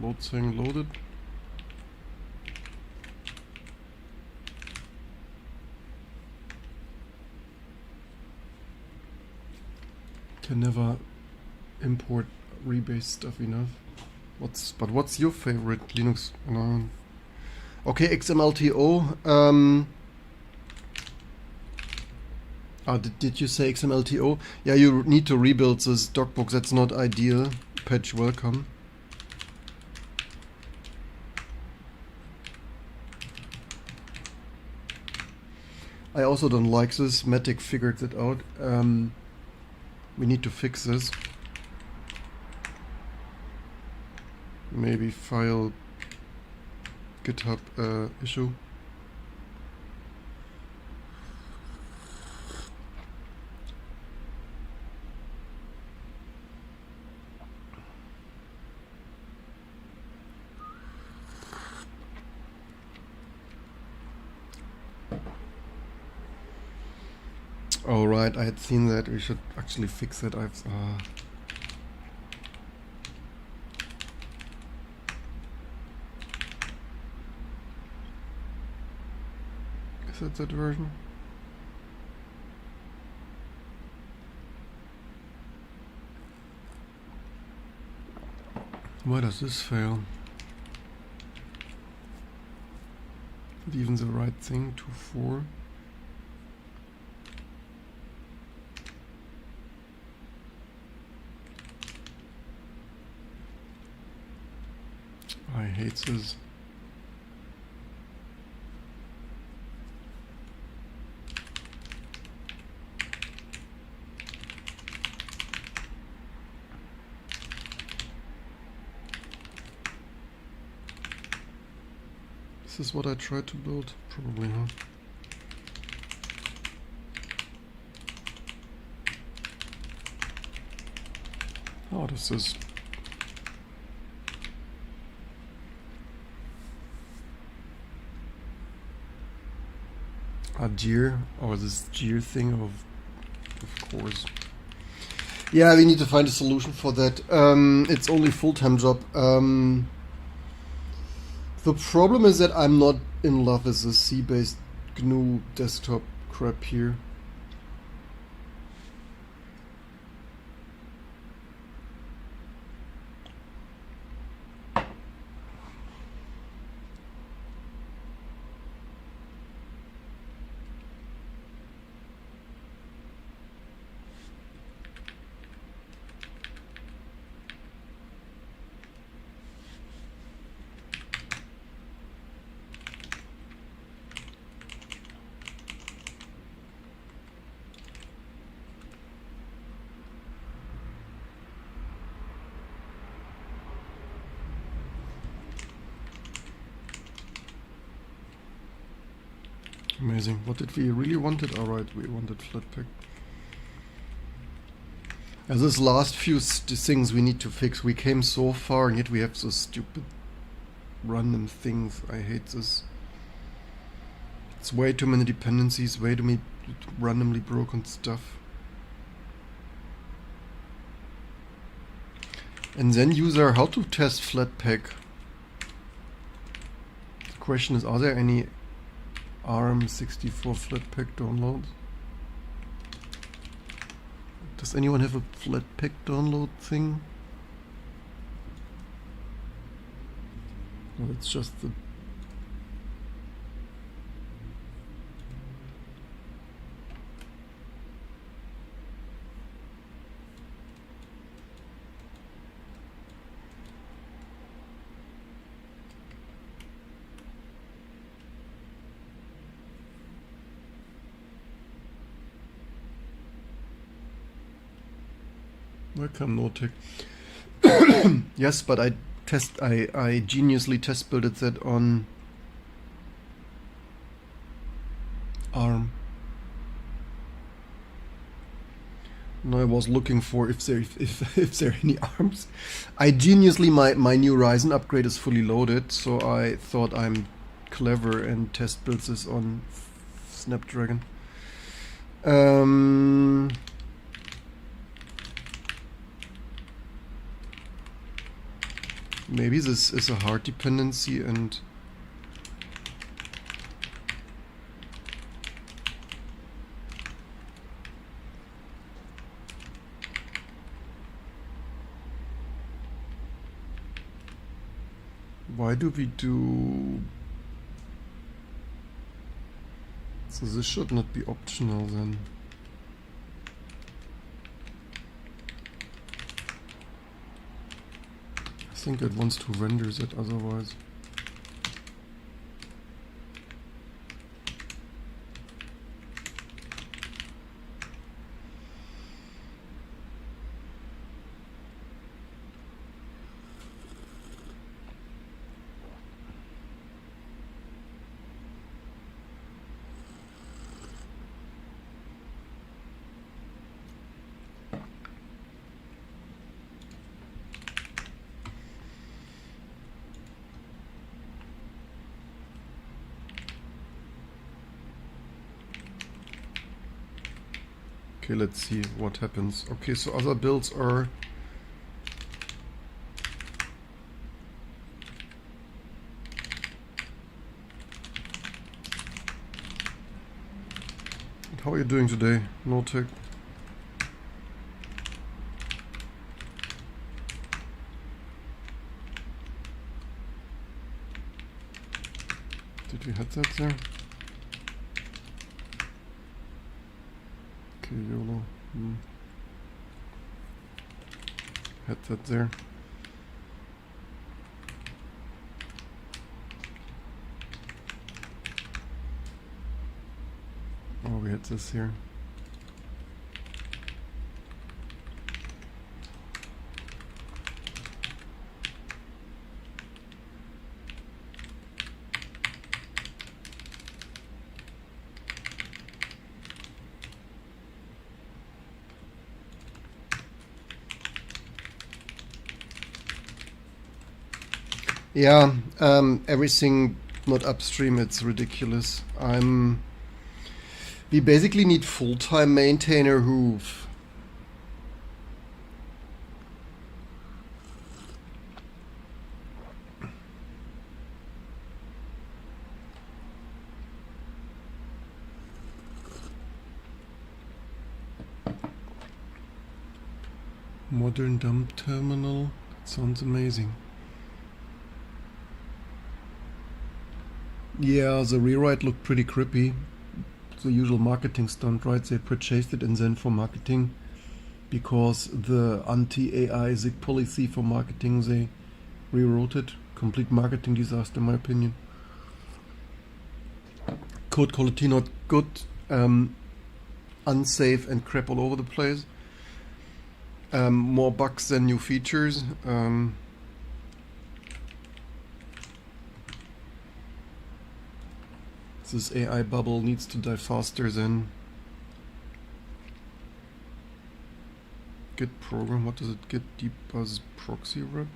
Load saying loaded. Can never import rebase stuff enough. What's your favorite Linux? Okay, XMLTO. Did you say XMLTO? Yeah, you need to rebuild this docbook. That's not ideal. Patch welcome. I also don't like this. Matic figured it out. We need to fix this. Maybe file GitHub issue. Oh right, I had seen that. We should actually fix it. Is it that version? Why does this fail? Is it even the right thing? 2.4. I hate this. This is what I tried to build, probably, huh? Oh, this is... a gear, or this gear thing of course. Yeah, we need to find a solution for that. It's only full-time job. The problem is that I'm not in love with the C-based GNU desktop crap here. Amazing. What did we really wanted? Alright, we wanted Flatpak. As this last few things we need to fix. We came so far and yet we have those stupid random things. I hate this. It's way too many dependencies, way too many randomly broken stuff. And then user, how to test Flatpak? The question is, are there any MIPS64 Flatpak downloads? Does anyone have a Flatpak download thing? No, it's just the... Welcome, Notek. Yes, but I geniusly test builded that on ARM. And I was looking for if there are any ARMs. I geniusly my new Ryzen upgrade is fully loaded, so I thought I'm clever and test built this on Snapdragon. Maybe this is a hard dependency and why do we do... So this should not be optional then. I think it wants to render that otherwise. Okay, let's see what happens. Okay, so other builds are... How are you doing today, Notek? Did you hit that there? Okay, YOLO. Had that there. Oh, we had this here. Yeah, everything not upstream, it's ridiculous. We basically need full-time maintainer who... Modern dump terminal, that sounds amazing. Yeah, the rewrite looked pretty creepy. The usual marketing stunt, right? They purchased it and then for marketing, because the anti-AI ZIG policy for marketing, they rewrote it. Complete marketing disaster, in my opinion. Code quality not good, unsafe and crap all over the place. More bugs than new features. This AI bubble needs to die faster than git program. What does it git debuzz proxy rep?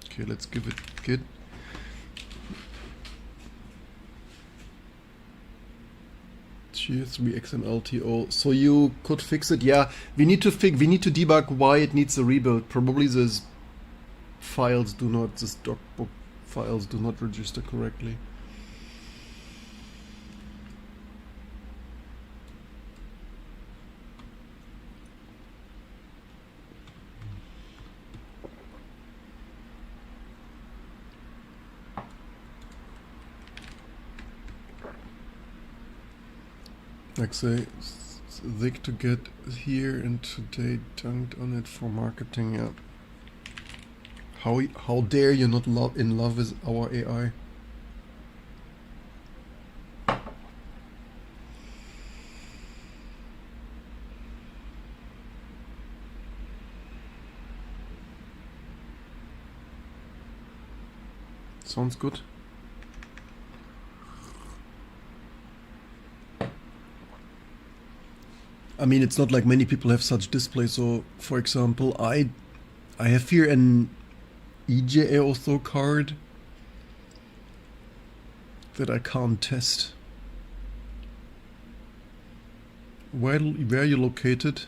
Okay, let's give it git. Tier3 XMLTO. So you could fix it. Yeah, we need to debug why it needs a rebuild. Probably these files do not, this docbook files do not register correctly. Like say, thick to get here and today dunked on it for marketing. Yeah. How dare you not in love with our AI? Sounds good. I mean, it's not like many people have such displays. So, for example, I have here an EJA auto card that I can't test. Where are you located?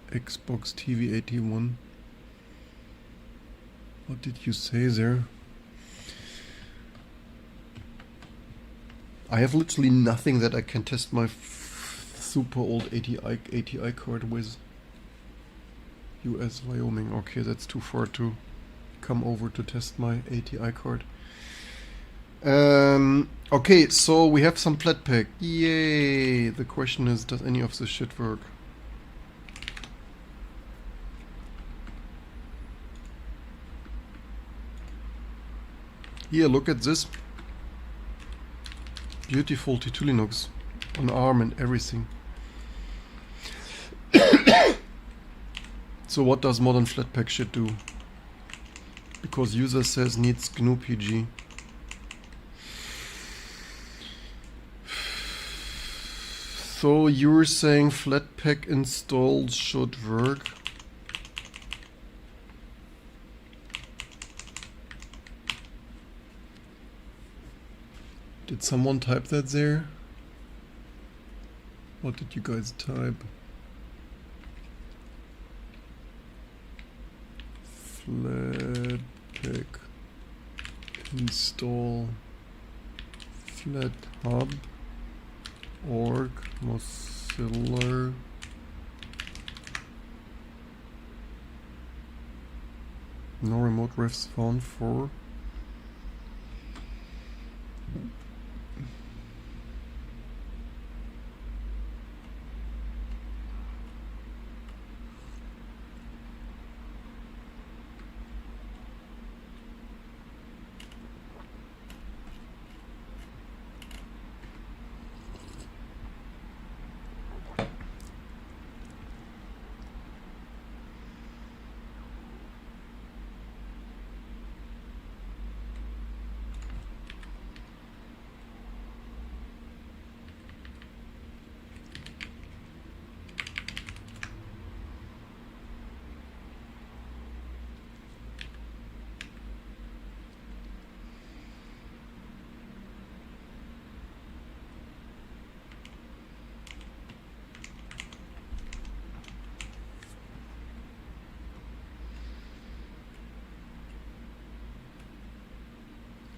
Xbox TV 81. What did you say there? I have literally nothing that I can test my super old ATI card with. US Wyoming. Okay, that's too far to come over to test my ATI card. Okay, so we have some Flatpak. Yay! The question is, does any of this shit work? Here, look at this. Beautiful T2 Linux on ARM and everything. So what does modern Flatpak shit do? Because user says needs GNU PG. So you're saying Flatpak installed should work? Did someone type that there? What did you guys type? Flatpak install FlatHub org Mozilla no remote refs found for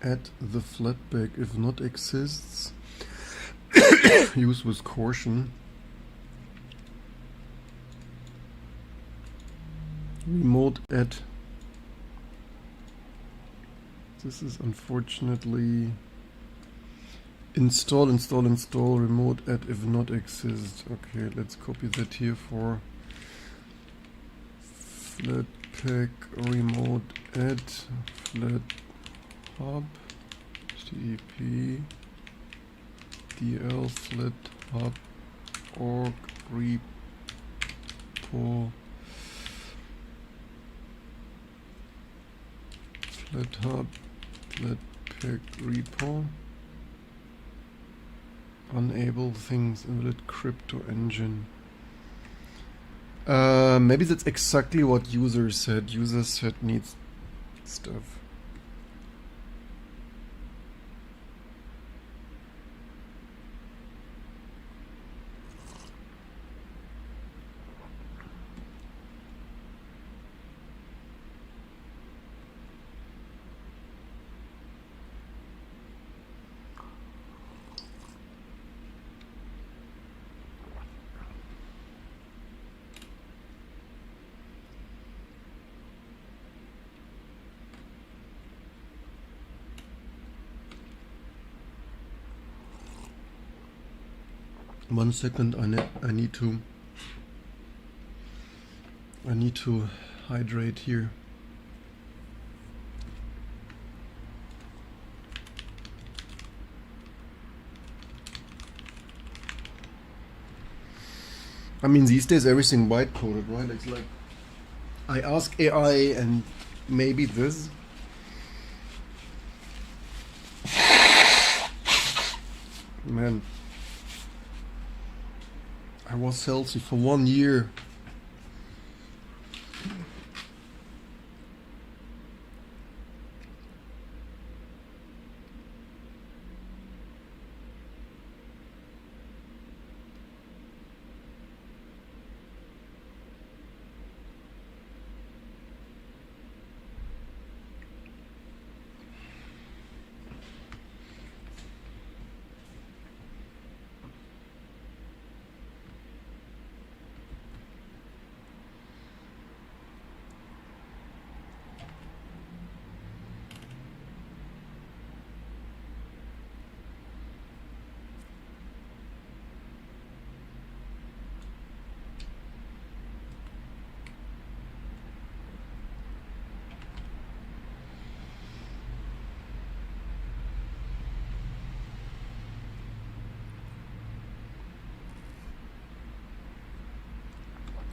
add the Flatpak if not exists. Use with caution. Remote add. This is unfortunately install remote add if not exists. Okay, let's copy that here for Flatpak remote add FlatHub TEP DL FlatHub org repo FlatHub Flatpak repo enable things invalid crypto engine. Maybe that's exactly what user said. User said needs stuff. 1 second. I need to hydrate here. I mean, these days everything white coded, right? It's like I ask AI and maybe this. Man, I was healthy for 1 year.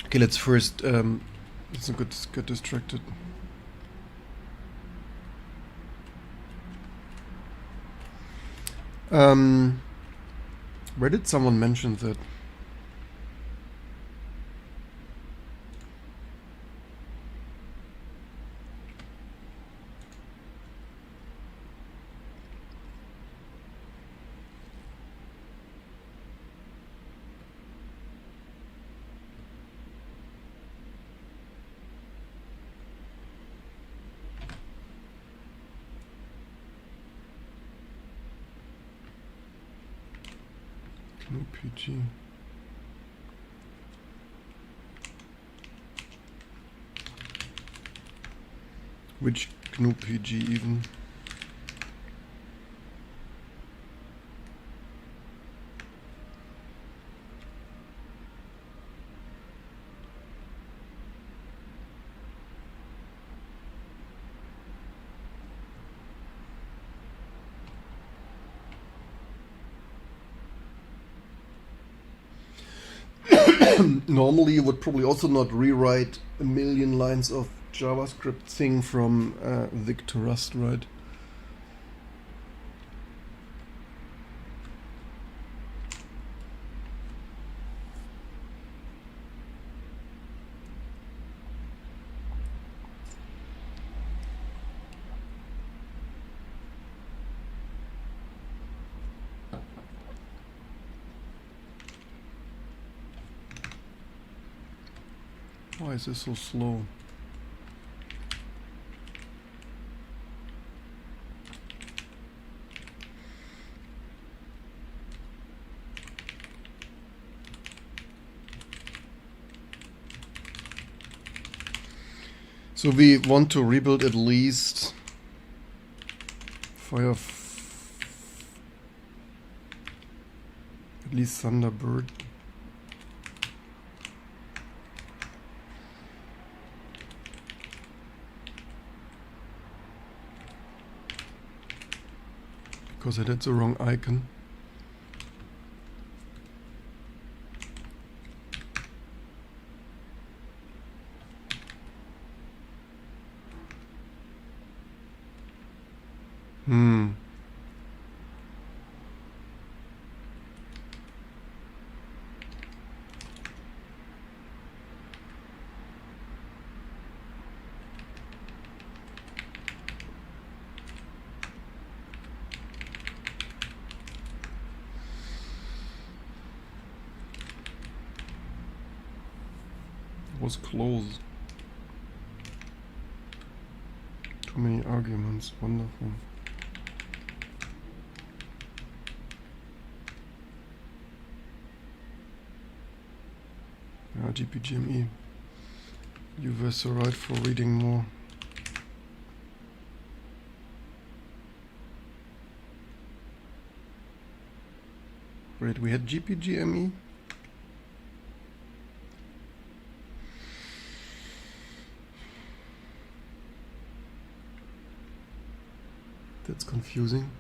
Okay, let's first let's get distracted. Where did someone mention that? No PG. Which GNU PG even? Normally you would probably also not rewrite a million lines of JavaScript thing from Vic to Rust, right? Why is this so slow? So we want to rebuild at least at least Thunderbird. Because I did the wrong icon. Was close. Too many arguments. Wonderful. Yeah, GPGME. You were so right for reading more. Wait, we had GPGME? That's confusing.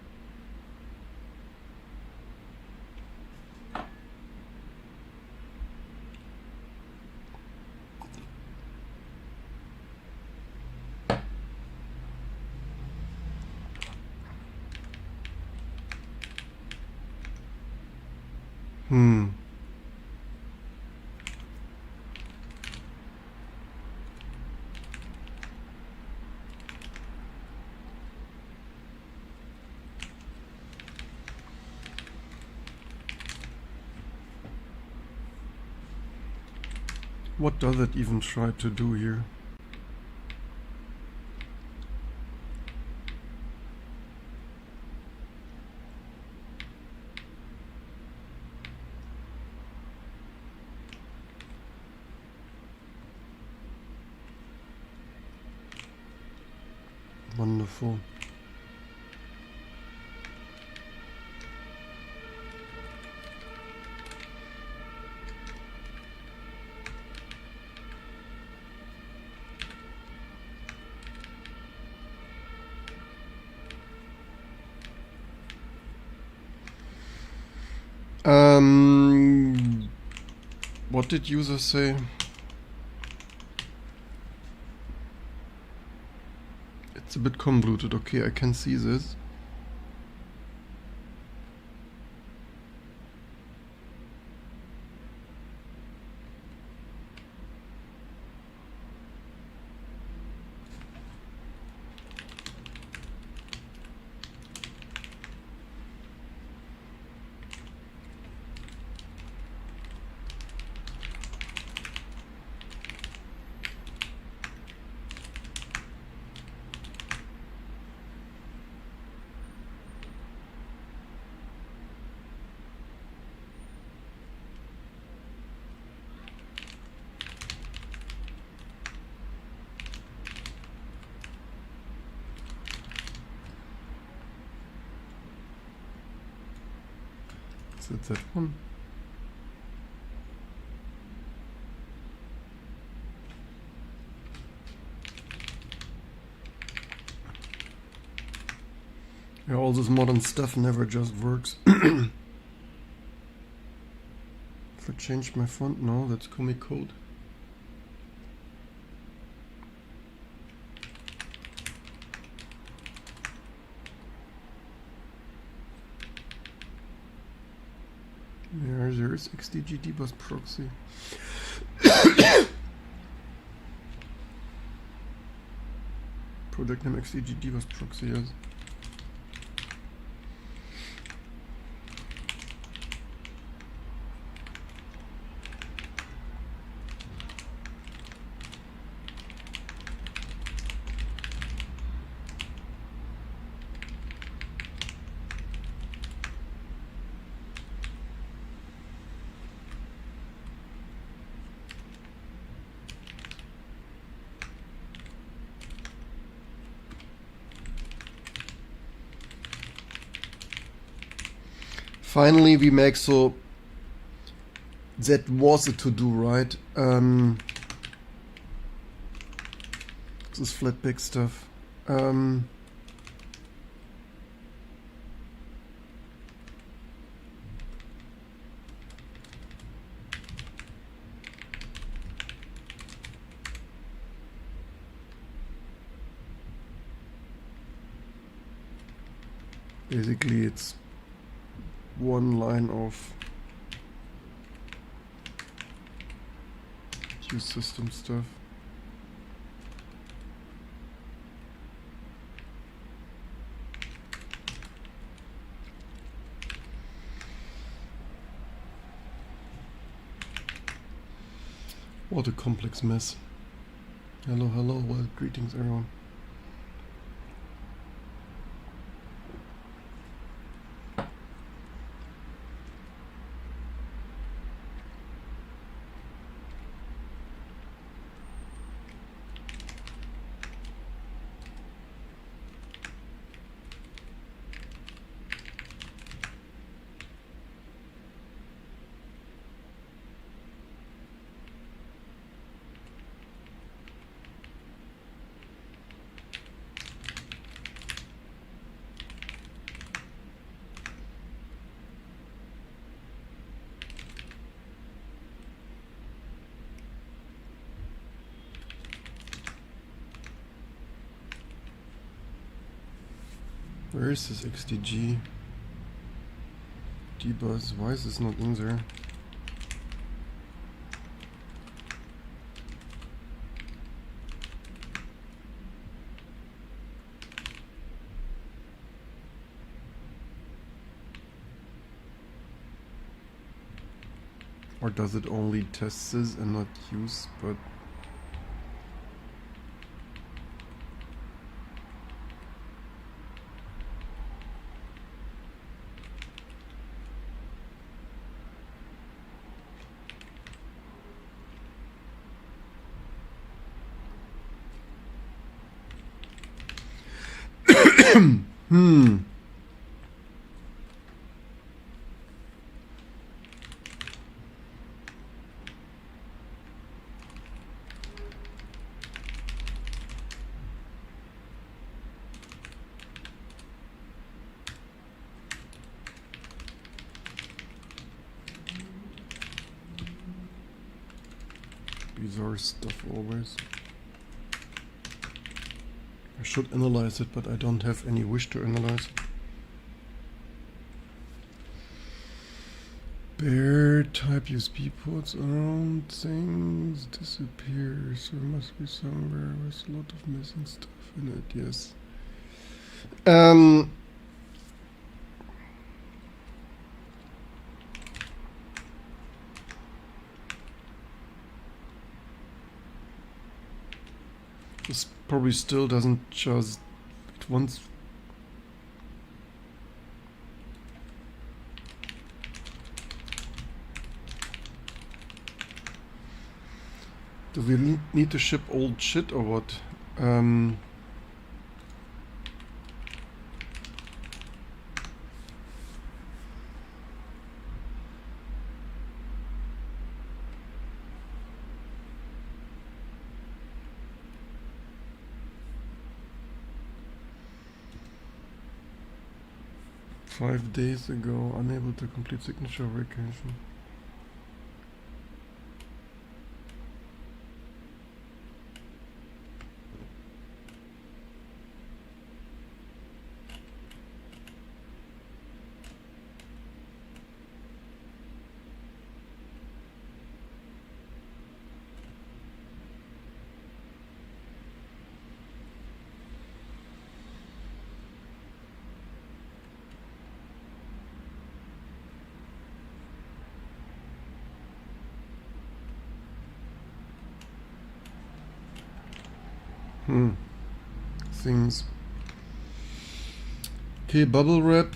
What does it even try to do here? Wonderful. What did user say? It's a bit convoluted. Okay, I can see this. Is it that one? Yeah, all this modern stuff never just works. If I change my font, no, that's comic code. There is XDG dbus proxy. Project name XDG dbus proxy, yes. Finally, we make so that was a to-do, right? This Flatpak stuff. Basically, it's one line of use system stuff. What a complex mess. Hello, hello, well, greetings everyone. Where is this XDG? Dbus, why is this not in there? Or does it only test this and not use, but... Bizarre stuff always. I should analyze it, but I don't have any wish to analyze. Bare type USB ports around things disappear, so there must be somewhere with a lot of missing stuff in it, yes. This probably still doesn't just, it wants. Do we need to ship old shit or what? 5 days ago, unable to complete signature verification. Things. Okay, bubble wrap.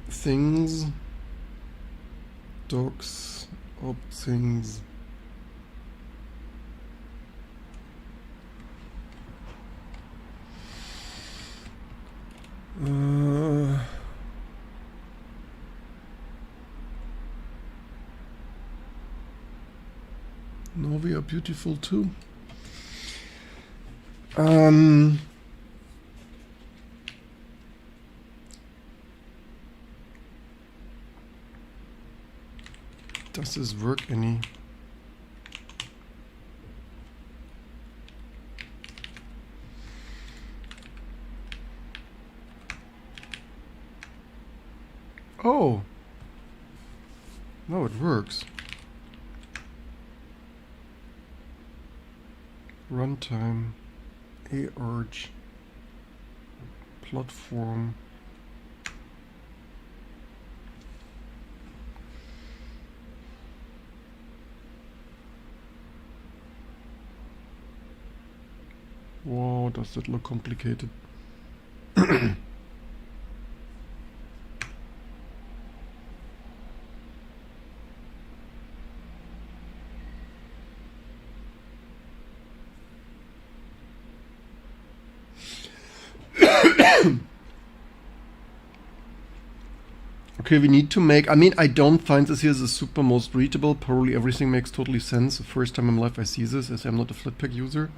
Things. Docs. Op things. No, we are beautiful too. Does this work any? Oh, no, it works. Runtime, arch, platform. Wow, does that look complicated? Okay, we need to make, I mean, I don't find this here the super most readable. Probably everything makes totally sense. The first time in my life I see this, as I'm not a Flatpak user.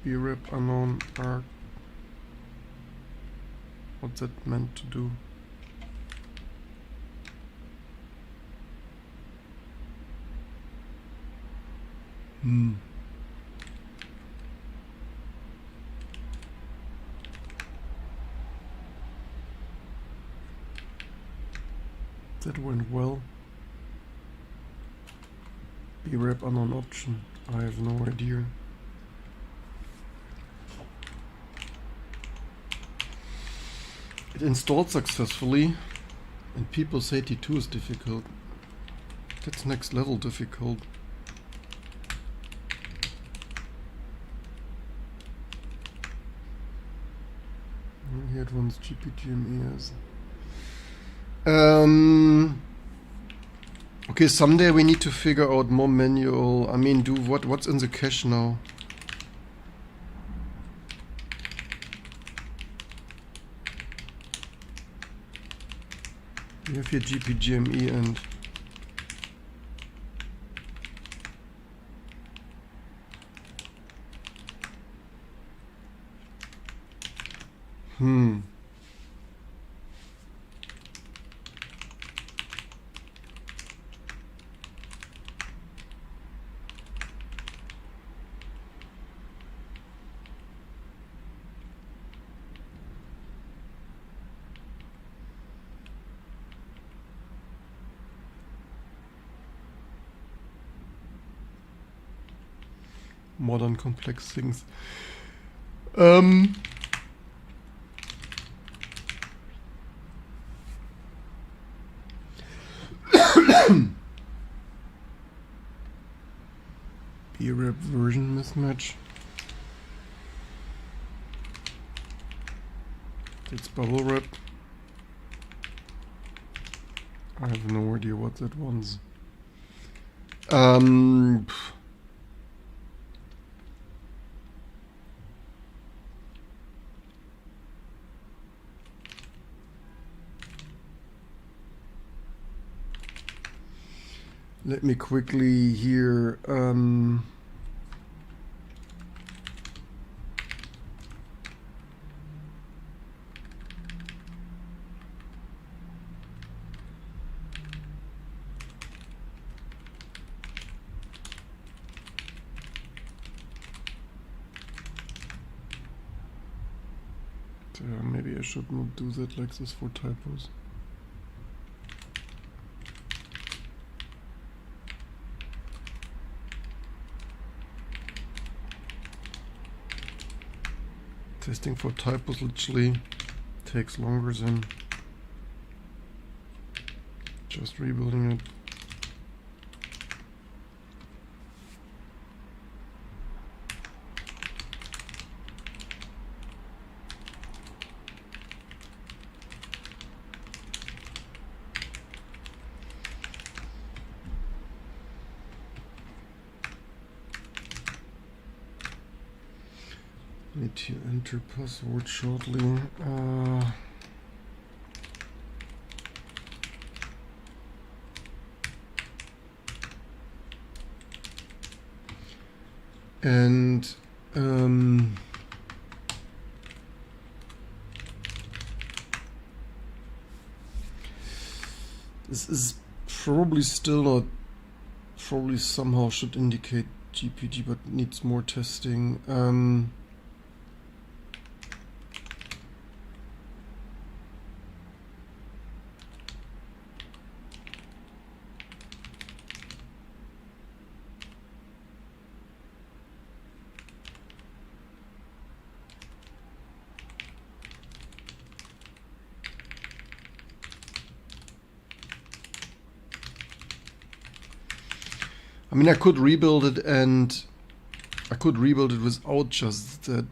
brep unknown arc. What's that meant to do? That went well. Brep unknown option. I have no idea. It installed successfully, and people say T2 is difficult. That's next level difficult. Here it runs GPGMES. Okay, someday we need to figure out more manual. I mean, do what's in the cache now? We have here GPGME and modern complex things. brep version mismatch. It's bubble wrap. I have no idea what that one's. Let me quickly here maybe I should not do that like this for typos. Testing for typos literally takes longer than just rebuilding it. Need to enter password shortly. This is probably still not, probably somehow should indicate GPG, but needs more testing. I mean, I could rebuild it, and I could rebuild it without just that.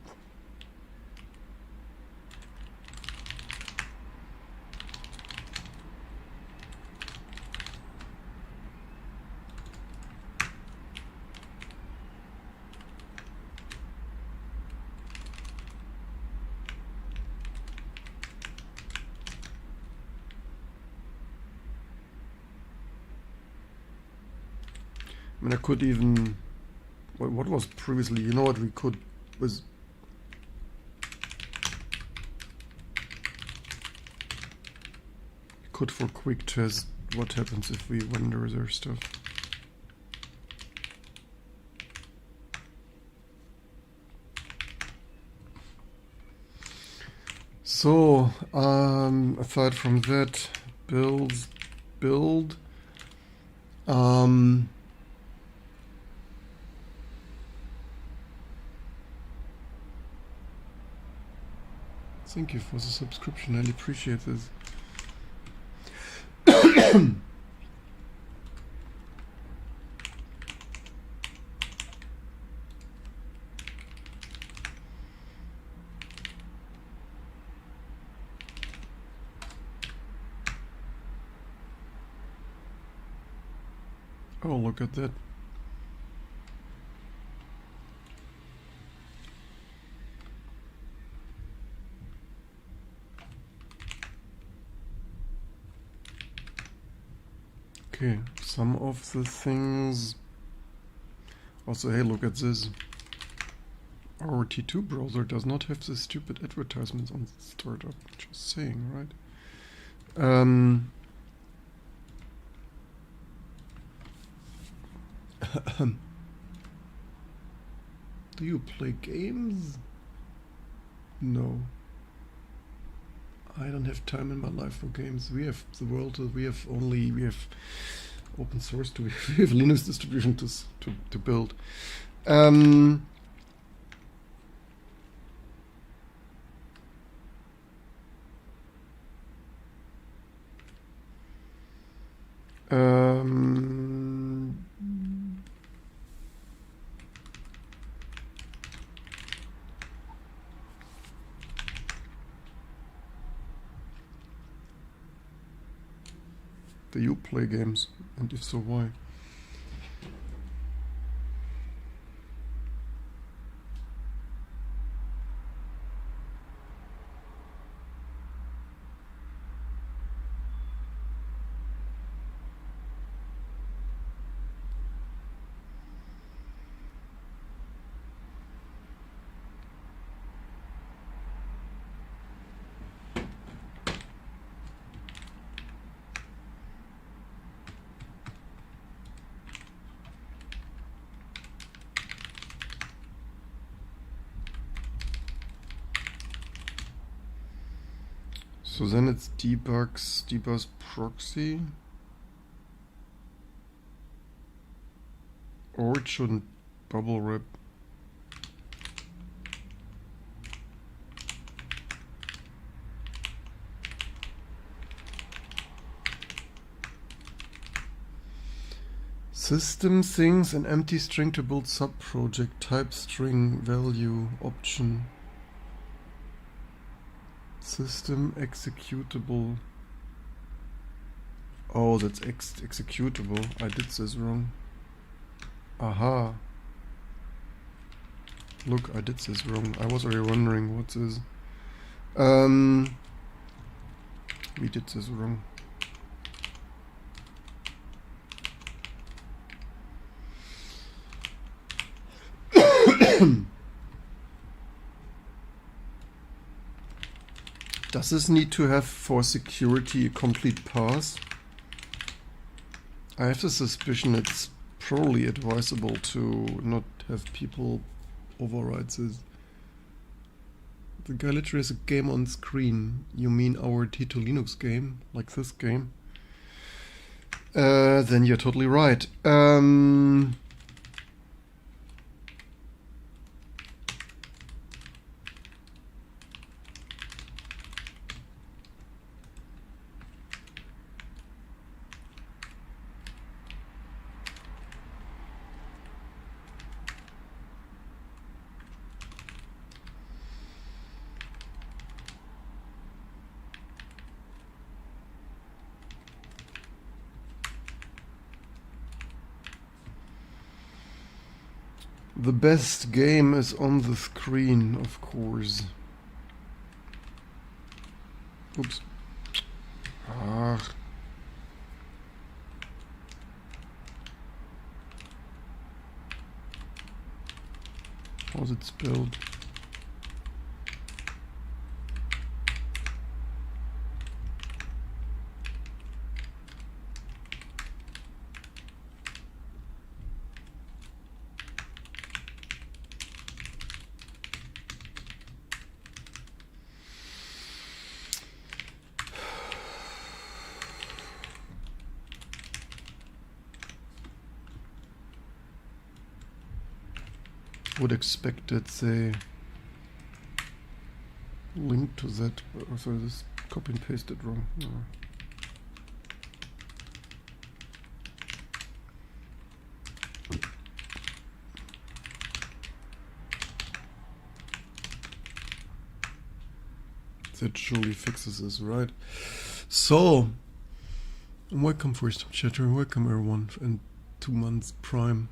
I mean, I could even, what was previously, you know what, we could was could for quick test what happens if we render their stuff. So aside from that, build. Thank you for the subscription. I really appreciate this. Oh, look at that. Okay, some of the things. Also, hey, look at this. Our T2 browser does not have the stupid advertisements on startup. Just saying, right? Do you play games? No. I don't have time in my life for games. We have the world. We have open source. We have Linux distribution to build. Do you play games? And if so, why? So then it's debug proxy, or it shouldn't bubble wrap. System things an empty string to build sub-project, type string value option. System executable. Oh, that's executable. I did this wrong. Aha. Look, I did this wrong. I was already wondering what this. We did this wrong. Does this need to have for security a complete path? I have the suspicion it's probably advisable to not have people override this. The guy literally has a game on screen. You mean our T2 Linux game? Like this game? Then you're totally right. The best game is on the screen, of course. Oops. Ah. How's it spelled? Would expect that they link to that. Oh, sorry, this copy and pasted wrong. No. That surely fixes this, right? So, welcome first chatter, welcome everyone, and 2 months Prime.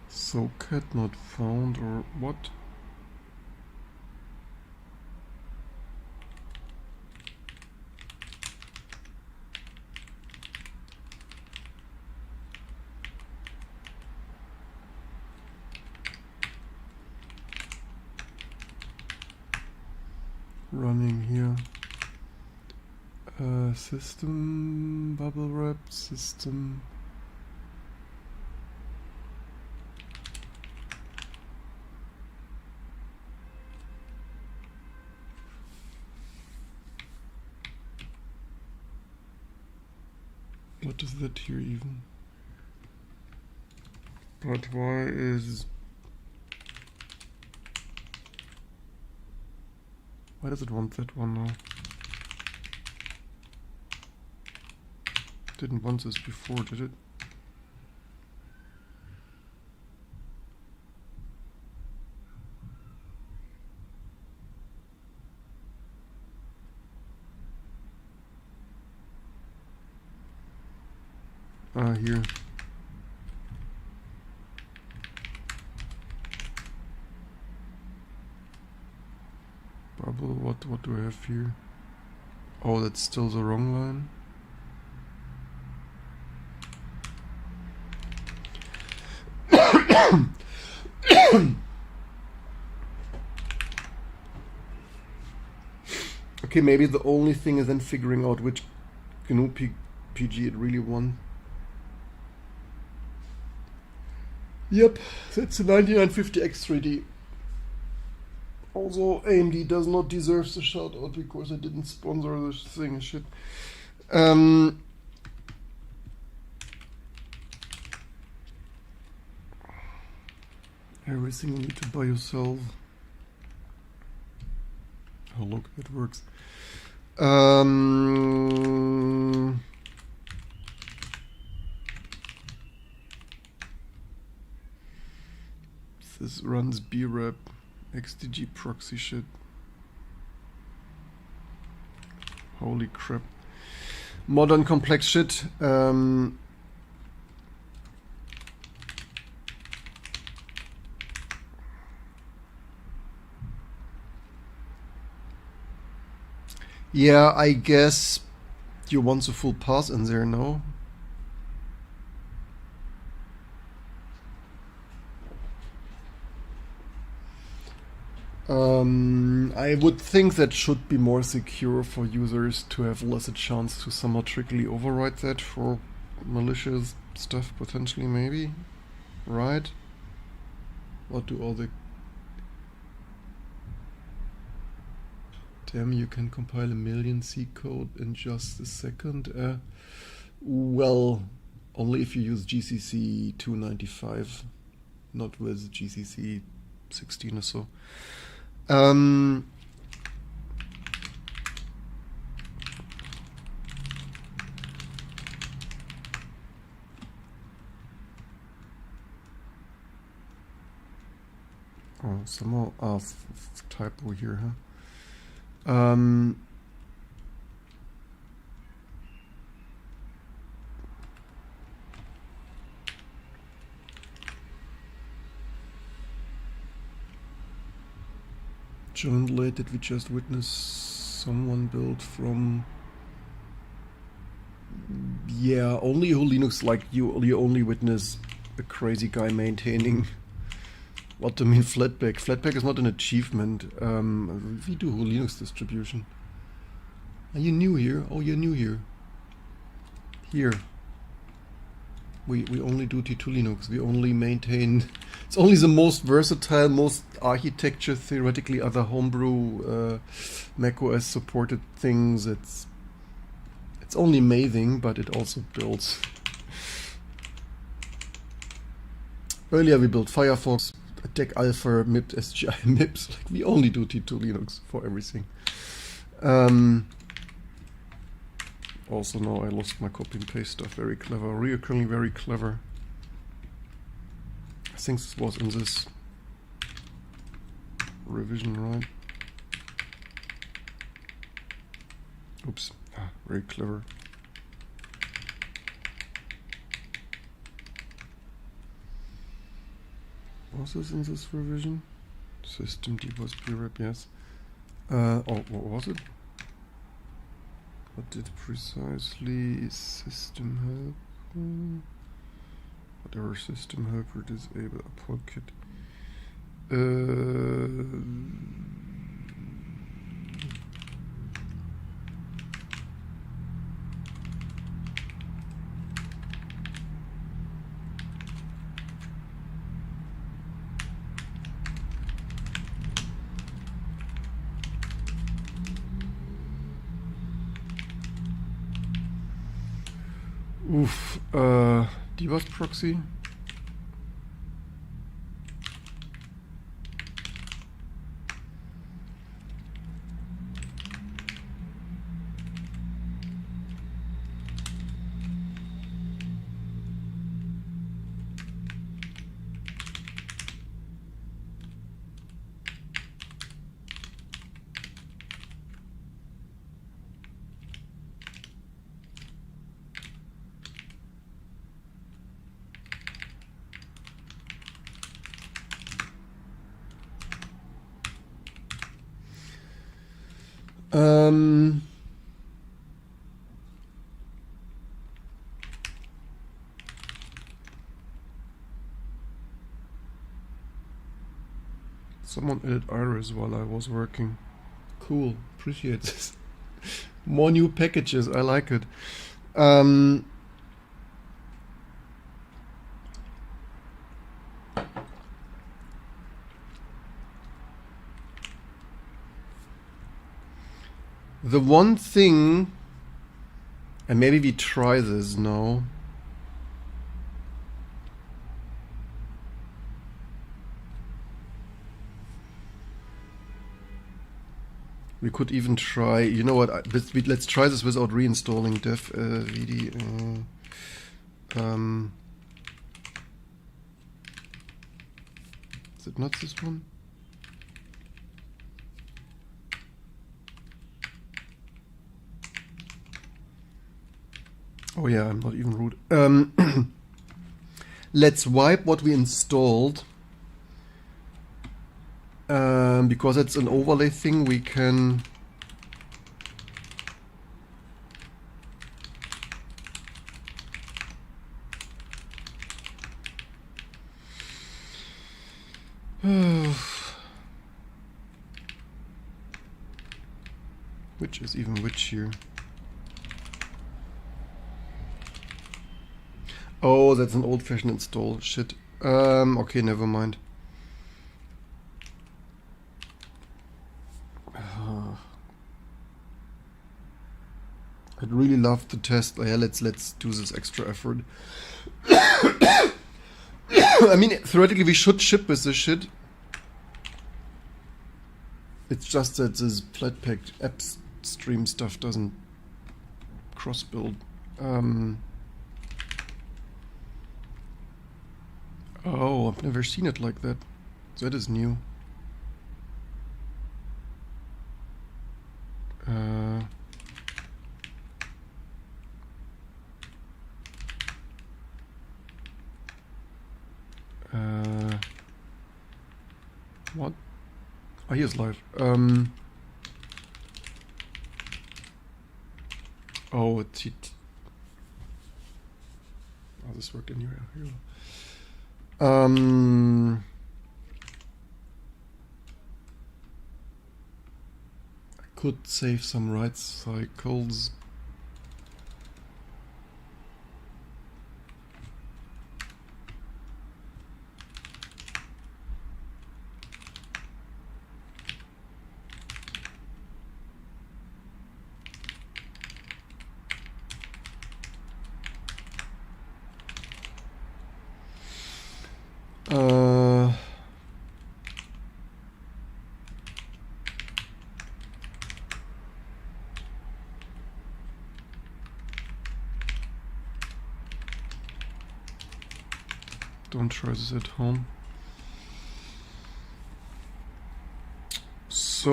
So cat not found, or what? Running here. System bubble wrap system. What is that here even? But why does it want that one now? Didn't want this before, did it? Ah, here. Bubble, what do I have here? Oh, that's still the wrong line. Okay, maybe the only thing is then figuring out which GNU PG it really won. Yep, that's the 9950X3D. Also, AMD does not deserve the shout out because I didn't sponsor this thing. Shit. Everything you need to buy yourself. Oh look, it works. This runs brep, XDG proxy shit. Holy crap. Modern complex shit. Yeah, I guess you want the full pass in there now. I would think that should be more secure for users to have less a chance to somehow trickily override that for malicious stuff, potentially, maybe, right? What do all the... Damn, you can compile 1 million C code in just a second. Well, only if you use GCC 295, not with GCC 16 or so. Oh, some more typo here, huh? John Late, did we just witness someone build from Yeah, only who Linux like you only witness a crazy guy maintaining. What do you mean Flatpak? Flatpak is not an achievement. We do who Linux distribution. Are you new here? Oh, you're new here. Here. We only do T2 Linux. We only maintain. It's only the most versatile, most architecture theoretically other homebrew macOS supported things. It's only amazing, but it also builds. Earlier we built Firefox, Attack Alpha, MIPS, SGI, MIPS. Like we only do T2 Linux for everything. Also now I lost my copy and paste stuff. Very clever, reoccurringly very clever. I think this was in this revision, right? Oops, very clever. Was this in this revision? System debug prep, yes. Oh, what was it? What did precisely system help? Whatever system helper disable upload kit. Oof, debug proxy. Someone added Iris while I was working. Cool, appreciate this. More new packages, I like it. The one thing, and maybe we try this now. We could even try, you know what, let's try this without reinstalling dev vd. Is it not this one? Oh yeah, I'm not even root. Let's wipe what we installed. Because it's an overlay thing, we can which is even which here? Oh, that's an old-fashioned install. Shit. Okay, never mind. I'd really love to test. Yeah, let's do this extra effort. I mean, theoretically, we should ship with this shit. It's just that this Flatpak app stream stuff doesn't cross-build. Oh, I've never seen it like that. That is new. What? Oh, here's live. Oh, it's it. this worked anywhere. Here. I could save some write cycles. Don't try this at home. So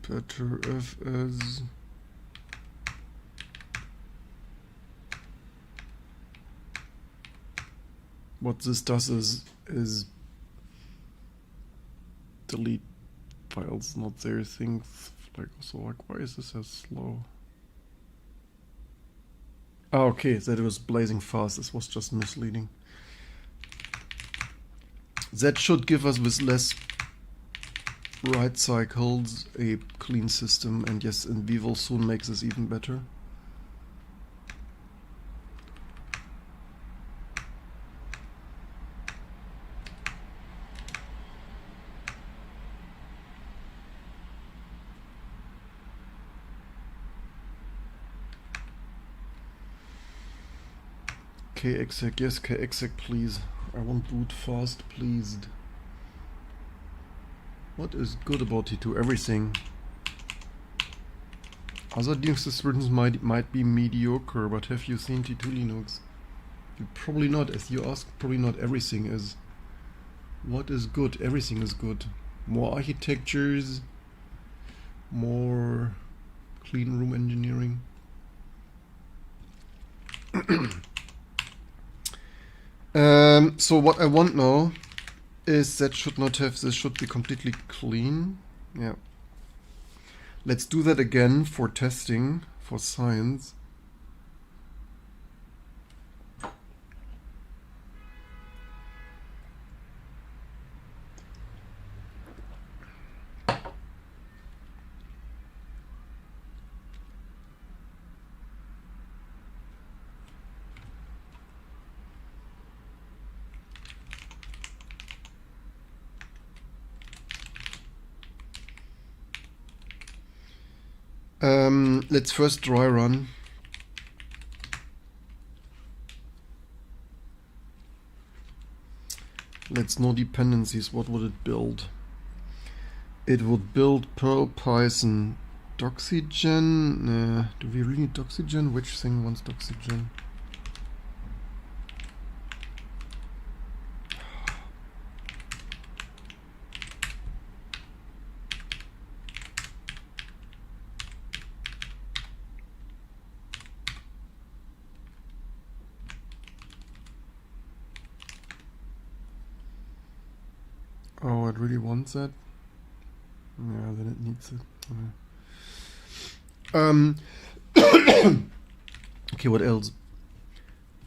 better fs what this does is delete files not there things like so like why is this so slow? Oh, okay, that it was blazing fast. This was just misleading. That should give us with less write cycles a clean system, and yes, and we will soon make this even better. KExec, yes, KExec, please. I want boot fast, pleased. What is good about T2? Everything. Other Linux systems might be mediocre, but have you seen T2 Linux? You probably not, as you asked, probably not everything is. What is good? Everything is good. More architectures, more clean room engineering. So what I want now is that should not have, this should be completely clean. Yeah. Let's do that again for testing, for science. Let's first dry run. Let's know dependencies. What would it build? It would build Perl, Python, Doxygen. Do we really need Doxygen? Which thing wants Doxygen? Oh, it really wants that? Yeah, then it needs it. Okay, what else?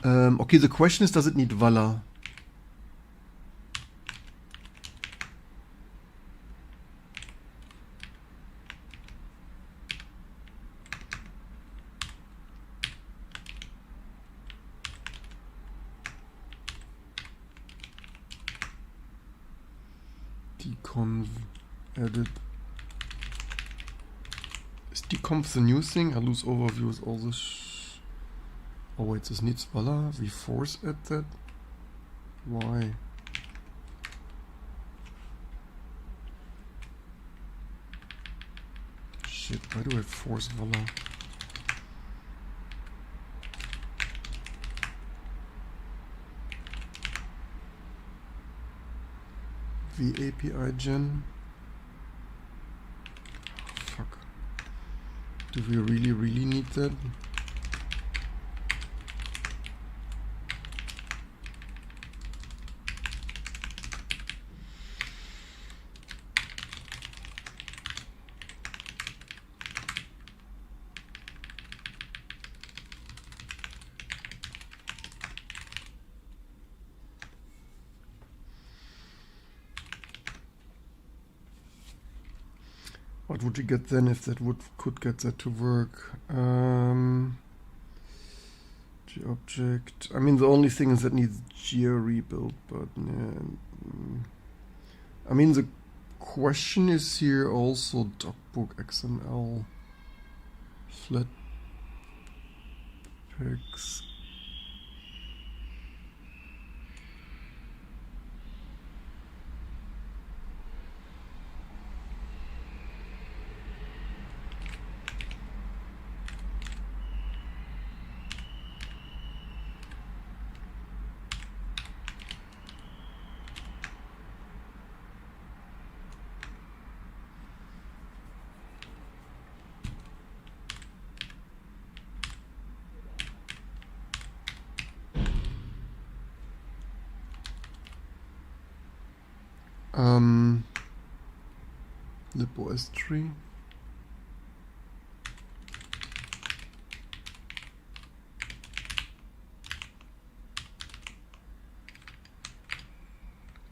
Okay, the question is, does it need Vala? Deconv edit. Is deconv the new thing? I lose overview with all this. Oh wait, this needs Vala. We force add that. Why? Shit, why do I force Vala? VAPI gen. Fuck. Do we really need that? What would you get then if that could get that to work? G-object. I mean, the only thing is that needs GRE-build, but yeah. I mean, the question is here also docbook XML Flatpaks. libOS tree.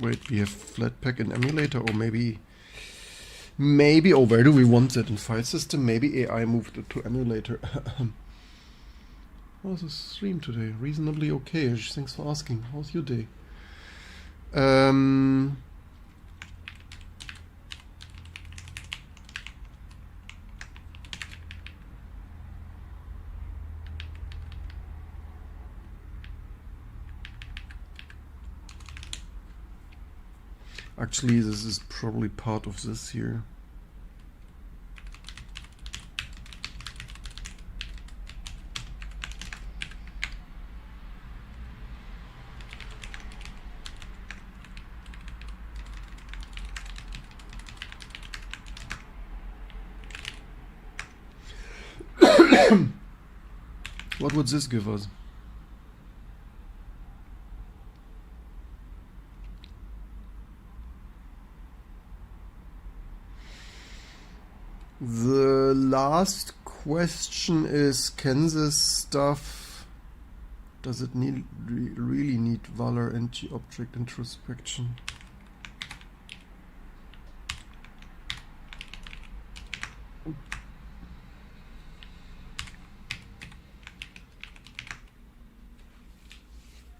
Wait, we have Flatpak in emulator, or maybe, oh, where do we want that in file system? Maybe AI moved it to emulator. How's the stream today? Reasonably okay-ish. Thanks for asking. How's your day? Actually, this is probably part of this here. What would this give us? The last question is, can this stuff, does it really need valor and G-object introspection?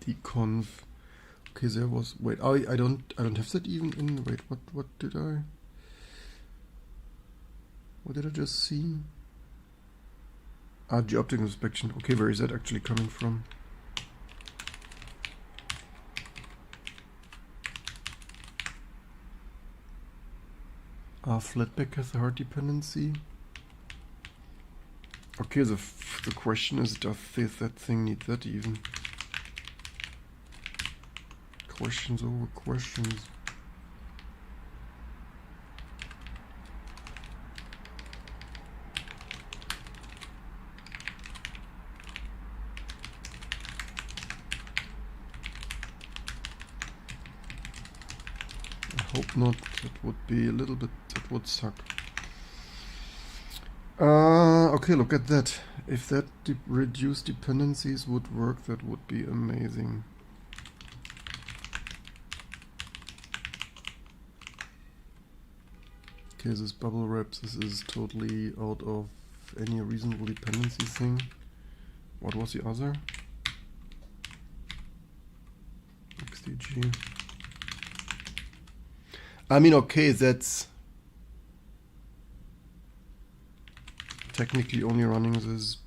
Dconf. Okay, there was, wait, I don't have that even in, wait, what did I just see? G-object inspection. Okay, where is that actually coming from? Flatpak has a hard dependency. Okay, the question is, does that thing need that even? Questions over questions. I hope not. That would be a little bit, that would suck. Okay, look at that. If that reduced dependencies would work, that would be amazing. Okay, this bubble wrap, this is totally out of any reasonable dependency thing. What was the other? XDG. I mean, okay, that's technically only running this.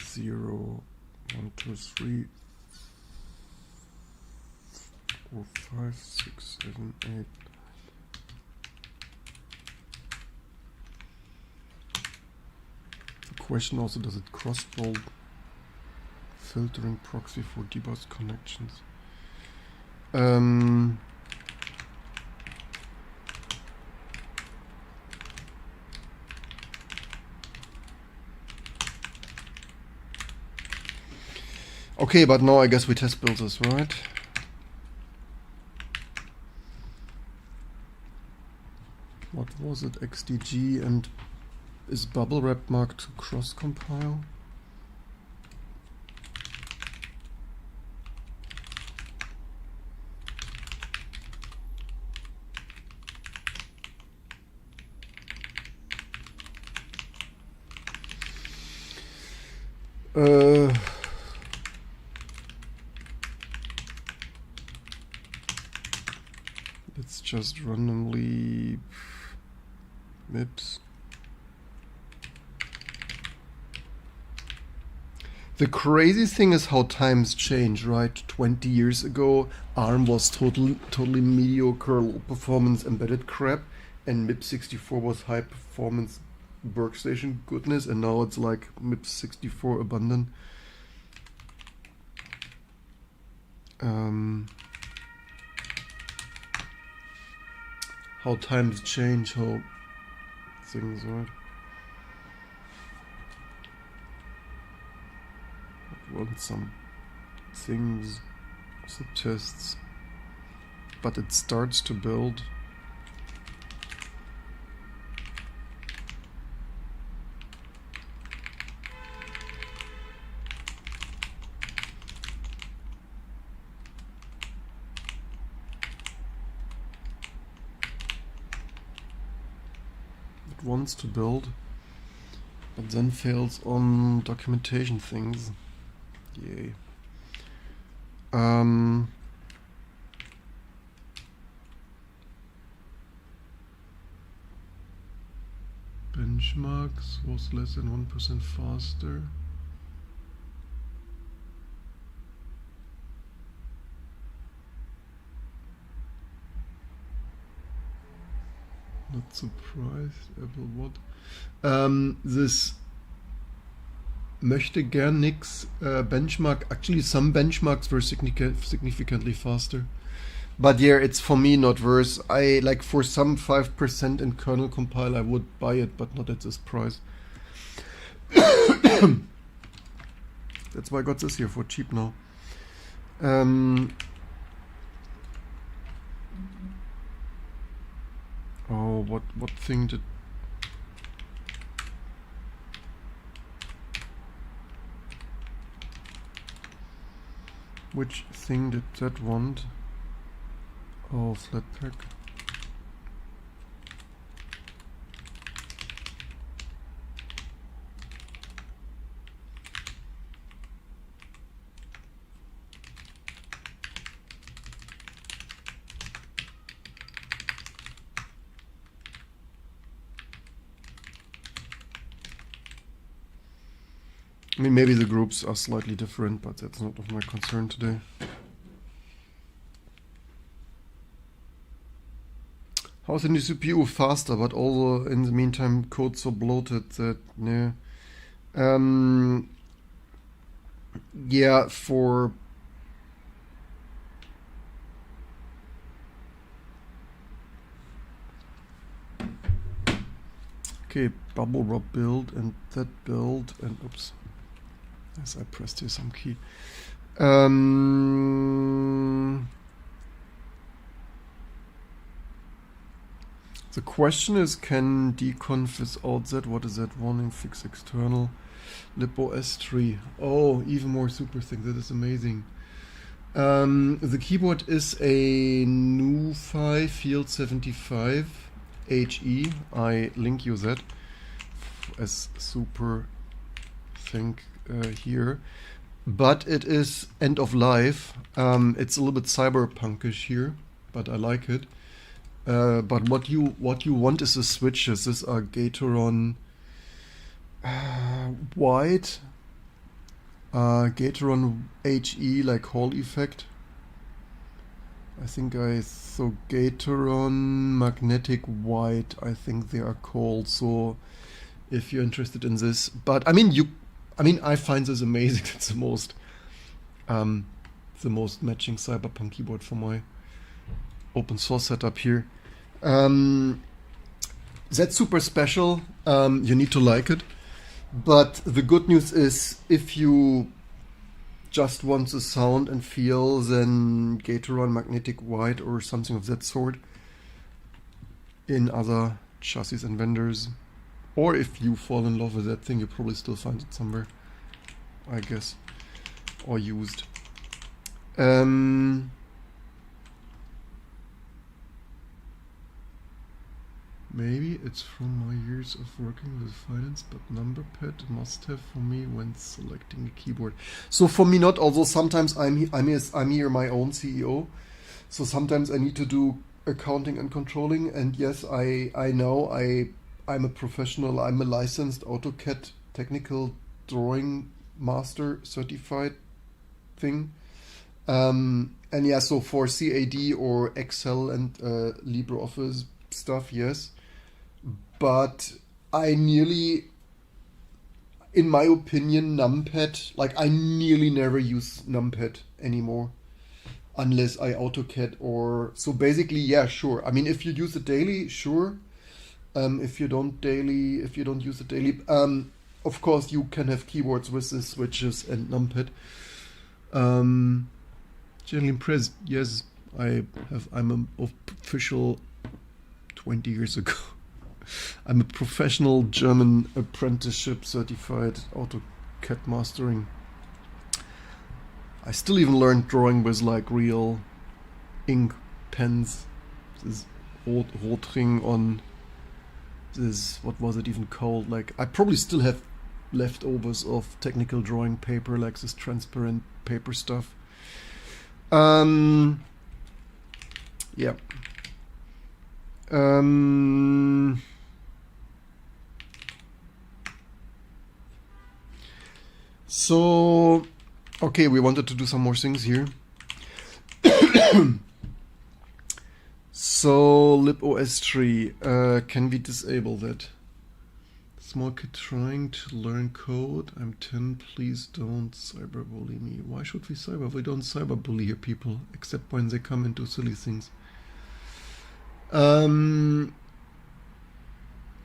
Zero, 1, 2, 3, 4, 5, 6, 7, 8. The question also, does it cross-fold filtering proxy for debug connections? Okay, but now I guess we test build this, right? What was it? XDG and Is bubble wrap marked to cross compile? Let's just randomly MIPS. The crazy thing is how times change, right? 20 years ago, ARM was totally mediocre, low performance embedded crap, and MIPS64 was high performance workstation goodness, and now it's like MIPS64 abundant. How times change, how things, right? I want some things, some tests, but it starts to build. Wants to build, but then fails on documentation things. Yay. Benchmarks was less than 1% faster. Not surprised. Apple what? This möchte gern nix benchmark. Actually, some benchmarks were significantly faster. But yeah, it's for me not worth. I like for some 5% in kernel compile, I would buy it, but not at this price. That's why I got this here for cheap now. Oh, what thing did... Which thing did that want? Oh, Flatpak. I mean, maybe the groups are slightly different, but that's not of my concern today. How's the new CPU faster, but also in the meantime code so bloated that, nah. Yeah, for... Okay, bubble wrap build and that build and oops. Yes, I pressed here some key. The question is, can deconf without that? What is that? Warning, fix external. libOS3. Oh, even more super thing. That is amazing. The keyboard is a NuFi Field 75 HE. I link you that as super thing here. But it is end of life. It's a little bit cyberpunkish here, but I like it. But what you want is the switches. These are Gateron white, Gateron HE like Hall effect. I think I saw Gateron magnetic white. I think they are called. So if you're interested in this, but I mean I find this amazing. It's the most matching cyberpunk keyboard for my open source setup here. That's super special. You need to like it. But the good news is, if you just want the sound and feel, then Gateron magnetic white or something of that sort in other chassis and vendors, Or if you fall in love with that thing, you probably still find it somewhere, I guess, or used. Maybe it's from my years of working with finance, but NumberPad must have for me when selecting a keyboard. So for me not, although sometimes I'm here my own CEO, so sometimes I need to do accounting and controlling, and yes, I know I'm a professional, I'm a licensed AutoCAD technical drawing master certified thing. And yeah, so for CAD or Excel and LibreOffice stuff, yes. But I nearly, in my opinion, NumPad, like I nearly never use NumPad anymore. Unless I AutoCAD or... So basically, yeah, sure. I mean, if you use it daily, sure. If you don't use it daily, of course you can have keyboards with the switches and NumPad. Generally impressed. Yes, I'm an official 20 years ago. I'm a professional German apprenticeship certified AutoCAD mastering. I still even learned drawing with like real ink pens. This Rotring on this, what was it even called? Like, I probably still have leftovers of technical drawing paper, like this transparent paper stuff. Yeah. So, okay, we wanted to do some more things here. So, libOS tree, can we disable that? Small kid trying to learn code. I'm 10, please don't cyberbully me. Why should we cyber? We don't cyberbully here, people, except when they come into silly things.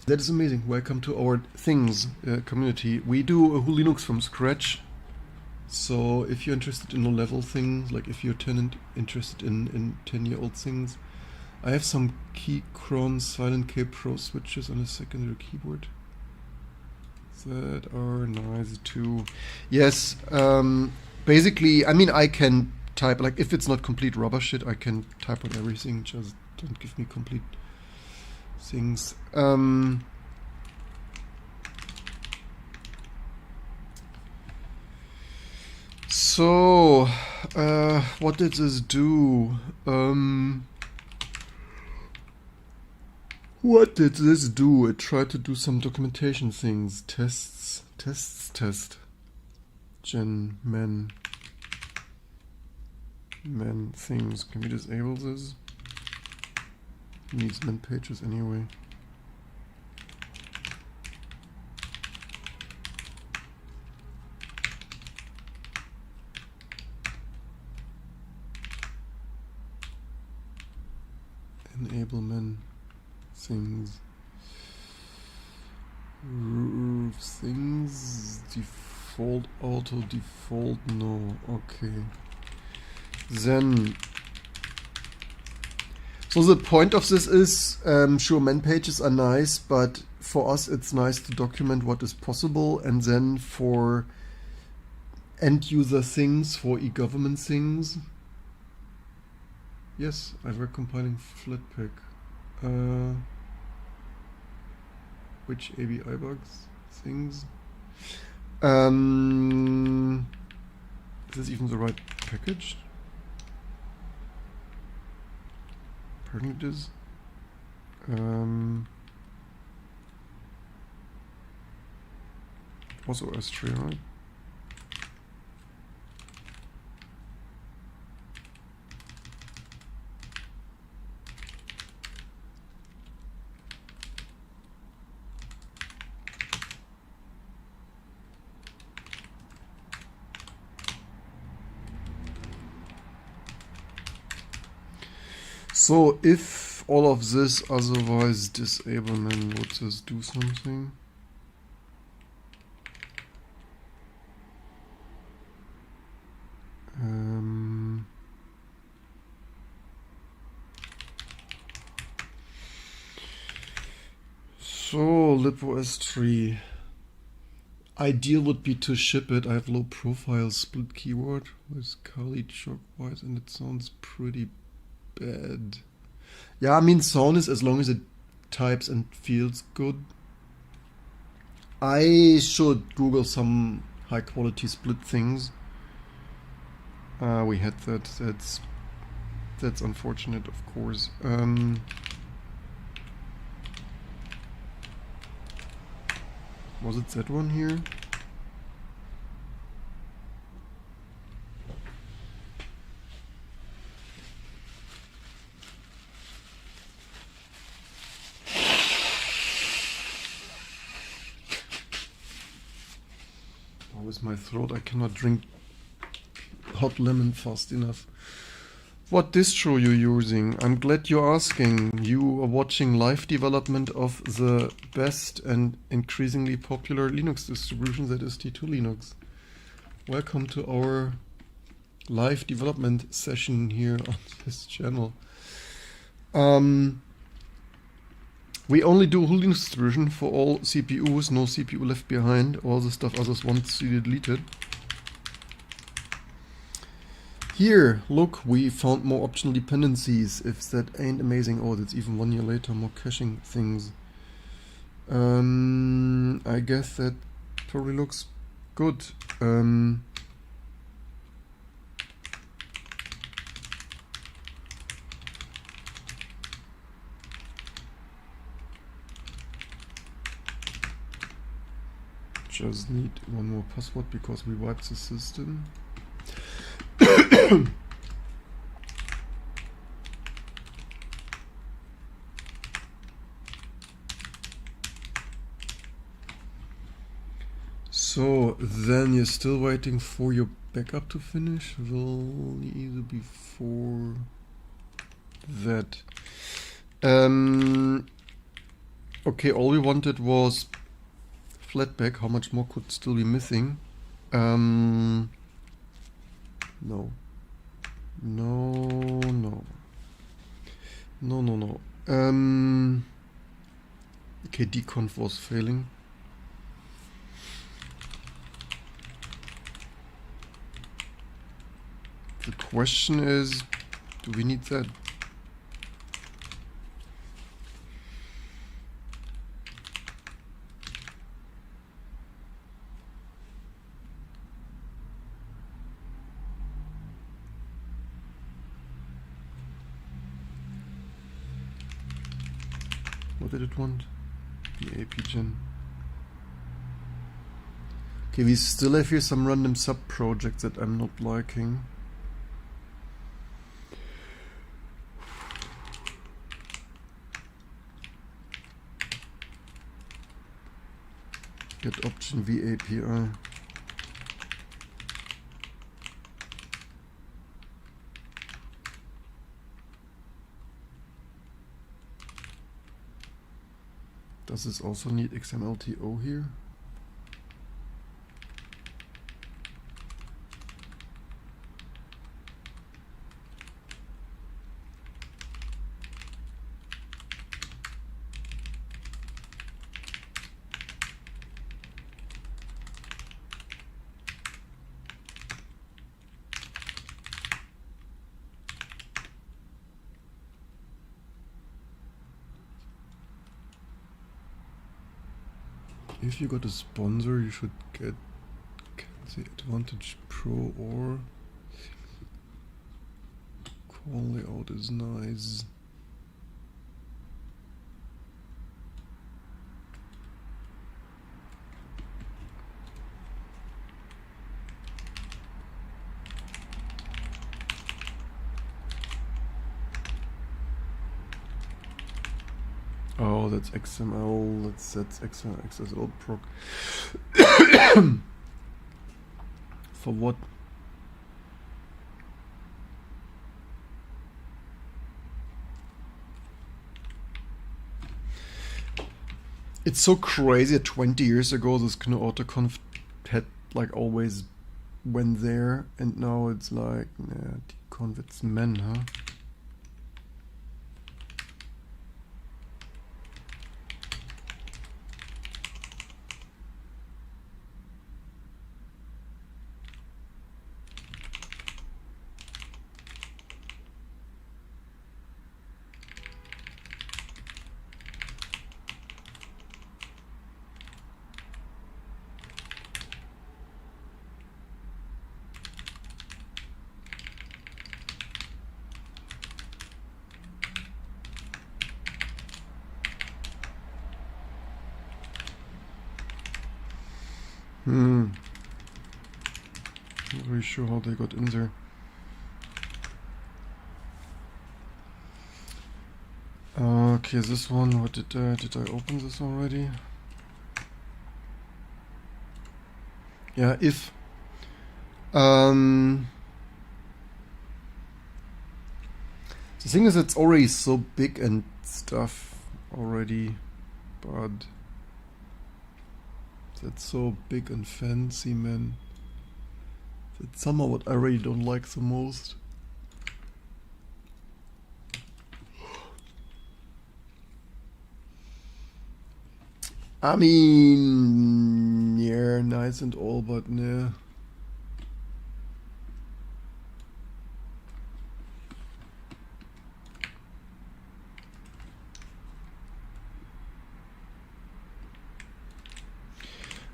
That is amazing. Welcome to our things community. We do a whole Linux from scratch. So if you're interested in low-level things, like if you're interested in 10-year-old things, I have some Keychron Silent K Pro switches on a secondary keyboard that are nice too. Yes, basically, I mean, I can type, like if it's not complete rubber shit, I can type on everything, just don't give me complete things. So, what did this do? What did this do? It tried to do some documentation things. Test. Men things. Can we disable this? Needs men pages anyway. Enable men things. Things default auto default no. Okay. Then, so the point of this is, sure, man pages are nice, but for us it's nice to document what is possible, and then for end user things, for e-government things. Yes, I work compiling Flatpak. Which ABI bugs things? Is this even the right package? Apparently it is. Also S3, right? So if all of this otherwise disablement, would this do something? So, libOS 3. Ideal would be to ship it. I have low profile split keyword with Kali Chockwise and it sounds pretty bad. Yeah, I mean sound is as long as it types and feels good. I should Google some high quality split things. We had that. That's unfortunate, of course. Was it that one here? Oh, with my throat, I cannot drink hot lemon fast enough. What distro you using? I'm glad you're asking. You are watching live development of the best and increasingly popular Linux distribution, that is T2 Linux. Welcome to our live development session here on this channel. We only do whole Linux distribution for all CPUs, no CPU left behind. All the stuff others want to see deleted. Here, look, we found more optional dependencies. If that ain't amazing. Oh, that's even 1 year later, more caching things. I guess that probably looks good. Just need one more password because we wiped the system. So then you're still waiting for your backup to finish? Will either before that. Okay, all we wanted was Flatpak. How much more could still be missing? No. Okay, dconf was failing. The question is, do we need that? What did it want? The AP gen. Okay, we still have here some random sub-projects that I'm not liking. Get option VAPI. Does this also need XMLTO here? If you got a sponsor, you should get the Advantage Pro or call layout is nice. Oh, that's XML, that's XSL proc. For what? It's so crazy that 20 years ago this GNU autoconf had like always went there, and now it's like, nah, dconf, it's men, huh? sure how they got in there. Okay, this one, what did I open this already? Yeah, if the thing is, it's already so big and stuff already, but that's so big and fancy, man. That's somehow what I really don't like the most. I mean, yeah, nice and all, but nah.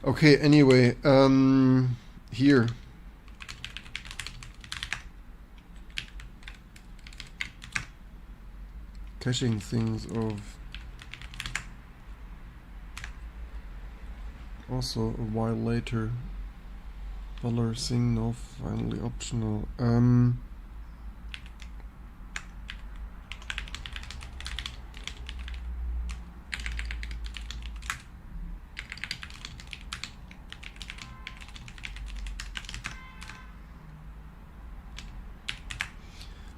Okay, anyway, here. Caching things of also a while later. Dollar thing, no, finally optional.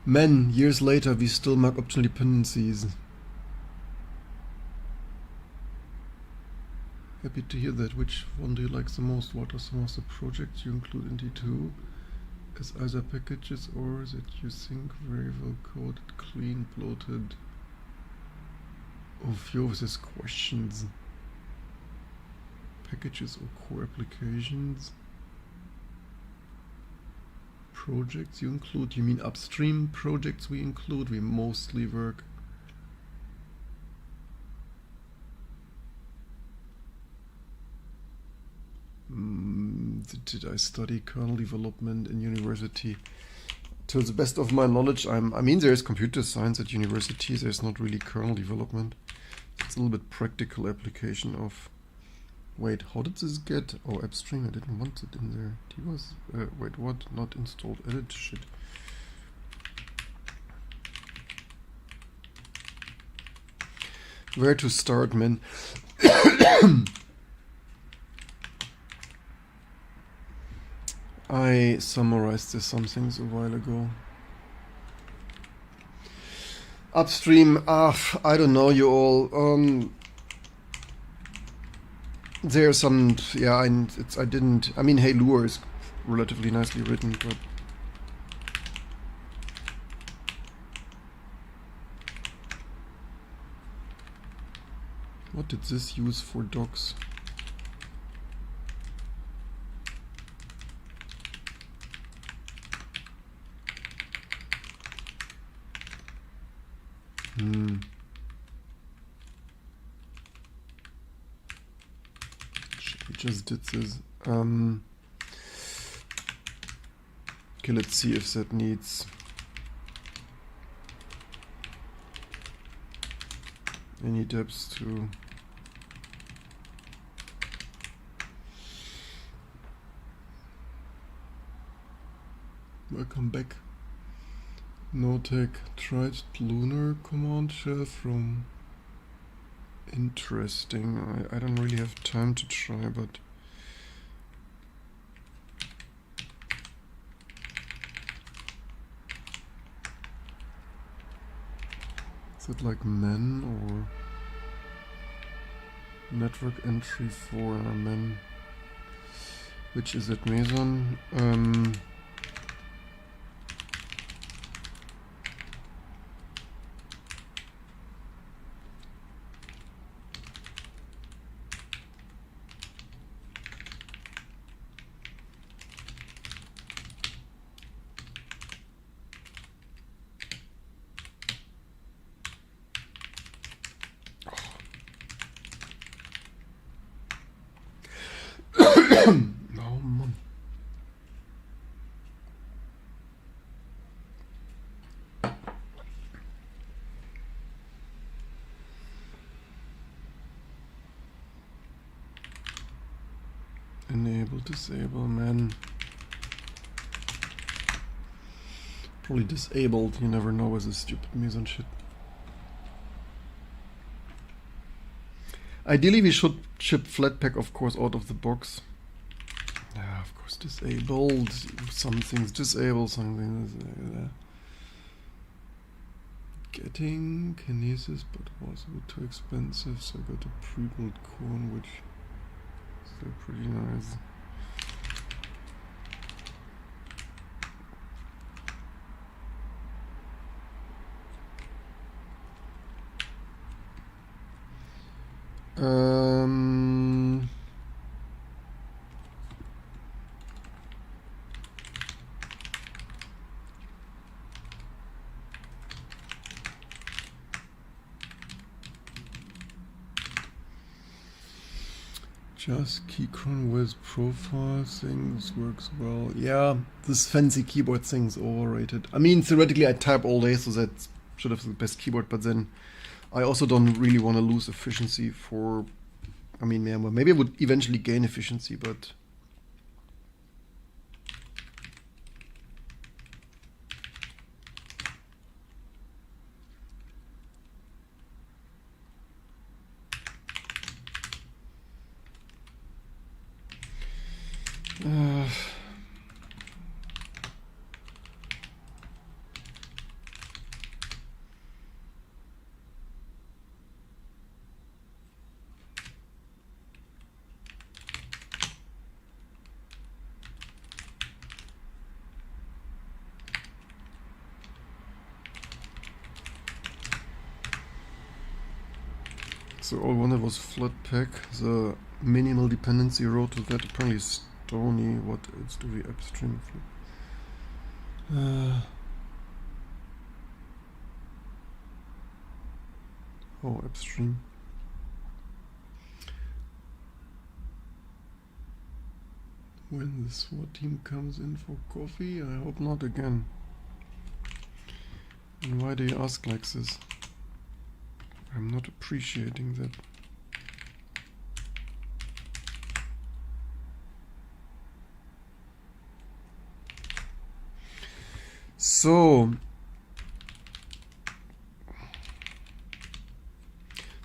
Man, years later we still mark optional dependencies. Happy to hear that. Which one do you like the most? What are some of the projects you include in D2 as either packages or that you think very well coded, clean, bloated? Oh, few of these questions. Packages or core applications? Projects you include? You mean upstream projects we include? We mostly work. Did I study kernel development in university? To the best of my knowledge, I mean, there is computer science at university. There's not really kernel development. It's a little bit practical application of. Wait, how did this get? Oh, upstream. I didn't want it in there. It was. Wait, what? Not installed. Edit shit. Where to start, man? I summarized some things a while ago. Upstream, I don't know, you all. There's some, yeah, I didn't. I mean, hey, Lure is relatively nicely written, but what did this use for docs? We just did this. Okay, let's see if that needs any depths to. Welcome back. No tech. Tried Lunar command shell from. Interesting. I don't really have time to try, but is it like men or network entry for men? Which is it, Meson? Oh man. Enable, disable, man. Probably disabled, you never know with this stupid Meson shit. Ideally we should ship Flatpak, of course, out of the box. Yeah, of course, disabled. Some things disabled, some things getting kinesis, but was a bit too expensive, so I got a pre-built cone, which is still pretty nice. Just keycon with profile things works well. Yeah, this fancy keyboard thing's overrated. I mean, theoretically I type all day, so that should have the best keyboard, but then I also don't really want to lose efficiency for, I mean, yeah, well, maybe I would eventually gain efficiency, but so all I wanted was Flatpak. The minimal dependency road to that apparently is stony. What else do we upstream? Oh, upstream. When the SWAT team comes in for coffee, I hope not again. And why do you ask like this? I'm not appreciating that. So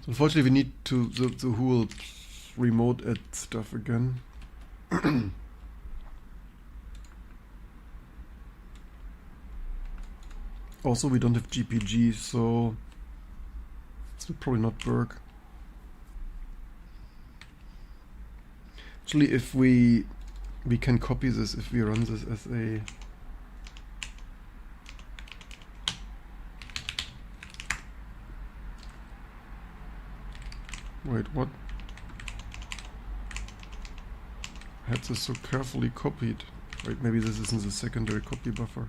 unfortunately we need to the whole remote add stuff again. Also we don't have GPG, so this will probably not work. Actually, if we can copy this if we run this as a wait, what? I had this so carefully copied. Wait, maybe this isn't the secondary copy buffer.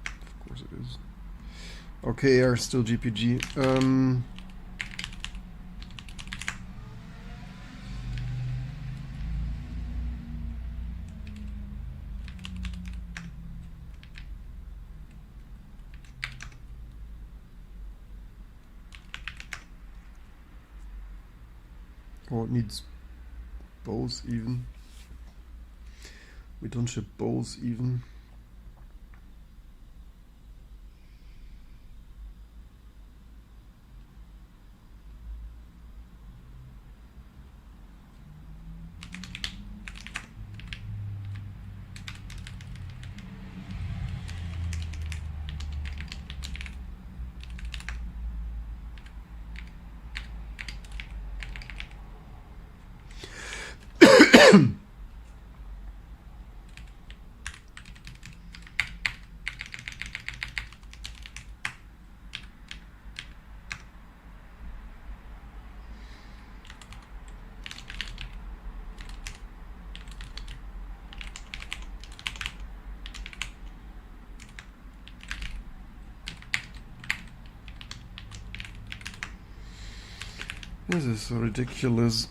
Of course it is. Okay, are still GPG. Oh, it needs both even. We don't ship both even. This is so ridiculous.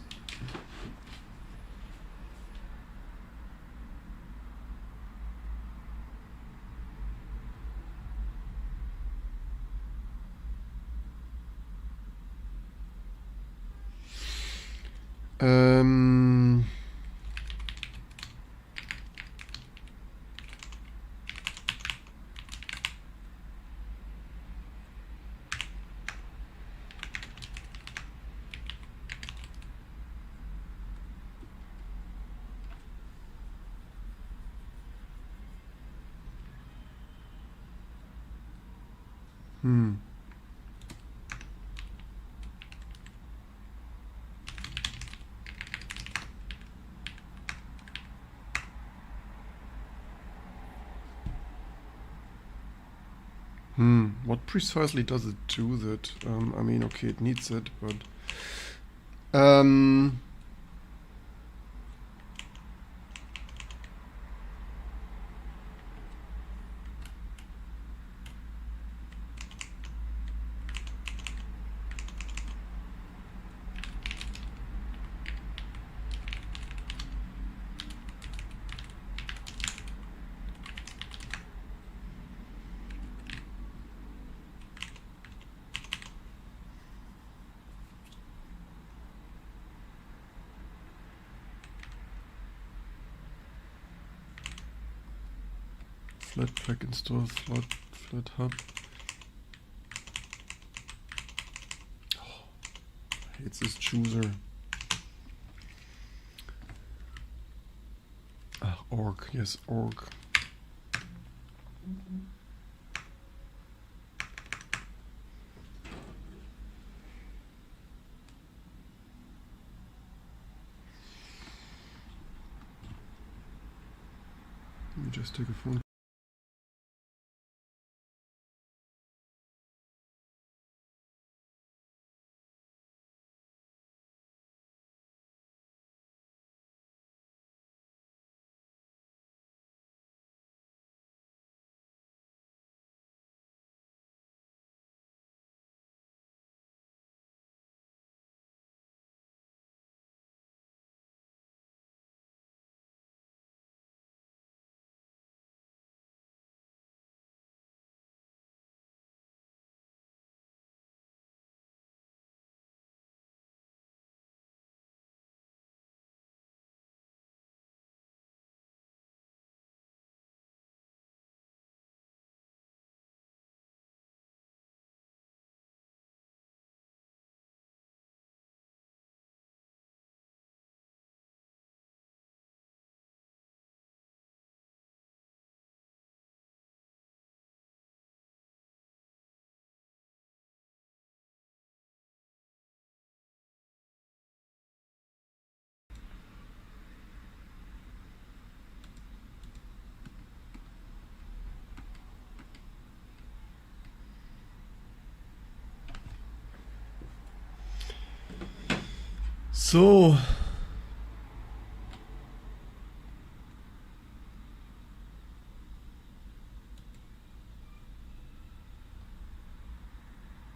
What precisely does it do that? I mean, okay, it needs it, but Flatpak install flat hub. Oh, I hate this chooser. Org, yes, org. Let me just take a phone. So,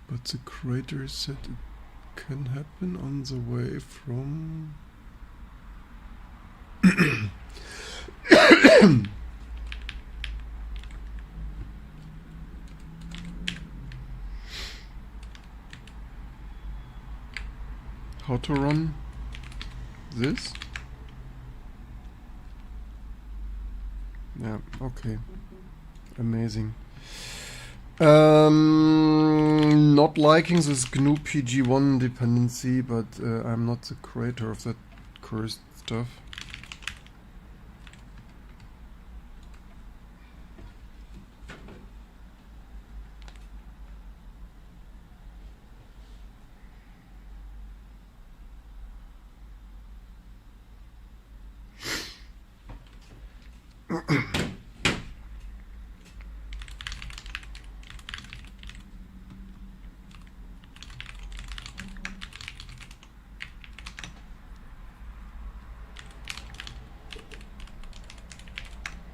but the creator said it can happen on the way from how to run this? Yeah, okay. Amazing. Not liking this GNU PG1 dependency, but I'm not the creator of that cursed stuff.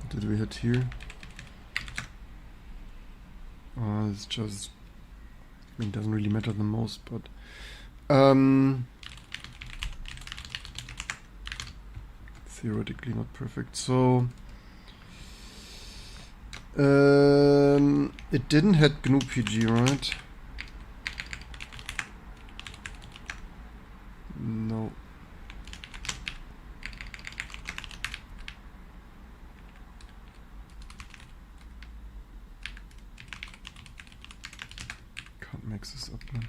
What did we hit here? It's just, I mean, it doesn't really matter the most, but theoretically not perfect. So it didn't hit GNU PG, right? No. Can't mix this up now.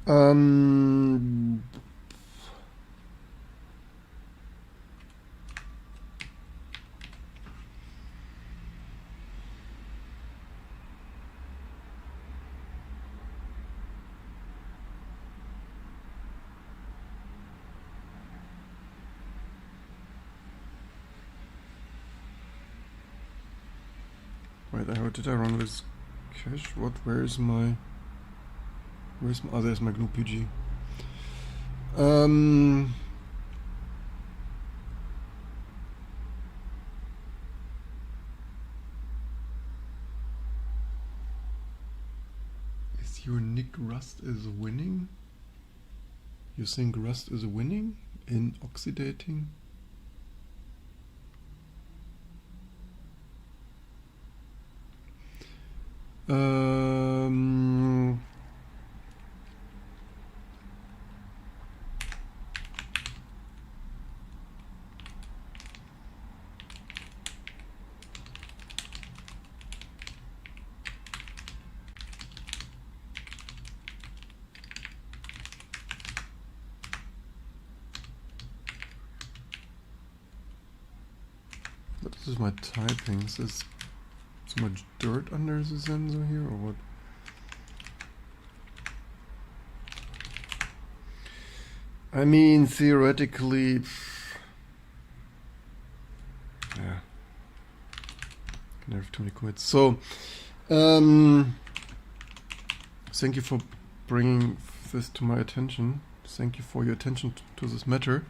Um, Wait, how did I run this cache? What? Where's my? Oh, there's my GNU PG. Is your nick Rust is winning? You think Rust is winning in oxidating? What is my typing? Is this so much dirt under the sensor here, or what? I mean, theoretically, yeah, can have too many commits. So, thank you for bringing this to my attention. Thank you for your attention to this matter.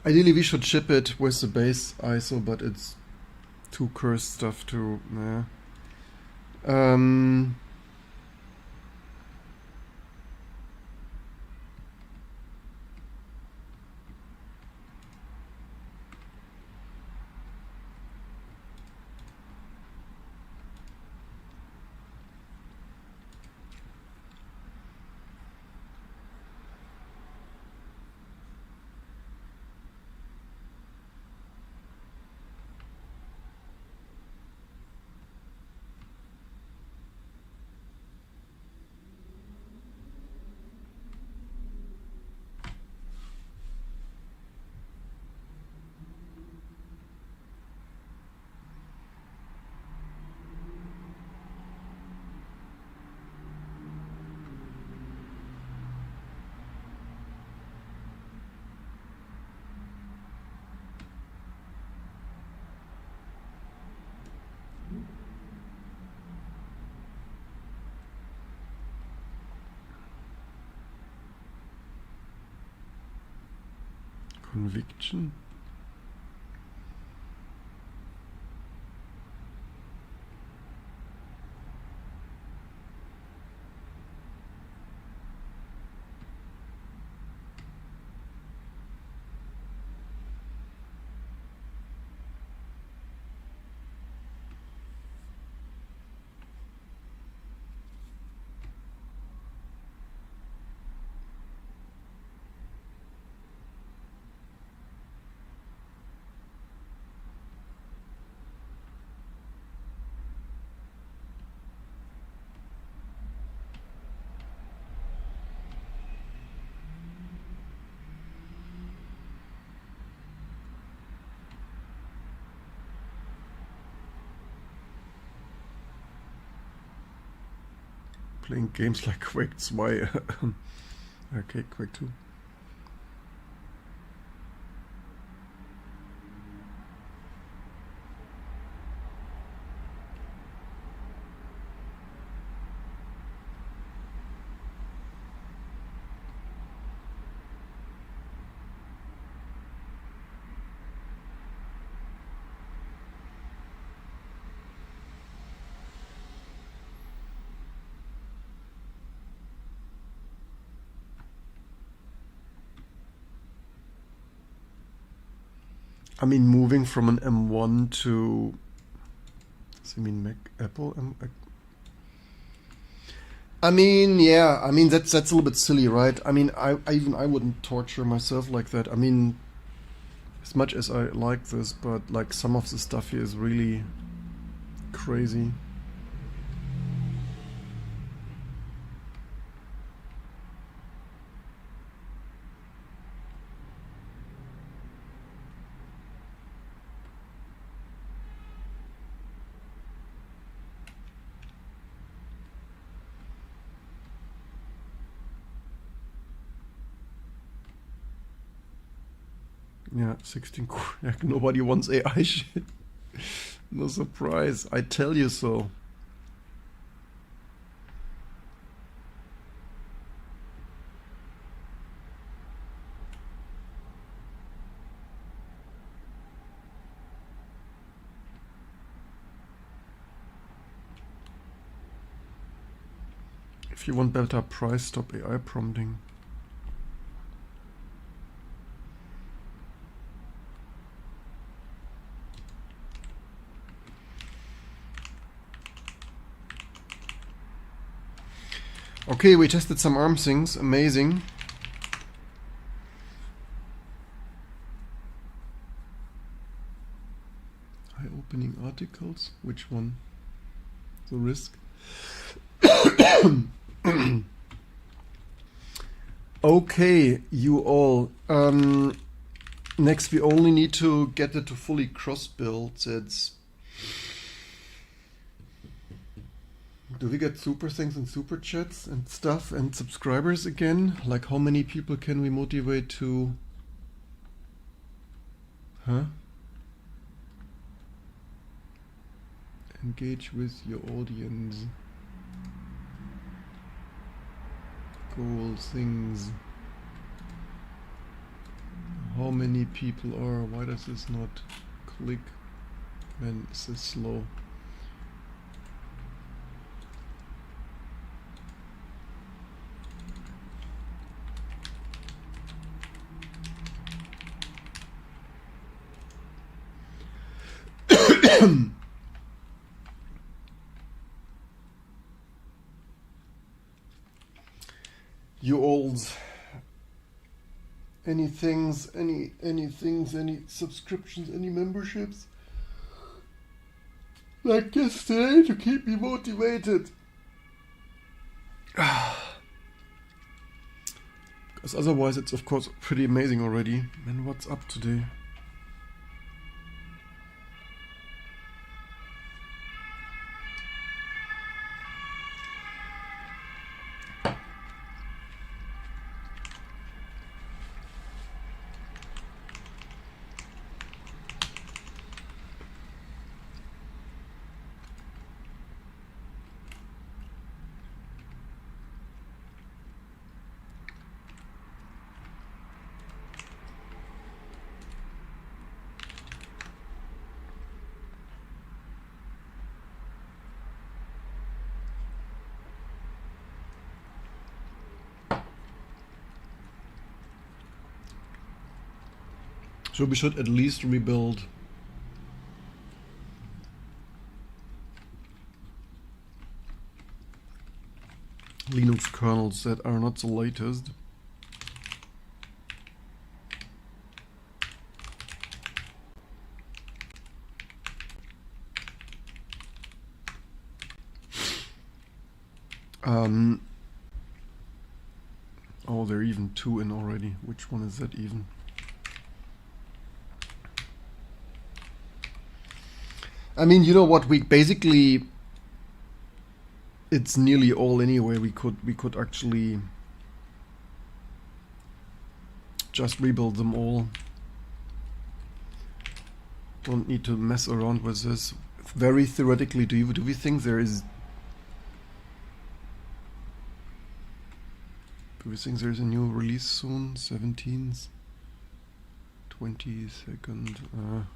Ideally, we should ship it with the base ISO, but it's too cursed stuff to. Conviction. Playing games like Quake 2. Okay, Quake 2. I mean, moving from an M1 to What's you mean Mac Apple? I mean, yeah. I mean that's a little bit silly, right? I mean, I wouldn't torture myself like that. I mean, as much as I like this, but like some of the stuff here is really crazy. Yeah, 16. Nobody wants AI shit. No surprise. I tell you so. If you want better price, stop AI prompting. Okay, we tested some ARM things. Amazing. Eye-opening articles. Which one? The risk. Okay, you all. Next, we only need to get it to fully cross-build. Do we get super things and super chats and stuff and subscribers again? Like how many people can we motivate to... Engage with your audience. Goal things. How many people are... Why does this not click when is this slow? You olds, any things, any subscriptions, any memberships like yesterday to keep me motivated? Because otherwise it's of course pretty amazing already. Man, what's up today? So we should at least rebuild Linux kernels that are not the latest. Oh, there are even two in already. Which one is that even? I mean, you know what? We basically, it's nearly all anyway. We could actually just rebuild them all. Don't need to mess around with this. Very theoretically, do we think there is? Do we think there's a new release soon? 17th, 22nd.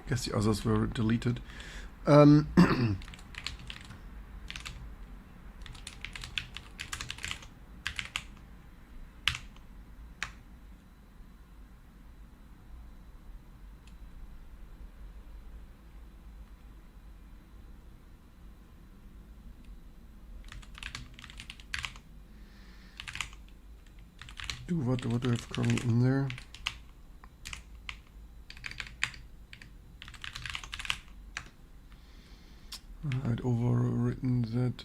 Guess the others were deleted. What do I have currently in there? I'd overwritten that.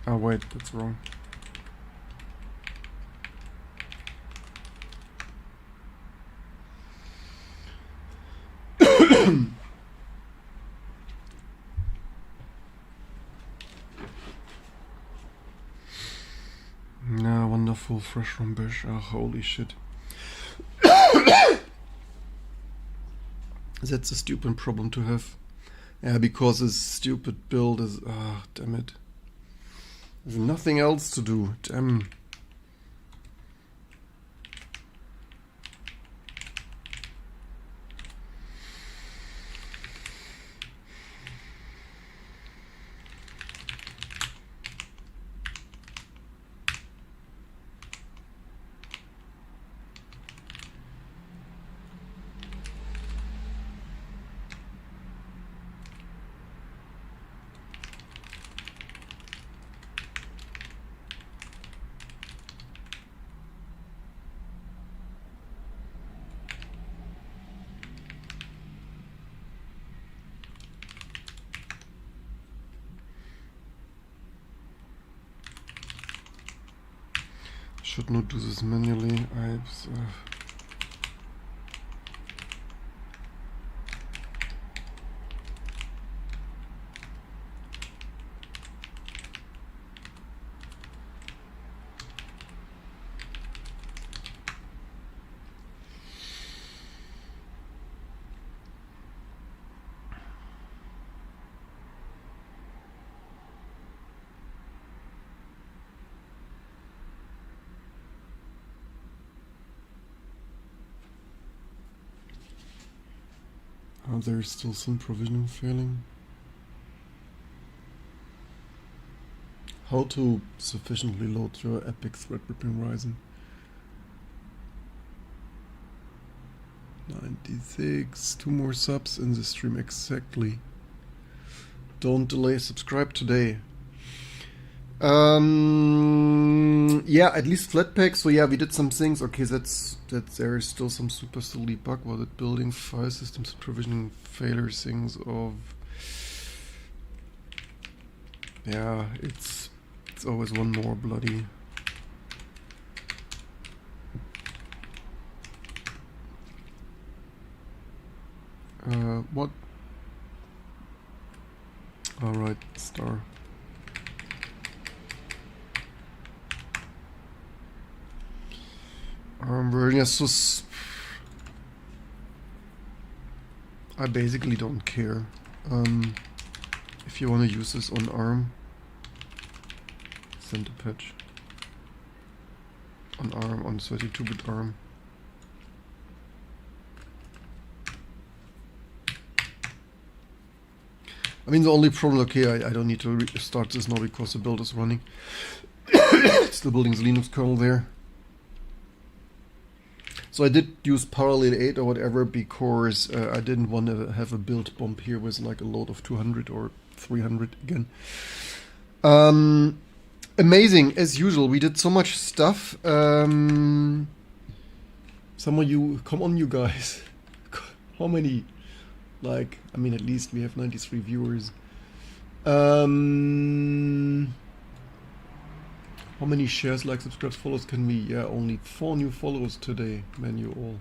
Oh wait, that's wrong. Nah, wonderful fresh from bash. Oh, holy shit. That's a stupid problem to have. Yeah, because this stupid build is... Ah, damn it. There's nothing else to do. Damn. Should not do this manually. There's still some provisioning failing. How to sufficiently load your Epic Threadripping Ryzen? 96, 2 more subs in the stream exactly. Don't delay, subscribe today. Yeah, at least Flatpak. So yeah, we did some things. Okay, that's there is still some super silly bug. Was it building file systems and provisioning failure things of? Yeah, it's always one more bloody. What? All right, star. ARM version. Yes, so I basically don't care. If you want to use this on ARM, send a patch on ARM, on 32-bit ARM. I mean, the only problem, okay, I don't need to start this now because the build is running. Still building the Linux kernel there. So I did use Parallel 8 or whatever because I didn't want to have a build bump here with like a load of 200 or 300 again. Amazing, as usual. We did so much stuff. Some of you, come on you guys. How many? Like, I mean, at least we have 93 viewers. How many shares, likes, subscribes, follows can we? Yeah, only 4 new followers today, man, you all.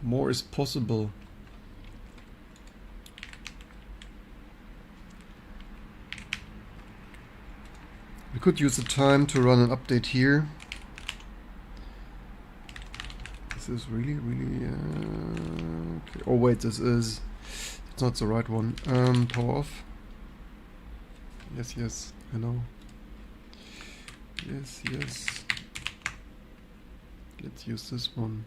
More is possible. We could use the time to run an update here. This is really, okay. Oh wait, it's not the right one. Power off. Yes, I know. Yes. Let's use this one.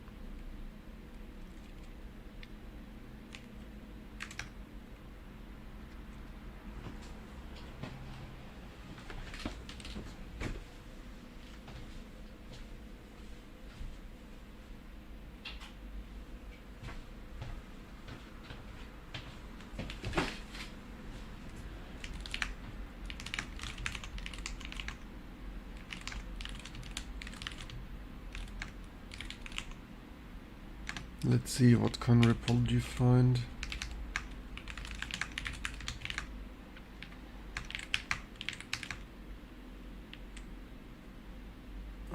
Let's see what can repository find.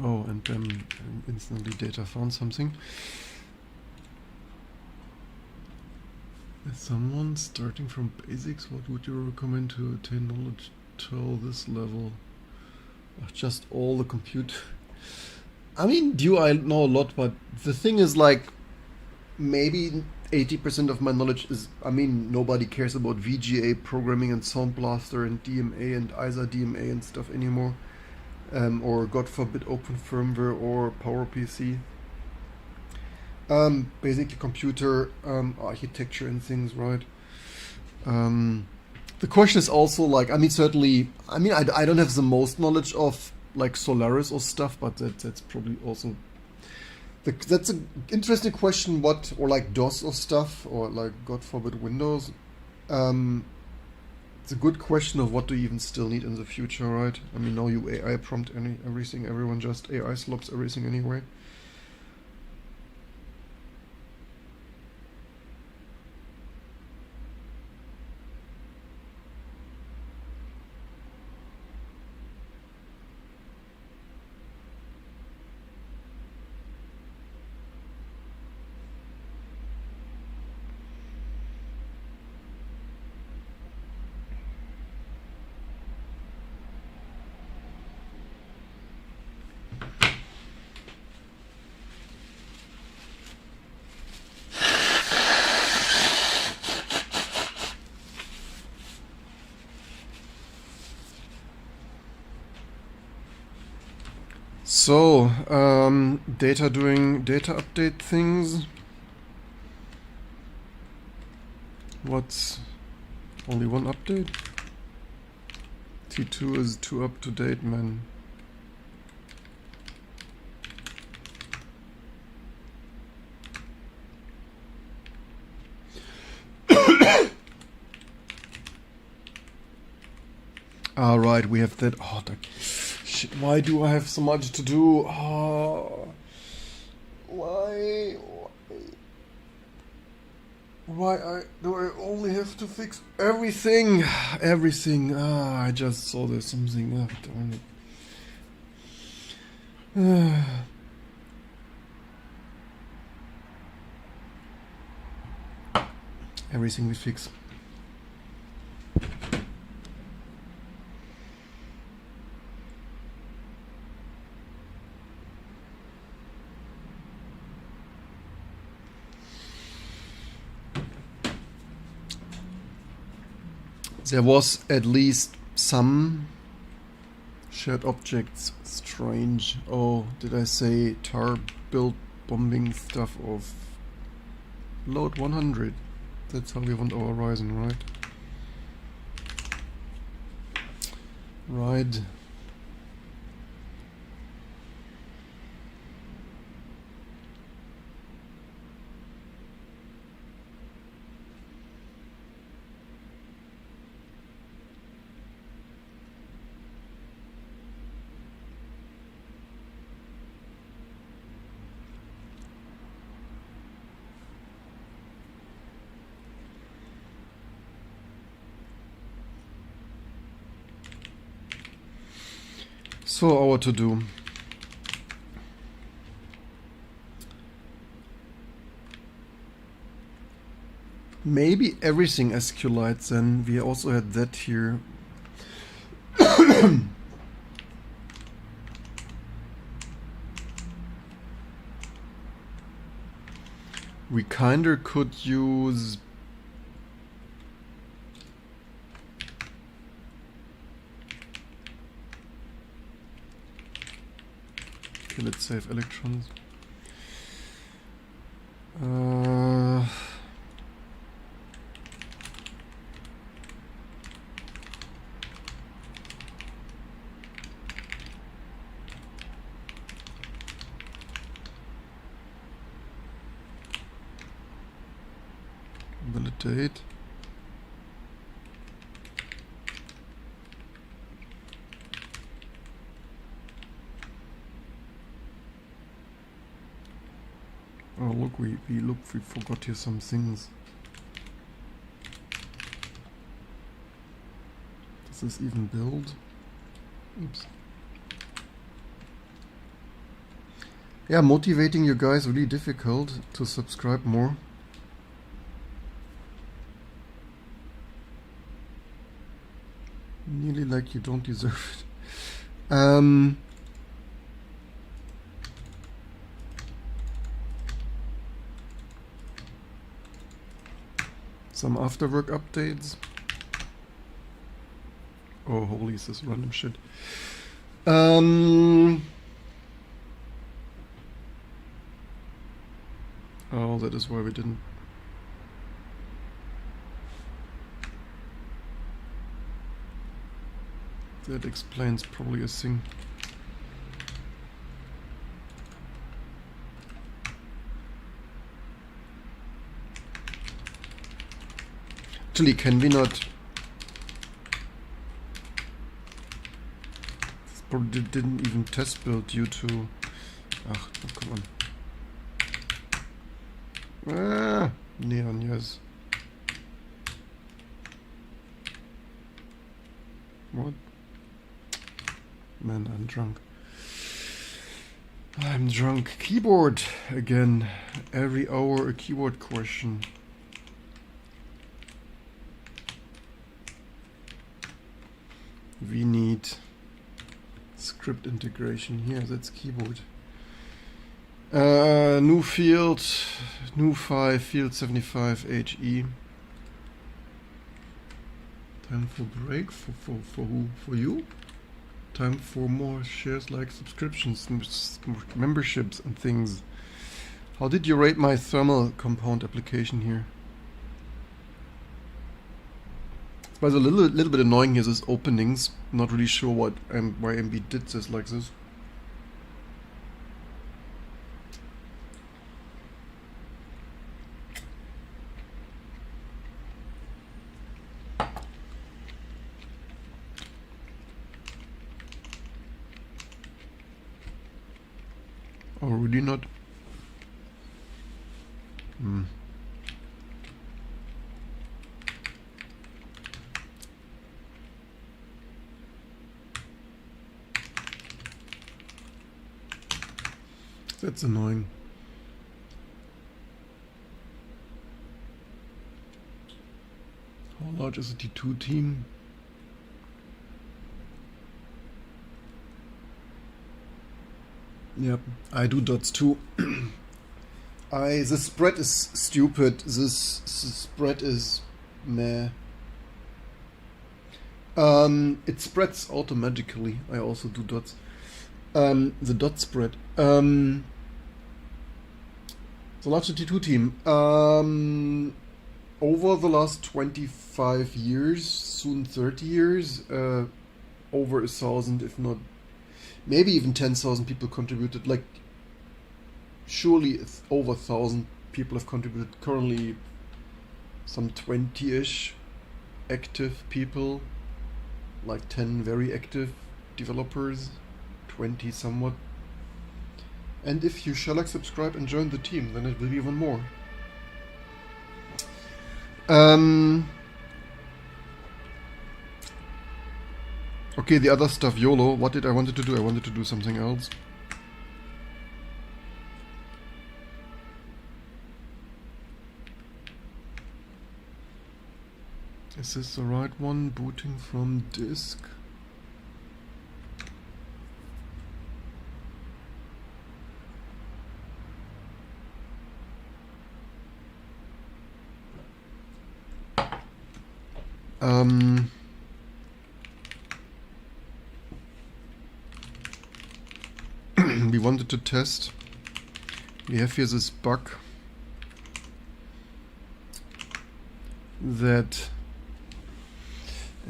Oh, and then instantly data found something. As someone starting from basics, what would you recommend to attain knowledge till this level? Just all the compute. I mean, I know a lot, but the thing is, like, maybe 80% of my knowledge is, I mean, nobody cares about VGA programming and Sound Blaster and DMA and ISA DMA and stuff anymore. Or God forbid open firmware or PowerPC. Basically computer architecture and things, right? The question is also, like, I mean, certainly, I mean, I don't have the most knowledge of like Solaris or stuff, but that's probably also that's an interesting question. What, or like DOS or stuff, or like God forbid Windows. It's a good question of what do you even still need in the future, right? I mean, now you AI prompt everything, everyone just AI slops everything anyway. So, doing data update things. What's only one update? T2 is too up to date, man. Right, we have that. Oh, shit, why do I have so much to do? Oh, why do I only have to fix everything? Everything. I just saw there's something. Darn it. Everything we fix. There was at least some shared objects. Strange. Oh, did I say tar build bombing stuff of load 100? That's how we want our horizon, right? Right. So our to-do. Maybe everything SQLites then. We also had that here. We kinda could use okay, let's save electrons. Validate. Oh look, we forgot here some things. Does this even build? Oops. Yeah, motivating you guys really difficult to subscribe more. Nearly like you don't deserve it. Some afterwork updates. Oh, holy, is this random shit. Oh, that is why we didn't. That explains probably a thing. Actually, can we not? This probably didn't even test build due to. Ach, oh, come on. Ah, neon, yes. What? Man, I'm drunk. I'm drunk. Keyboard again. Every hour a keyboard question. We need script integration here. That's keyboard. New field, new 5, field 75 HE. Time for break for who? For you? Time for more shares like subscriptions, memberships and things. How did you rate my thermal compound application here? It was a little bit annoying here, these openings. Not really sure what why MB did this like this. Oh, really not? That's annoying. How large is the T2 team? Yep, I do dots too. The spread is stupid. This spread is meh. It spreads automatically. I also do dots. The dot spread. The Large T2 team. Over the last 25 years, soon 30 years, over 1,000, if not, maybe even 10,000 people contributed. Like, surely over 1,000 people have contributed. Currently, some 20-ish active people, like 10 very active developers, 20 somewhat. And if you shall like, subscribe and join the team, then it will be even more. Okay, the other stuff, YOLO. What did I wanted to do? I wanted to do something else. Is this the right one? Booting from disk. We wanted to test. We have here this bug that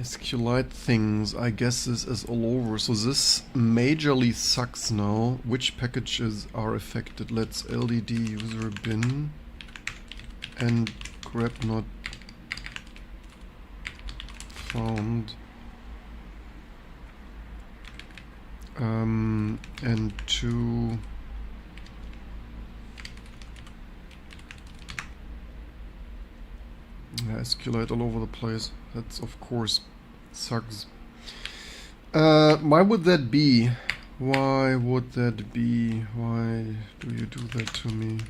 SQLite things, I guess this is all over. So this majorly sucks now. Which packages are affected? Let's LDD user bin and grab not found. And to SQLite all over the place. That's of course sucks. Why would that be? Why would that be? Why do you do that to me?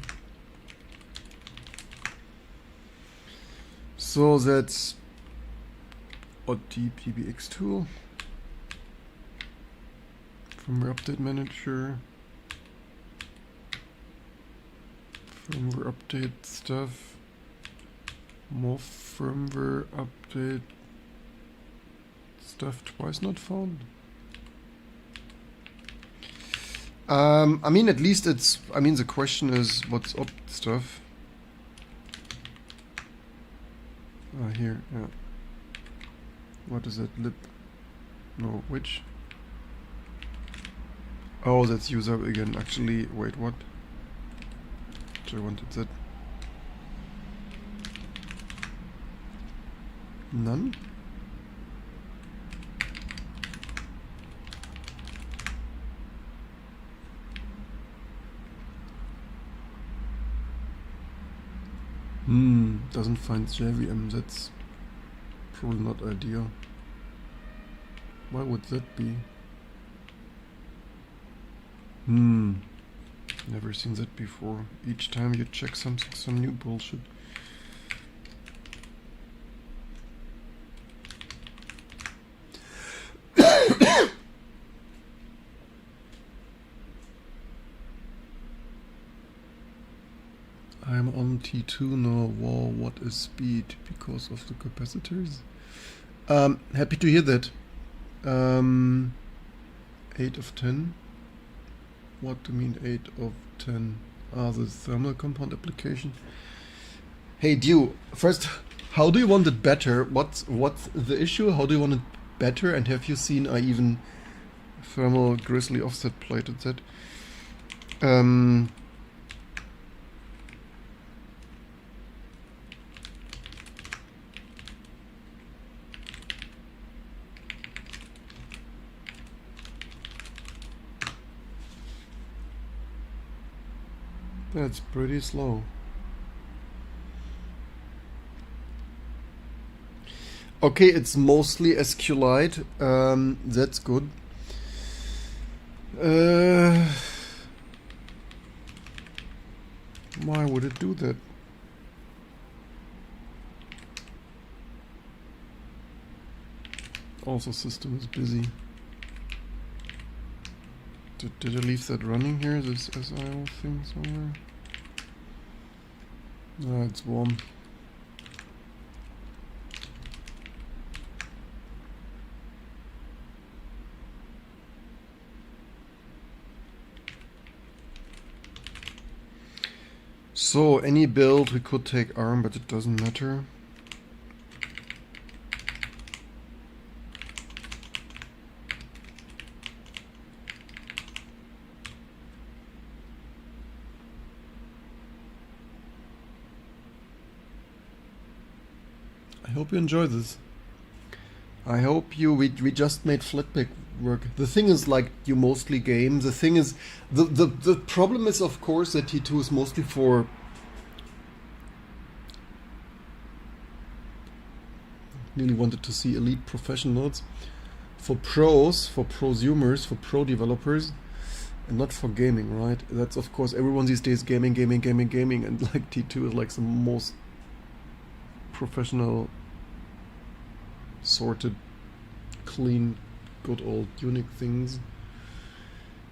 So that's DBX tool. Firmware update manager. Firmware update stuff. More firmware update stuff twice not found. I mean, at least it's, I mean, the question is what's up stuff. Here, yeah. What is that? Lib? No, which? Oh, that's user again. Actually, wait, what? I wanted that. None? Doesn't find JVM. That's probably not ideal. Why would that be? Never seen that before. Each time you check something, some new bullshit. I'm on T2 now. Wow, what is speed because of the capacitors? Happy to hear that. 8 of 10. What do you mean 8 of 10? The thermal compound application. Hey, Dew, first, how do you want it better? What's the issue? How do you want it better? And have you seen I even thermal grizzly offset plated that? That's pretty slow. Okay, it's mostly SQLite. That's good. Why would it do that? Also, system is busy. Did I leave that running here? This SIO thing somewhere? No, it's warm. So any build we could take ARM, but it doesn't matter. I hope you enjoy this. I hope we just made Flatpak work. The thing is, like, you mostly game. The thing is, the problem is, of course, that T2 is mostly for really wanted to see elite professionals, for pros, for prosumers, for pro developers, and not for gaming, right? That's, of course, everyone these days gaming, and like T2 is like the most professional, sorted, clean, good old Unix things.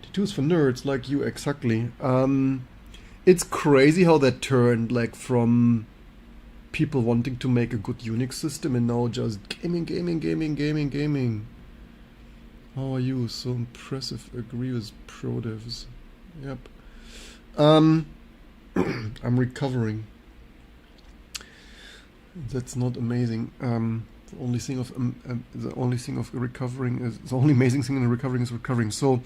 T2 is for nerds like you, exactly. It's crazy how that turned, like, from people wanting to make a good Unix system and now just gaming. How are you? So impressive. Agree with pro devs. Yep. I'm recovering. That's not amazing. The only thing of recovering is the only amazing thing in recovering is recovering. So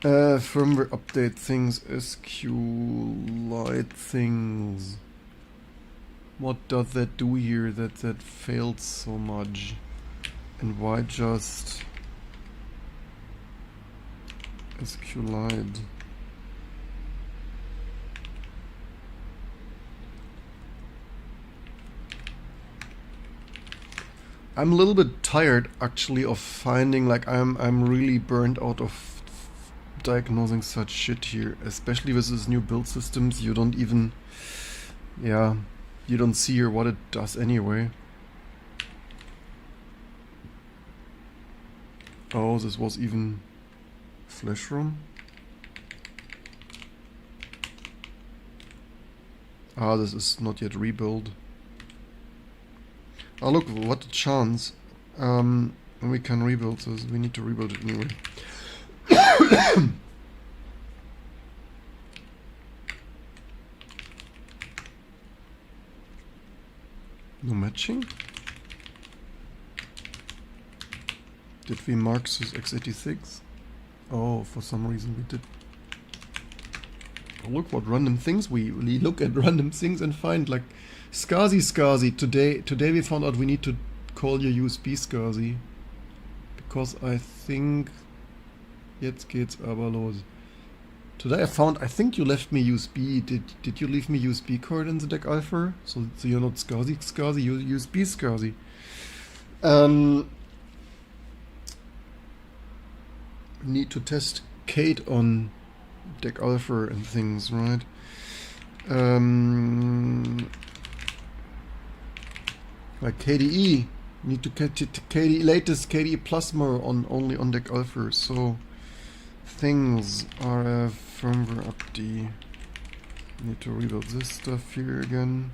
firmware update things, SQLite things. What does that do here that failed so much? And why just SQLite? I'm a little bit tired actually of finding, like, I'm really burned out of diagnosing such shit here, especially with these new build systems. You don't even, yeah, you don't see here what it does anyway. Oh, this was even flash ROM. Ah, this is not yet rebuild. Oh look, what a chance. We can rebuild this. We need to rebuild it anyway. No matching? Did we mark this x86? Oh, for some reason we did. Oh, look what random things we look at random things and find, like SCSI. Today we found out we need to call your USB SCSI. Because I think jetzt geht's aber los. Today I think you left me USB. Did you leave me USB card in the deck alpha? So you're not SCSI, you're USB SCSI. Need to test Kate on deck alpha and things, right? Like KDE, need to get KDE latest KDE Plasma only on deck alpha. So things are firmware update. Need to rebuild this stuff here again.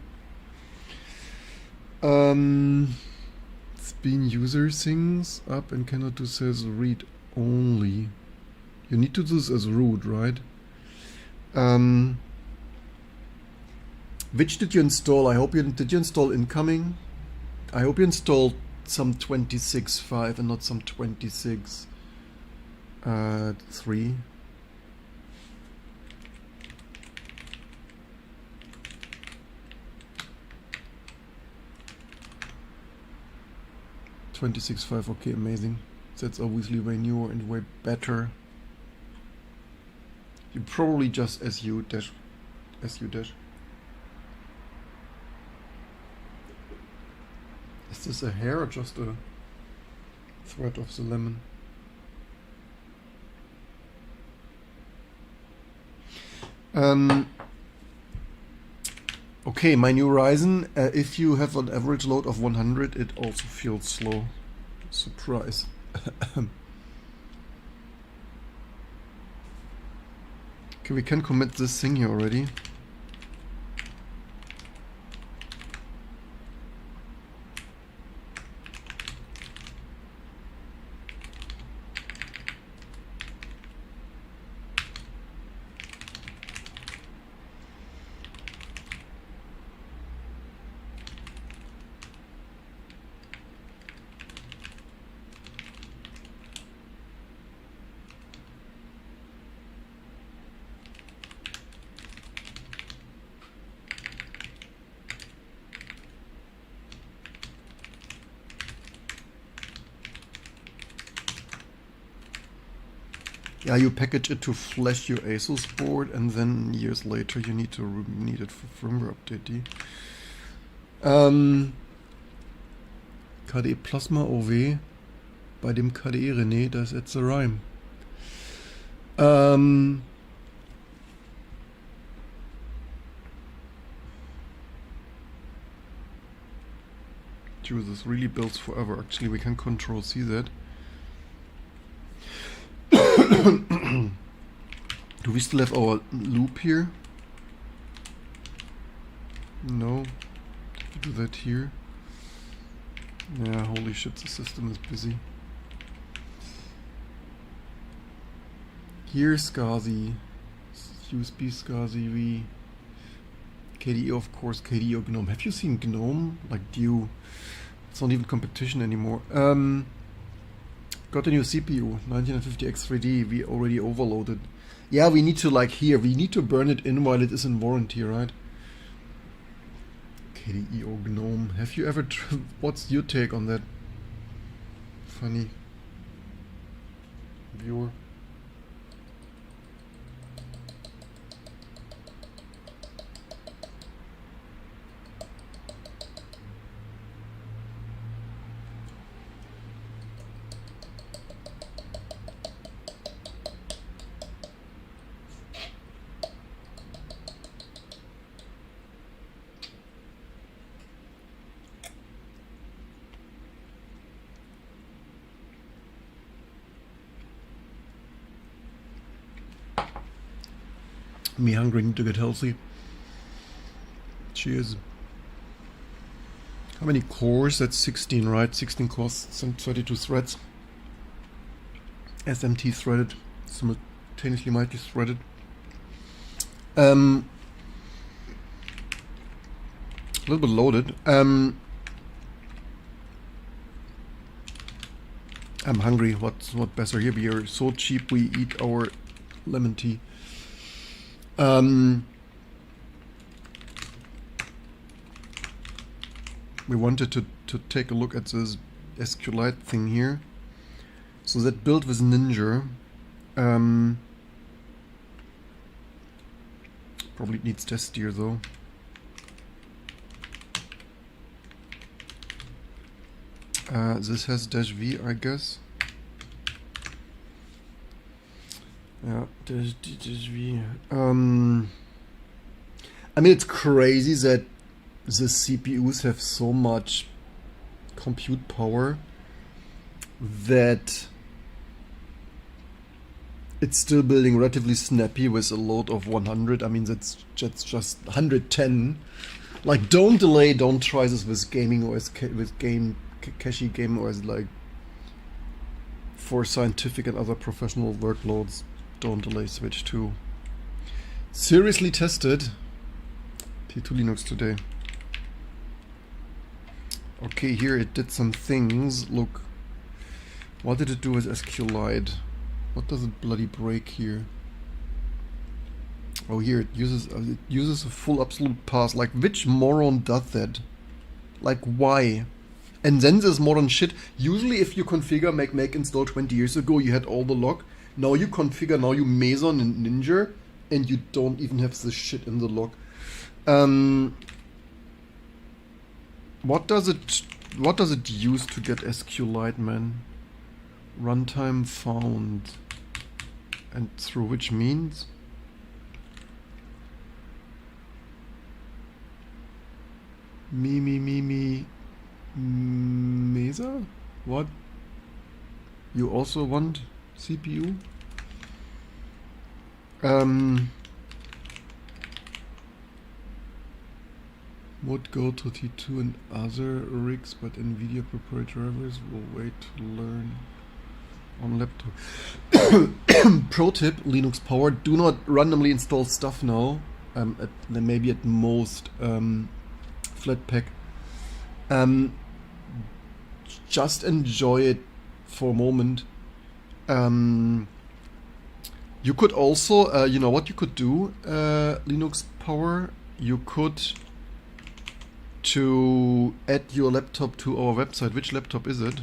It's been user things up and cannot do says read only. You need to do this as root, right? Which did you install? I hope did you install incoming? I hope you installed some 26.5 and not some 26.3. .26.5, okay, amazing. That's obviously way newer and way better. You probably just SU dash. Is this a hair or just a thread of the lemon? Okay, my new Ryzen, if you have an average load of 100, it also feels slow. Surprise. Okay, we can commit this thing here already. Yeah, you package it to flash your ASUS board, and then years later you need it for firmware update. KDE Plasma OW, bei dem KDE René, das ist the rhyme. This really builds forever. Actually, we can control C that. Do we still have our loop here? No. Do that here. Yeah, holy shit, the system is busy. Here, SCSI, USB SCSI V, KDE of course, KDE or GNOME. Have you seen GNOME? Like Dew. It's not even competition anymore. Got a new CPU, 1950X3D. We already overloaded. Yeah, we need to we need to burn it in while it is in warranty, right? KDE or GNOME. Have you ever what's your take on that? Funny viewer. Me hungry, need to get healthy. Cheers. How many cores? That's 16, right? 16 cores and 32 threads. SMT threaded, simultaneously multi-threaded. A little bit loaded. I'm hungry. What's better here? We are so cheap. We eat our lemon tea. We wanted to take a look at this SQLite thing here. So that built with Ninja. Probably needs test steer though. This has -v, I guess. Yeah, -v. I mean, it's crazy that the CPUs have so much compute power that it's still building relatively snappy with a load of 100. I mean, that's just 110. Like, don't delay, don't try this with gaming OS, with cachy game OS, like for scientific and other professional workloads. Don't delay, switch to seriously tested T2 Linux today. Okay, here it did some things. Look, what did it do with SQLite? What does it bloody break here? Oh, here it uses a full absolute pass. Like, which moron does that? Like, why? And then this modern shit. Usually, if you configure make install 20 years ago, you had all the log. Now you configure, now you Meson and Ninja, and you don't even have this shit in the log. What does it use to get SQLite, man? Runtime found. And through which means? Mesa? What? You also want CPU? Would go to T2 and other rigs, but NVIDIA proprietary drivers will wait to learn on laptop. Pro tip, Linux Power, do not randomly install stuff now. Maybe at most Flatpak. Just enjoy it for a moment. You could also, you know what you could do, Linux Power, you could to add your laptop to our website. Which laptop is it?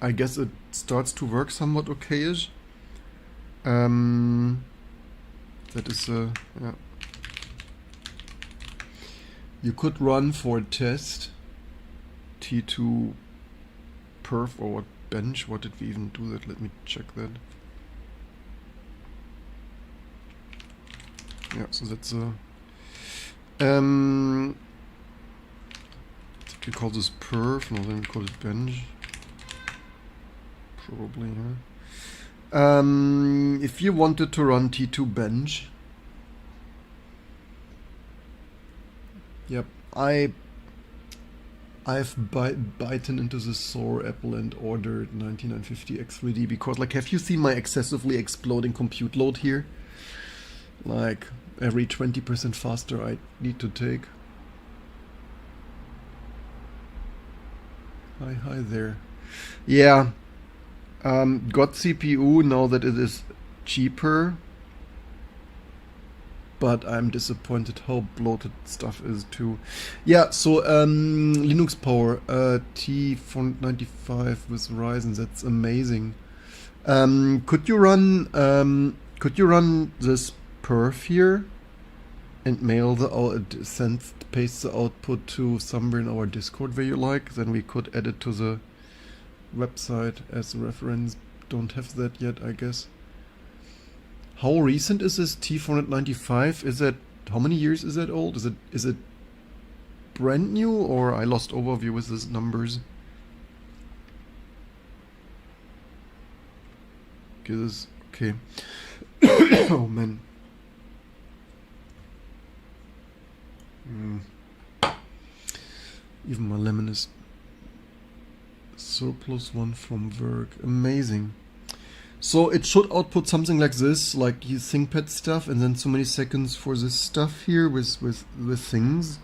I guess it starts to work somewhat okayish. That is yeah. You could run for a test T2 perf or what bench. What did we even do that? Let me check that. Yeah, so that's a we call this perf, no, then we call it bench. Probably, yeah. If you wanted to run T2 bench, yep, I've bitten into the sore apple and ordered 9950 X3D because, like, have you seen my excessively exploding compute load here? Like, every 20% faster I need to take. Hi there. Yeah. Got CPU now that it is cheaper, but I'm disappointed how bloated stuff is too. Yeah, so Linux Power T495 with Ryzen, that's amazing. Could you run this perf here and mail the paste the output to somewhere in our Discord where you like? Then we could add it to the website as a reference. Don't have that yet, I guess. How recent is this T495? Is that, how many years is that old? Is it brand new, or I lost overview with these numbers? Okay, this, okay. Oh man. Even my lemon is surplus one from work. Amazing. So it should output something like this, like you ThinkPad stuff, and then so many seconds for this stuff here with things.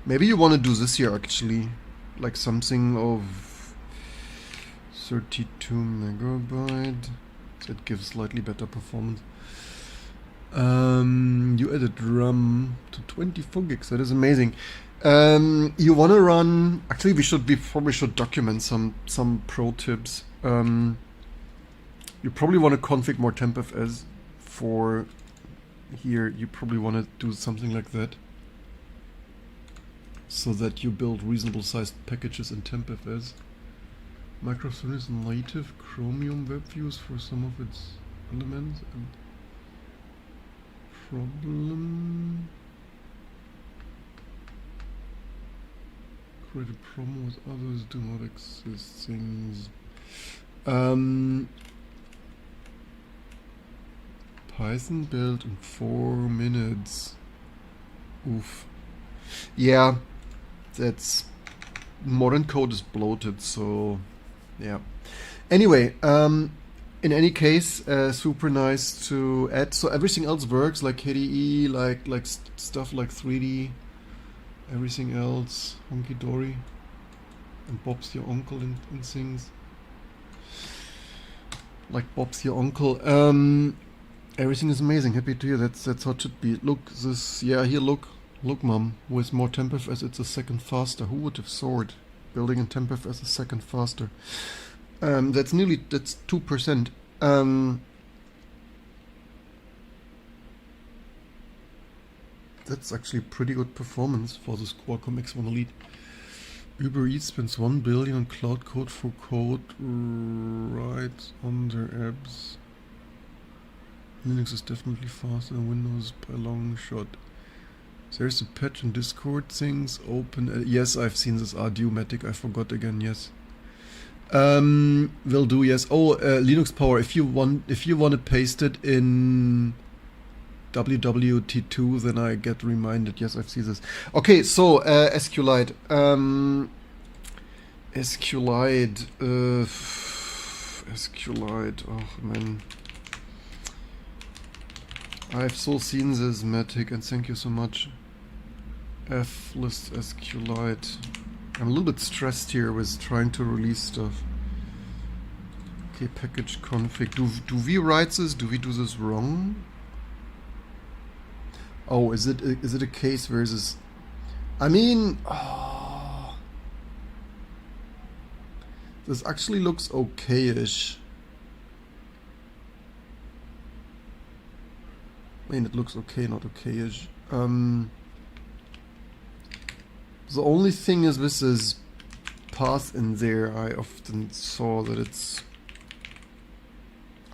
Maybe you want to do this here actually, like something of 32 megabyte. That gives slightly better performance. You added RAM to 24 gigs. That is amazing. You want to run? Actually, we probably should document some pro tips. You probably want to config more tempfs for here. You probably want to do something like that, so that you build reasonable sized packages in tempfs. Microsoft is native Chromium web views for some of its elements and problem. Create a problem with others do not exist things. Python build in 4 minutes. Oof. Yeah, that's modern code is bloated, so yeah. Anyway, in any case, super nice to add. So everything else works, like KDE, like stuff like 3D, everything else, honky dory, and Bob's your uncle and things. Like Bob's your uncle. Everything is amazing. Happy to hear. That's how it should be. Look, this, yeah, here, look, mom. With more tempfs, it's a second faster. Who would have thought building in tempfs a second faster? That's 2%. That's actually pretty good performance for this Qualcomm X1 Elite. Uber Eats spends 1 billion on cloud code for code right on their apps. Linux is definitely faster than Windows by a long shot. There's a patch in Discord things open. Yes, I've seen this Ardumatic. I forgot again. Yes. Will do. Yes. Oh, Linux Power. If you want to paste it in WWT2, then I get reminded. Yes, I've seen this. Okay, so SQLite. SQLite. SQLite. Oh man. I've so seen this, Matic, and thank you so much. Flist SQLite. I'm a little bit stressed here with trying to release stuff. Okay, package config. Do we write this? Do we do this wrong? Oh, is it a case versus? I mean, oh, this actually looks okay-ish. I mean, it looks okay, not okay-ish. The only thing is with this path in there, I often saw that it's...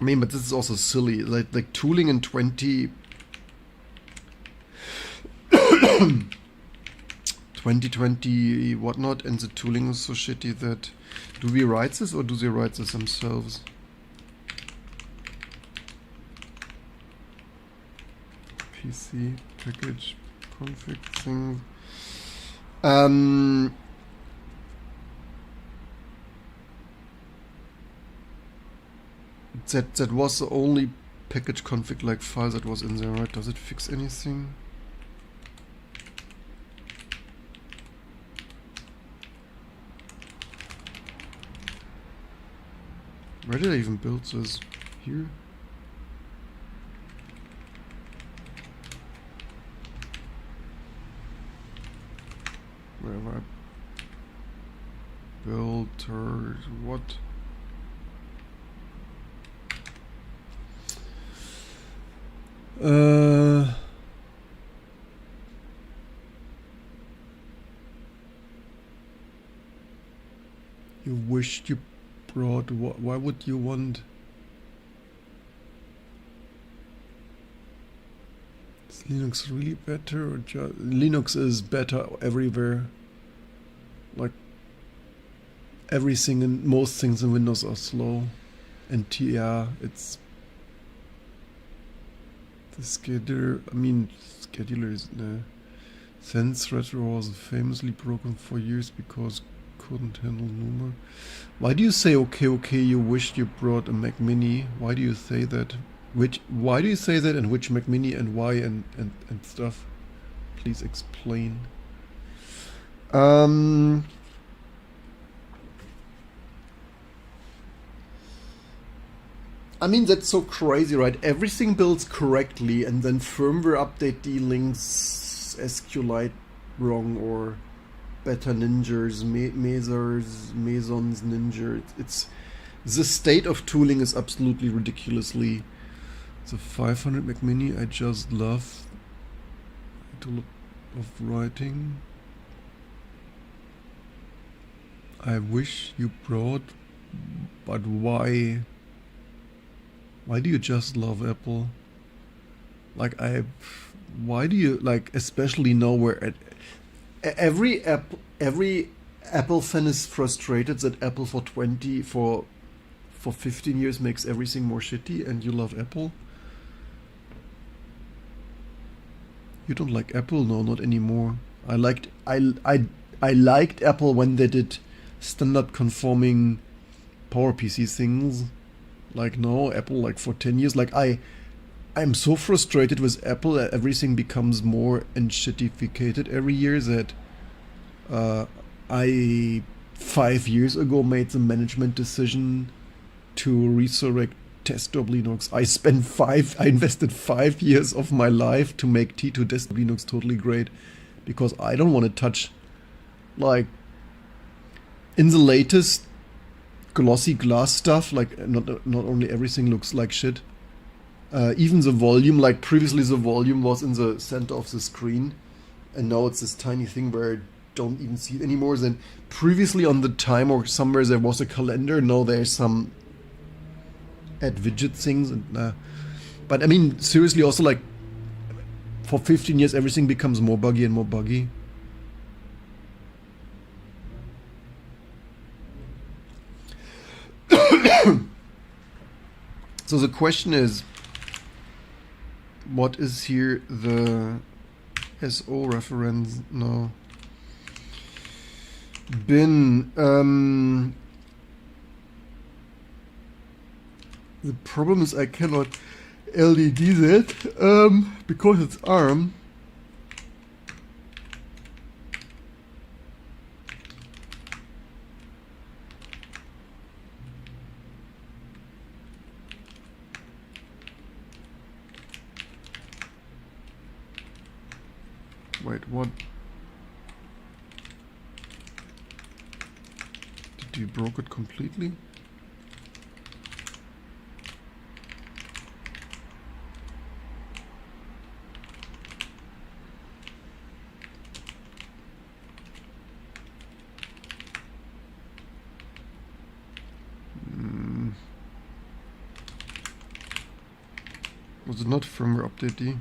I mean, but this is also silly. Like tooling in 2020 whatnot, and the tooling is so shitty that... Do we write this or do they write this themselves? PC package config thing. That was the only package config like file that was in there, right? Does it fix anything? Where did I even build this? Here? Where have I built her? What? You wished you brought. Why would you want? Is Linux really better, or Linux is better everywhere? Like everything and most things in Windows are slow, and yeah, it's the scheduler. I mean, schedulers. Sense thread was famously broken for years because couldn't handle NUMA. Why do you say okay, you wished you brought a Mac Mini? Why do you say that? Why do you say that, and which Mac Mini and why and stuff? Please explain. I mean, that's so crazy, right? Everything builds correctly and then firmware update delinks SQLite wrong, or Beta Ninjas, Mesons Ninja. It's the state of tooling is absolutely ridiculously. The 500 Mac Mini, I just love. A lot of writing. I wish you brought, but why? Why do you just love Apple? Like why do you, like, especially now where every Apple fan is frustrated that Apple for 15 years makes everything more shitty, and you love Apple? You don't like Apple? No, not anymore. I liked Apple when they did standard conforming PowerPC things. Like, no, Apple, like, for 10 years, like, I'm so frustrated with Apple that everything becomes more enshittificated every year that I 5 years ago made the management decision to resurrect desktop Linux. I invested 5 years of my life to make T2 desktop Linux totally great, because I don't want to touch, like, in the latest glossy glass stuff, like, not only everything looks like shit, even the volume, like previously the volume was in the center of the screen, and now it's this tiny thing where I don't even see it anymore. Then previously on the time or somewhere there was a calendar, now there's some add widget things, and but I mean, seriously, also, like, for 15 years everything becomes more buggy and more buggy. So the question is, what is here the SO reference? No. Bin. The problem is I cannot LDD that because it's ARM. Wait, what? Did you broke it completely? Was it not firmware update D?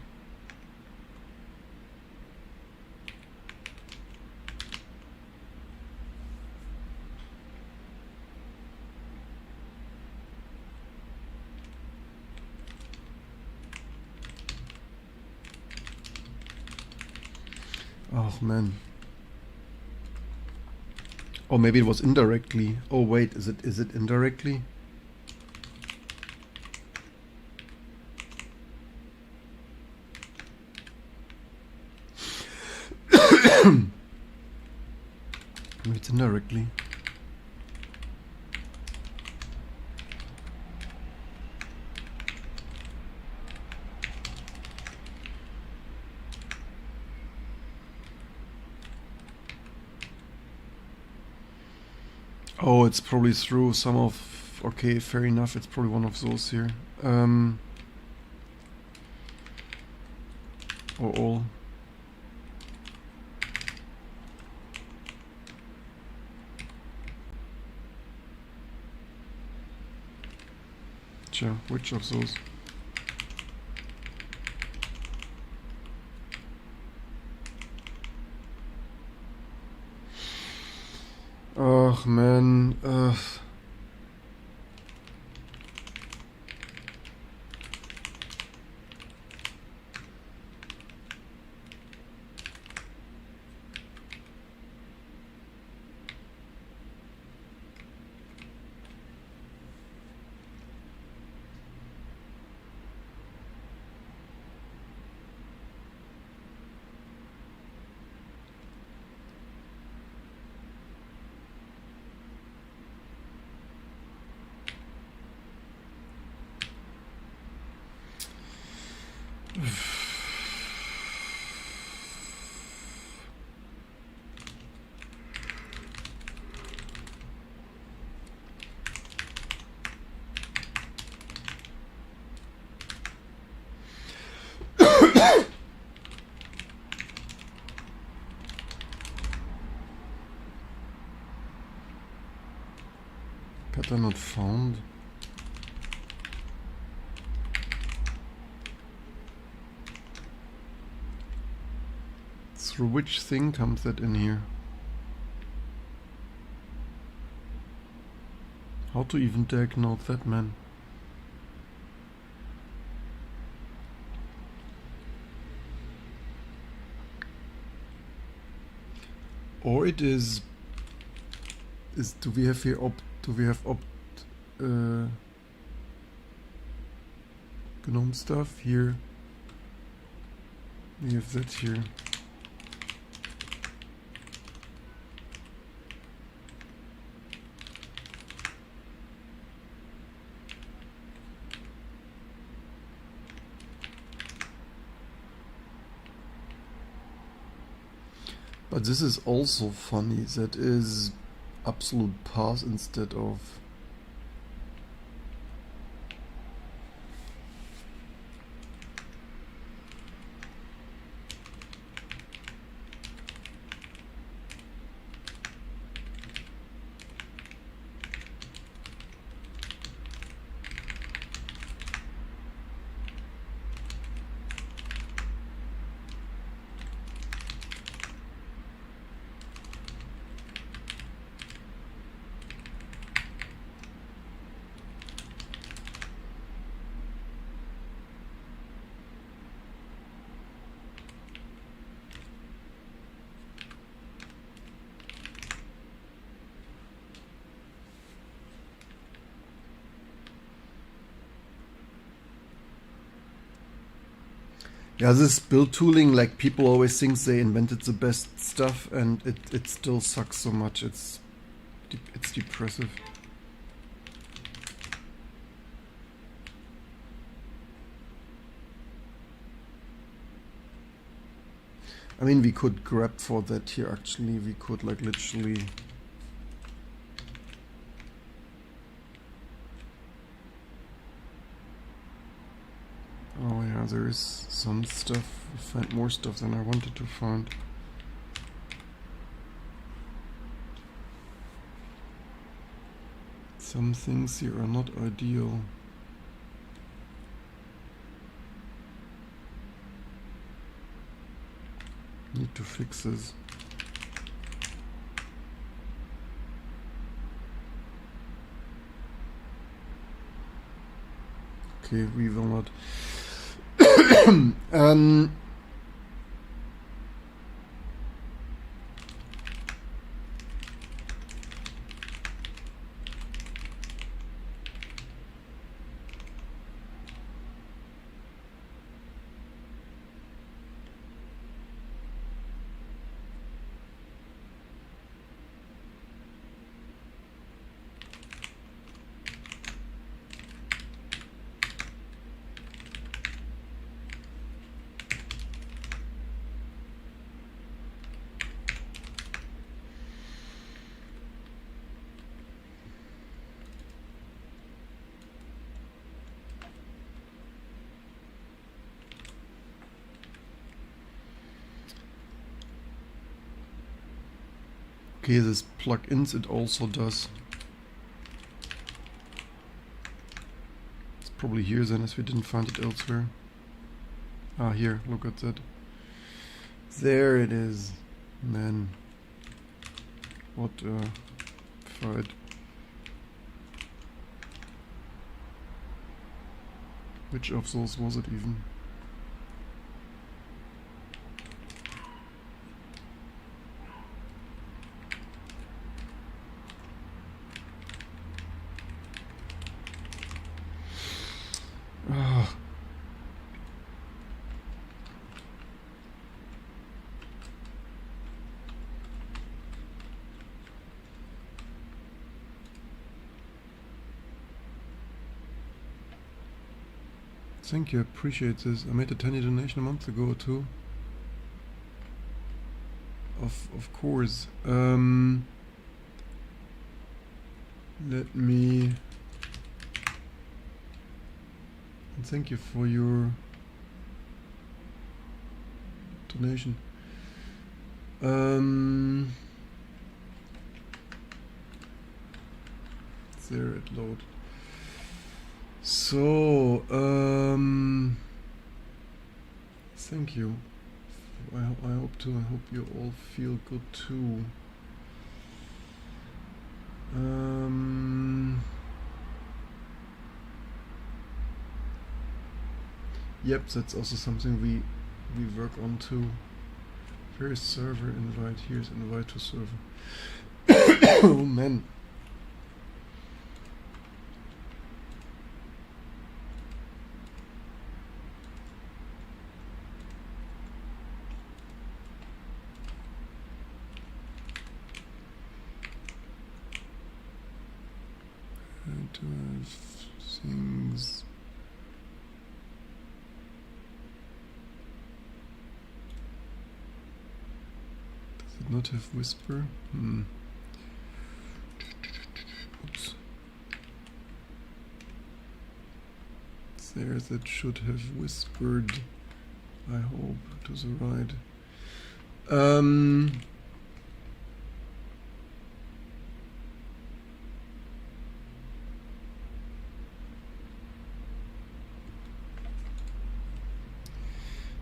Oh man. Or maybe it was indirectly. Oh wait, is it indirectly? Maybe it's indirectly. Oh, it's probably through some of... Okay, fair enough, it's probably one of those here. Or all. Sure, which of those? Oh man, pattern not found. Through which thing comes that in here? How to even diagnose that, man? Or it is do we have here GNOME stuff here? We have that here. But this is also funny. That is absolute pass instead of... Yeah, this build tooling, like people always think they invented the best stuff, and it still sucks so much. It's depressive. I mean, we could grab for that here actually. We could like literally. Oh yeah, there is some stuff. I find more stuff than I wanted to find. Some things here are not ideal. Need to fix this. Okay, we will not. Okay, this plugins it also does. It's probably here then, as we didn't find it elsewhere. Ah, here, look at that. There it is. Man, what a fight. Which of those was it even? Thank you, I appreciate this. I made a tiny donation a month ago or two. Of course. Let me. And thank you for your donation. There it load. So, thank you. I hope you all feel good too. Yep, that's also something we work on too. Where is server invite? Here's invite to server. Oh man. To have things. Does it not have whisper? Oops. There, that should have whispered. I hope to the right.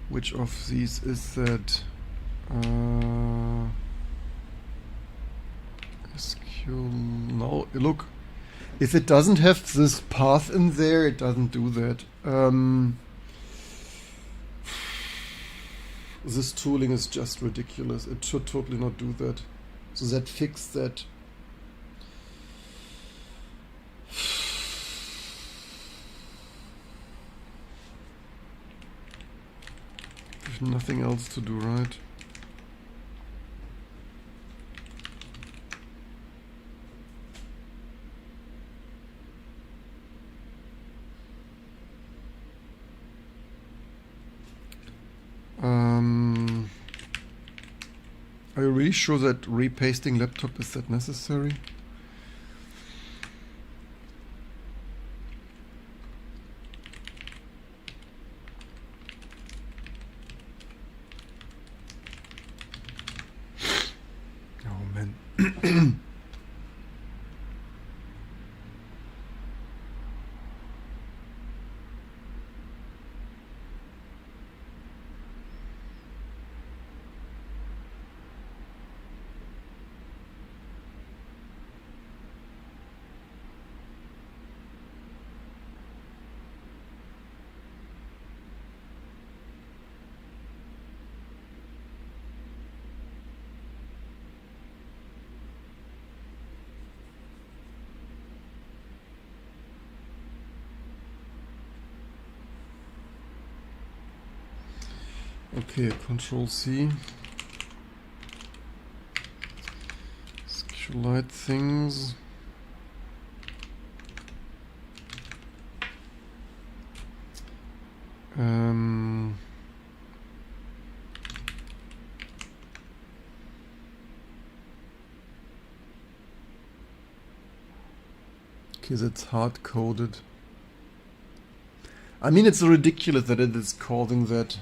Which of these is that? SQL. No, look. If it doesn't have this path in there, it doesn't do that. This tooling is just ridiculous. It should totally not do that. So that fixed that. Nothing else to do, right? Are you really sure that repasting laptop is that necessary? Oh man. Okay, Control C. Sexualite things. Okay, that's hard coded. I mean, it's ridiculous that it is calling that.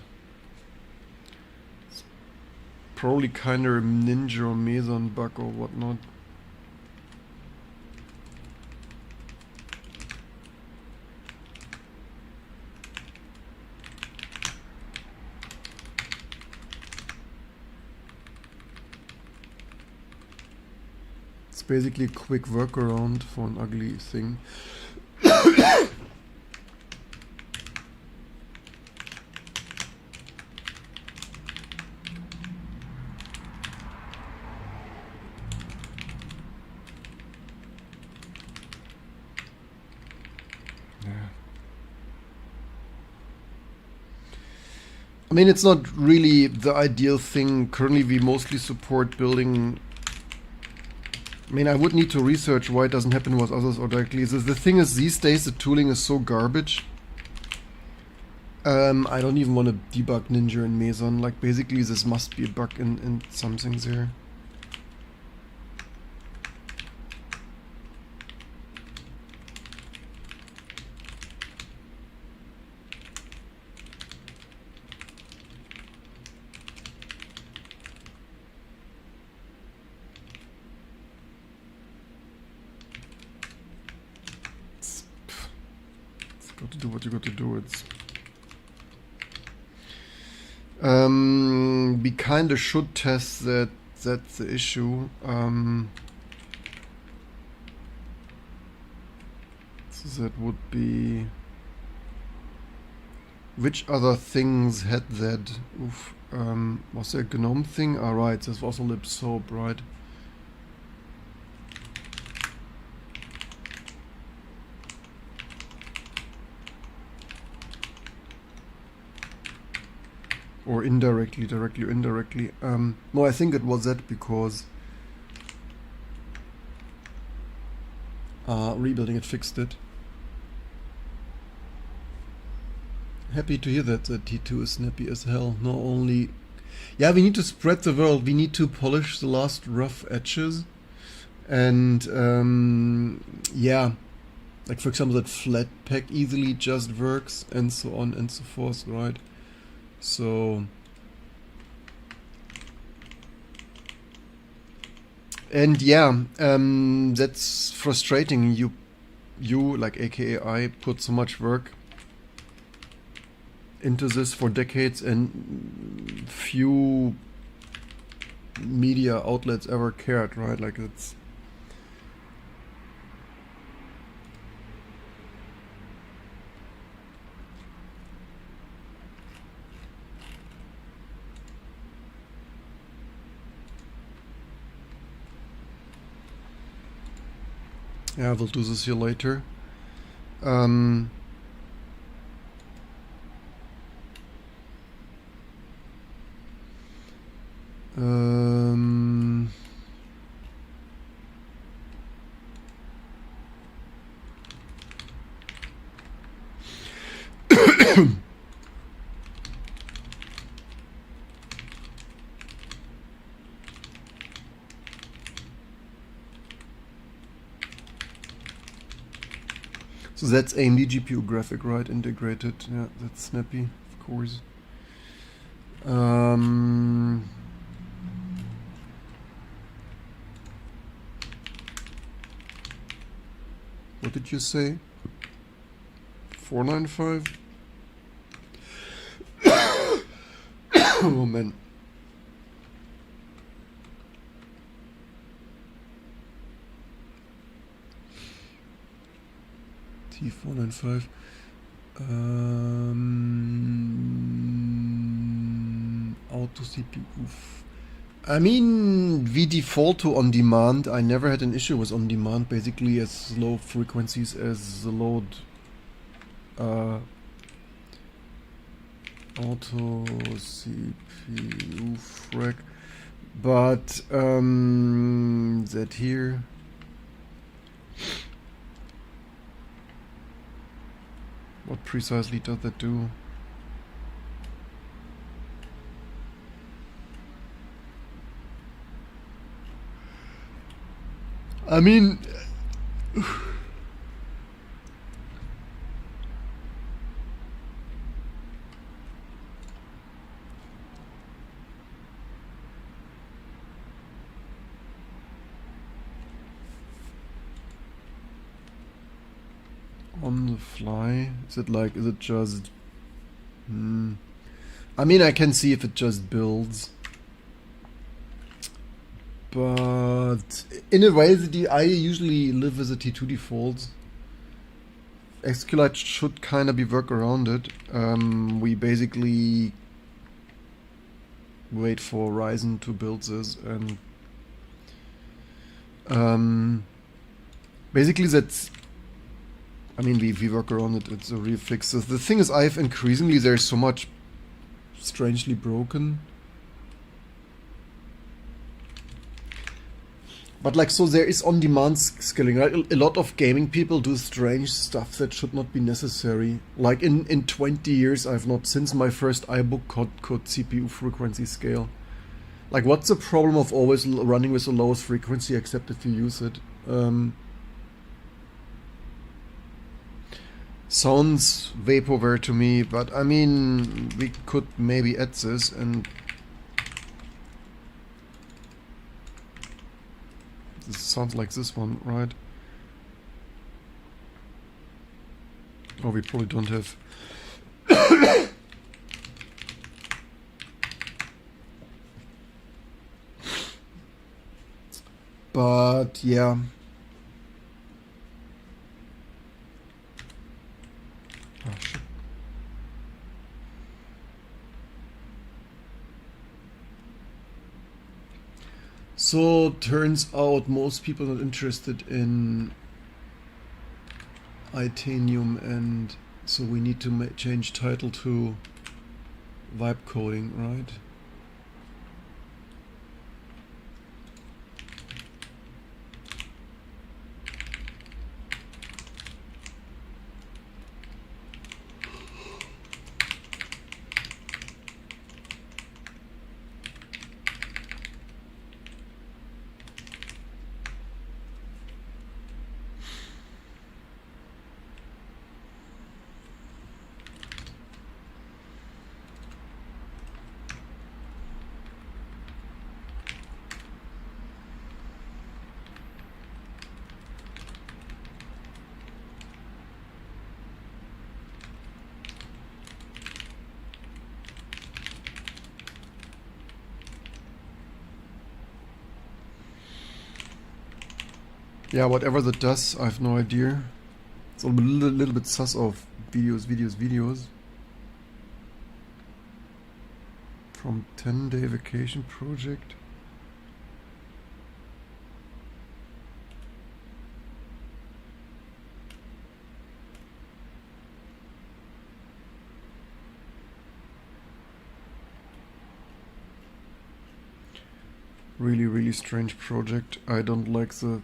It's probably kind of a Ninja or Meson bug or whatnot. It's basically a quick workaround for an ugly thing. I mean, it's not really the ideal thing. Currently, we mostly support building. I mean, I would need to research why it doesn't happen with others or directly. The thing is, these days the tooling is so garbage. I don't even want to debug Ninja and Meson. Like, basically, this must be a bug in some things here. Got to do what you got to do. It's we kind of should test that. That's the issue. So that would be which other things had that? Oof. Was there a GNOME thing? Ah, right. This was a lib soap, right? Or indirectly, directly or indirectly. No, I think it was that because rebuilding it fixed it. Happy to hear that the T2 is snappy as hell. Not only... Yeah, we need to spread the world. We need to polish the last rough edges. And yeah, like for example that Flatpak easily just works and so on and so forth, right? So, and yeah, that's frustrating. You like AKA I put so much work into this for decades, and few media outlets ever cared, right? Like it's. Yeah, we'll do this here later. So that's AMD GPU graphic, right? Integrated. Yeah, that's snappy, of course. What did you say? 495? Oh man. T495. Auto CPU. I mean, we default to on demand. I never had an issue with on demand. Basically, as low frequencies as the load. Auto CPU frag. But that here. What precisely does that do? I mean, on the fly, is it just? I mean, I can see if it just builds. But in a way, I usually live with a T2 default. SQLite should kind of be work around it. We basically wait for Ryzen to build this, and basically that's. I mean, we work around it. It's a real fix. So the thing is, I've increasingly there's so much strangely broken. But like, so there is on-demand scaling, right? A lot of gaming people do strange stuff that should not be necessary. Like in 20 years, I've not, since my first iBook could CPU frequency scale. Like, what's the problem of always running with the lowest frequency except if you use it? Sounds vaporware to me, but I mean, we could maybe add this and this sounds like this one, right? Oh, we probably don't have. But yeah. Oh, shit. So turns out most people are interested in Itanium, and so we need to change title to vibe coding, right? Yeah, whatever that does, I have no idea. It's a little bit sus of videos. From 10-day vacation project. Really strange project. I don't like the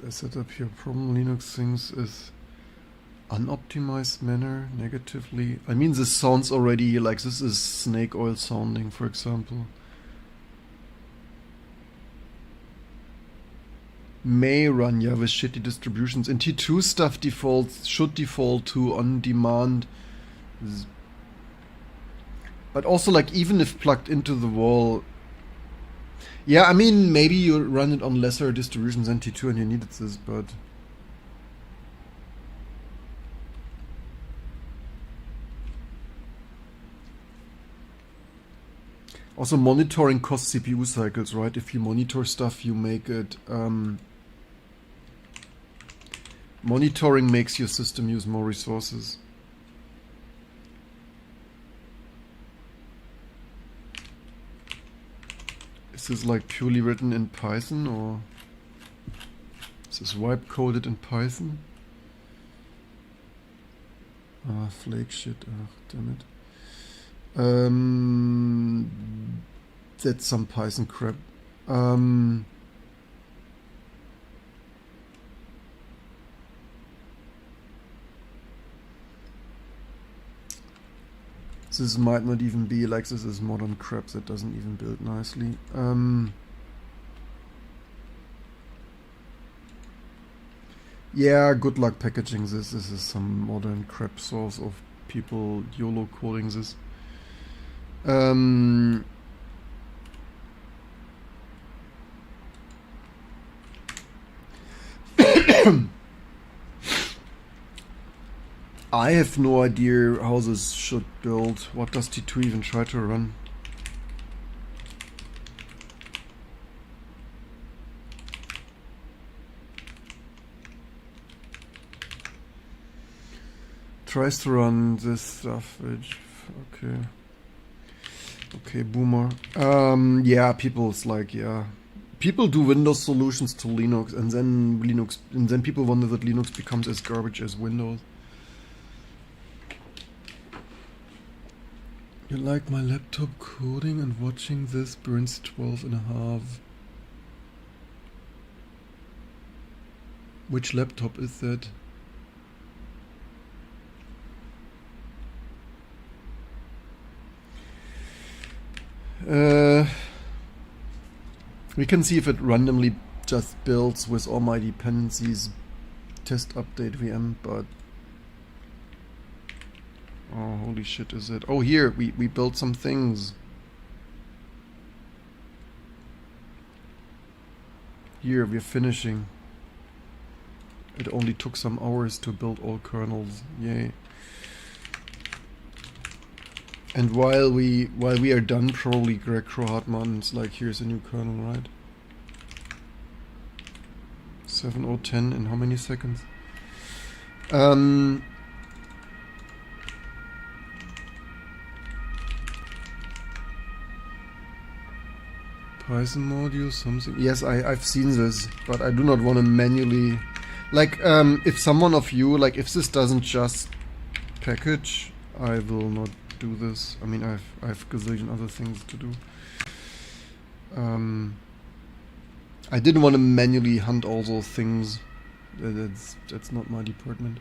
setup here. Problem Linux things is unoptimized manner negatively. I mean, this sounds already like this is snake oil sounding, for example. may run, yeah, with shitty distributions. And T2 stuff should default to on demand. But also, like, even if plugged into the wall, yeah, I mean, maybe you run it on lesser distributions than T2 and you needed this, but also monitoring costs CPU cycles, right? If you monitor stuff, you make it monitoring makes your system use more resources. Is this like purely written in Python, or is this wipe coded in Python? Ah, flake shit. Ugh, damn it. That's some Python crap. This might not even be like this is modern crap that doesn't even build nicely. Yeah, good luck packaging this. This is some modern crap source of people YOLO coding this. I have no idea how this should build. What does T2 even try to run? Tries to run this stuff, which, okay. Okay, boomer. Yeah, people's like, yeah. People do Windows solutions to Linux, and then people wonder that Linux becomes as garbage as Windows. You like my laptop coding and watching this burns 12.5. Which laptop is that? We can see if it randomly just builds with all my dependencies test update VM, but oh, holy shit, is it? Oh, here, we built some things. Here, we're finishing. It only took some hours to build all kernels. Yay. And while we are done, probably Greg Krohartman's like, here's a new kernel, right? 7010 in how many seconds? Python module, something. Yes, I've seen this, but I do not want to manually, like, if someone of you, like, if this doesn't just package, I will not do this. I mean, I have gazillion other things to do. I didn't want to manually hunt all those things. That's not my department.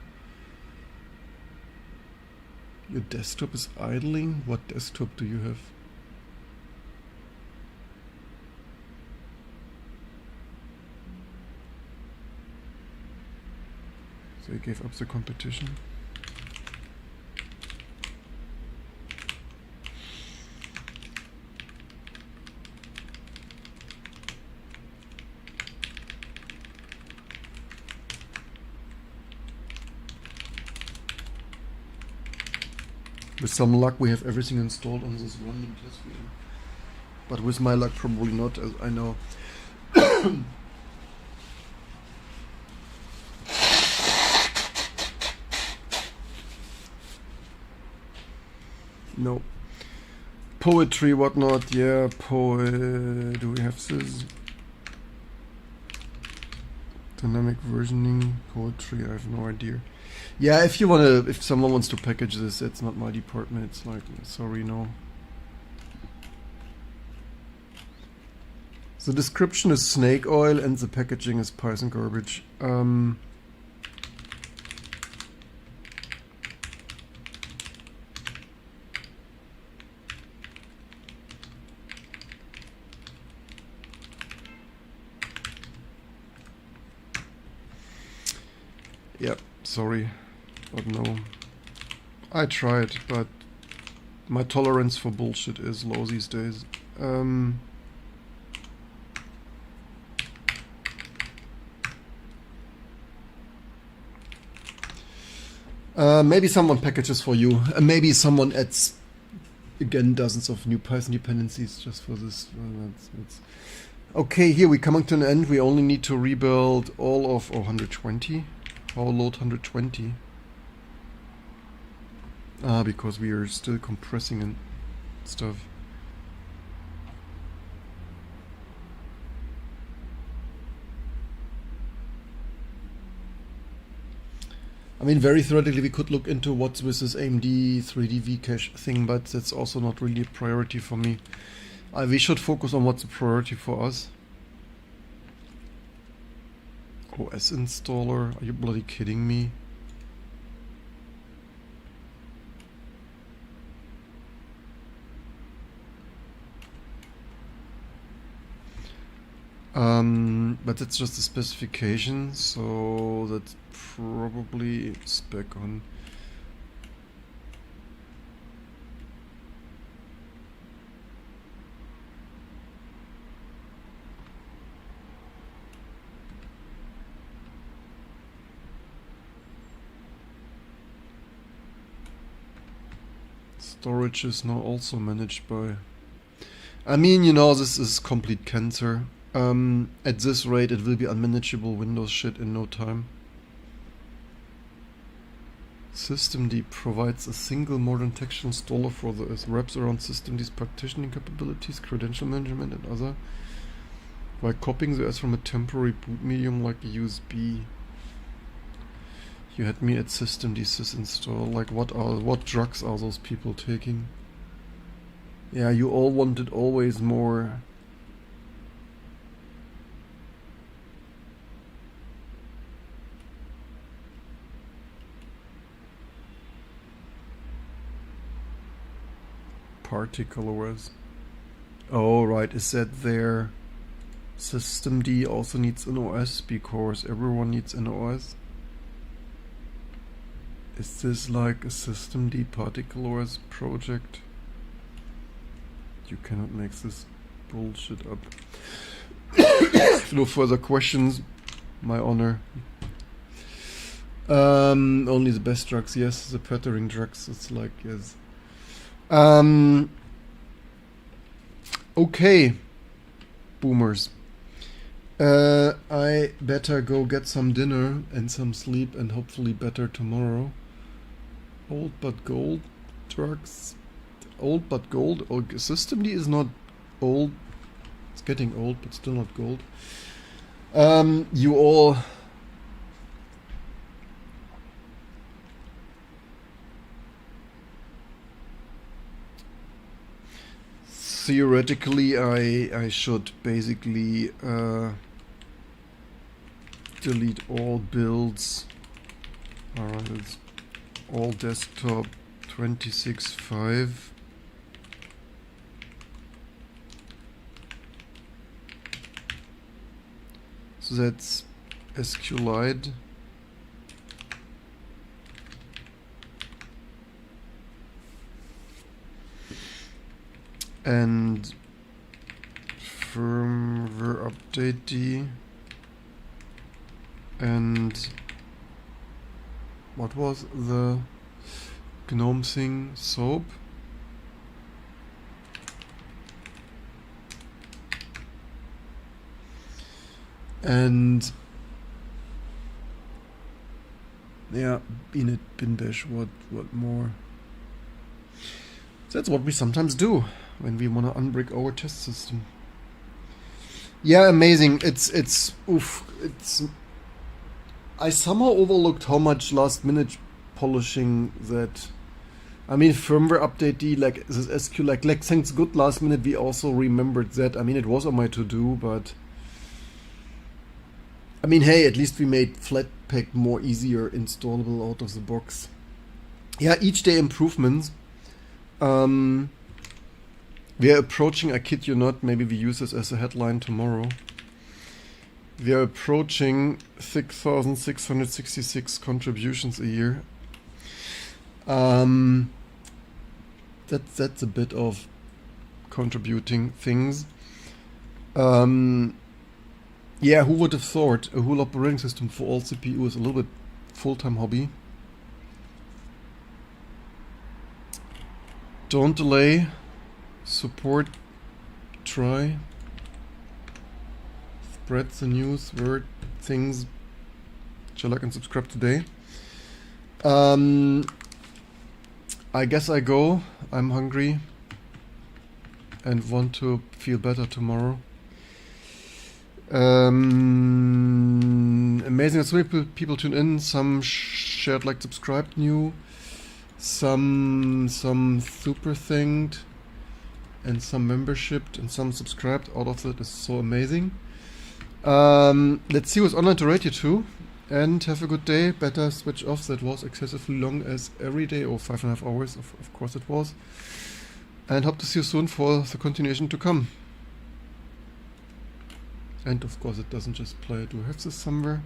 Your desktop is idling? What desktop do you have? So you gave up the competition. With some luck, we have everything installed on this random test VM. But with my luck, probably not, as I know. No. Poetry, whatnot, yeah, do we have this? Dynamic versioning, poetry, I have no idea. Yeah, if someone wants to package this, it's not my department. It's like, sorry, no. The description is snake oil and the packaging is Python garbage. Yep, sorry, but no. I tried, but my tolerance for bullshit is low these days. Maybe someone packages for you. Maybe someone adds, again, dozens of new Python dependencies just for this. Okay, here we're coming to an end. We only need to rebuild all of 120. How load 120? Because we are still compressing and stuff. I mean, very theoretically, we could look into what's with this AMD 3D Vcache thing, but that's also not really a priority for me. We should focus on what's a priority for us. OS installer? Are you bloody kidding me? But that's just the specification, so that's probably spec on. Storage is now also managed by... I mean, you know, this is complete cancer. At this rate, it will be unmanageable Windows shit in no time. Systemd provides a single modern textual installer for the OS, wraps around Systemd's partitioning capabilities, credential management, and other, while copying the OS from a temporary boot medium like a USB. You had me at Systemd sysinstall. Like, what drugs are those people taking? Yeah, you all wanted always more. Particle OS. Oh, right. Is that their Systemd also needs an OS because everyone needs an OS? Is this like a Systemd Particle OS project? You cannot make this bullshit up. If no further questions, my honor. Only the best drugs, yes. The pattering drugs, it's like, yes. Okay, boomers. I better go get some dinner and some sleep and hopefully better tomorrow. Old but gold drugs. Old but gold. Oh, Systemd is not old. It's getting old, but still not gold. You all... Theoretically, I should basically delete all builds. Alright, it's all desktop 26.5. So that's SQLite. And firmware update D. And what was the GNOME thing? SOAP. And yeah, init bin bash. What more? That's what we sometimes do when we want to unbrick our test system. Yeah, amazing. It's oof. I somehow overlooked how much last minute polishing that. I mean, firmware update D, like this SQ, like thanks good last minute. We also remembered that. I mean, it was on my to do, but I mean, hey, at least we made Flatpak more easier installable out of the box. Yeah, each day improvements. We are approaching, I kid you not, maybe we use this as a headline tomorrow. We are approaching 6,666 contributions a year. That's a bit of contributing things. Yeah, who would have thought a whole operating system for all CPU is a little bit full-time hobby. Don't delay. Support. Try. Spread the news, word, things. Shall like and subscribe today. I guess I go. I'm hungry and want to feel better tomorrow. Amazing that so many people tune in. Some shared, like, subscribed new. Some super thanked. And some membershiped and some subscribed. All of that is so amazing. Let's see who's online to rate you to. And have a good day. Better switch off. That was excessively long as every day. Or 5.5 hours. Of course it was. And hope to see you soon for the continuation to come. And of course it doesn't just play. I do have this somewhere.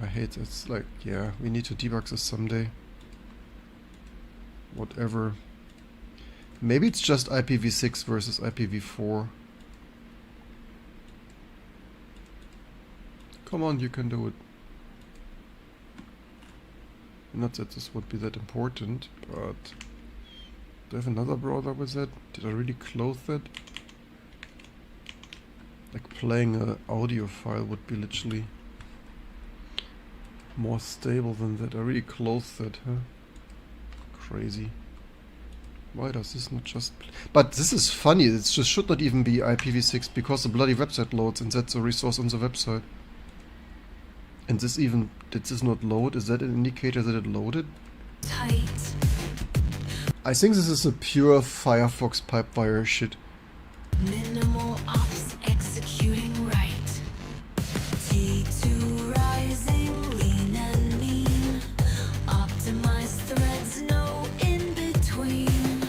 I hate it. It's like, yeah, we need to debug this someday. Whatever. Maybe it's just IPv6 versus IPv4. Come on, you can do it. Not that this would be that important, but do I have another browser with that? Did I really close that? Like playing an audio file would be literally more stable than that. I really closed that, huh? Crazy. Why does this not just... But this is funny, it just should not even be IPv6 because the bloody website loads and that's a resource on the website. And this even... Did this not load? Is that an indicator that it loaded? Tight. I think this is a pure Firefox pipewire shit.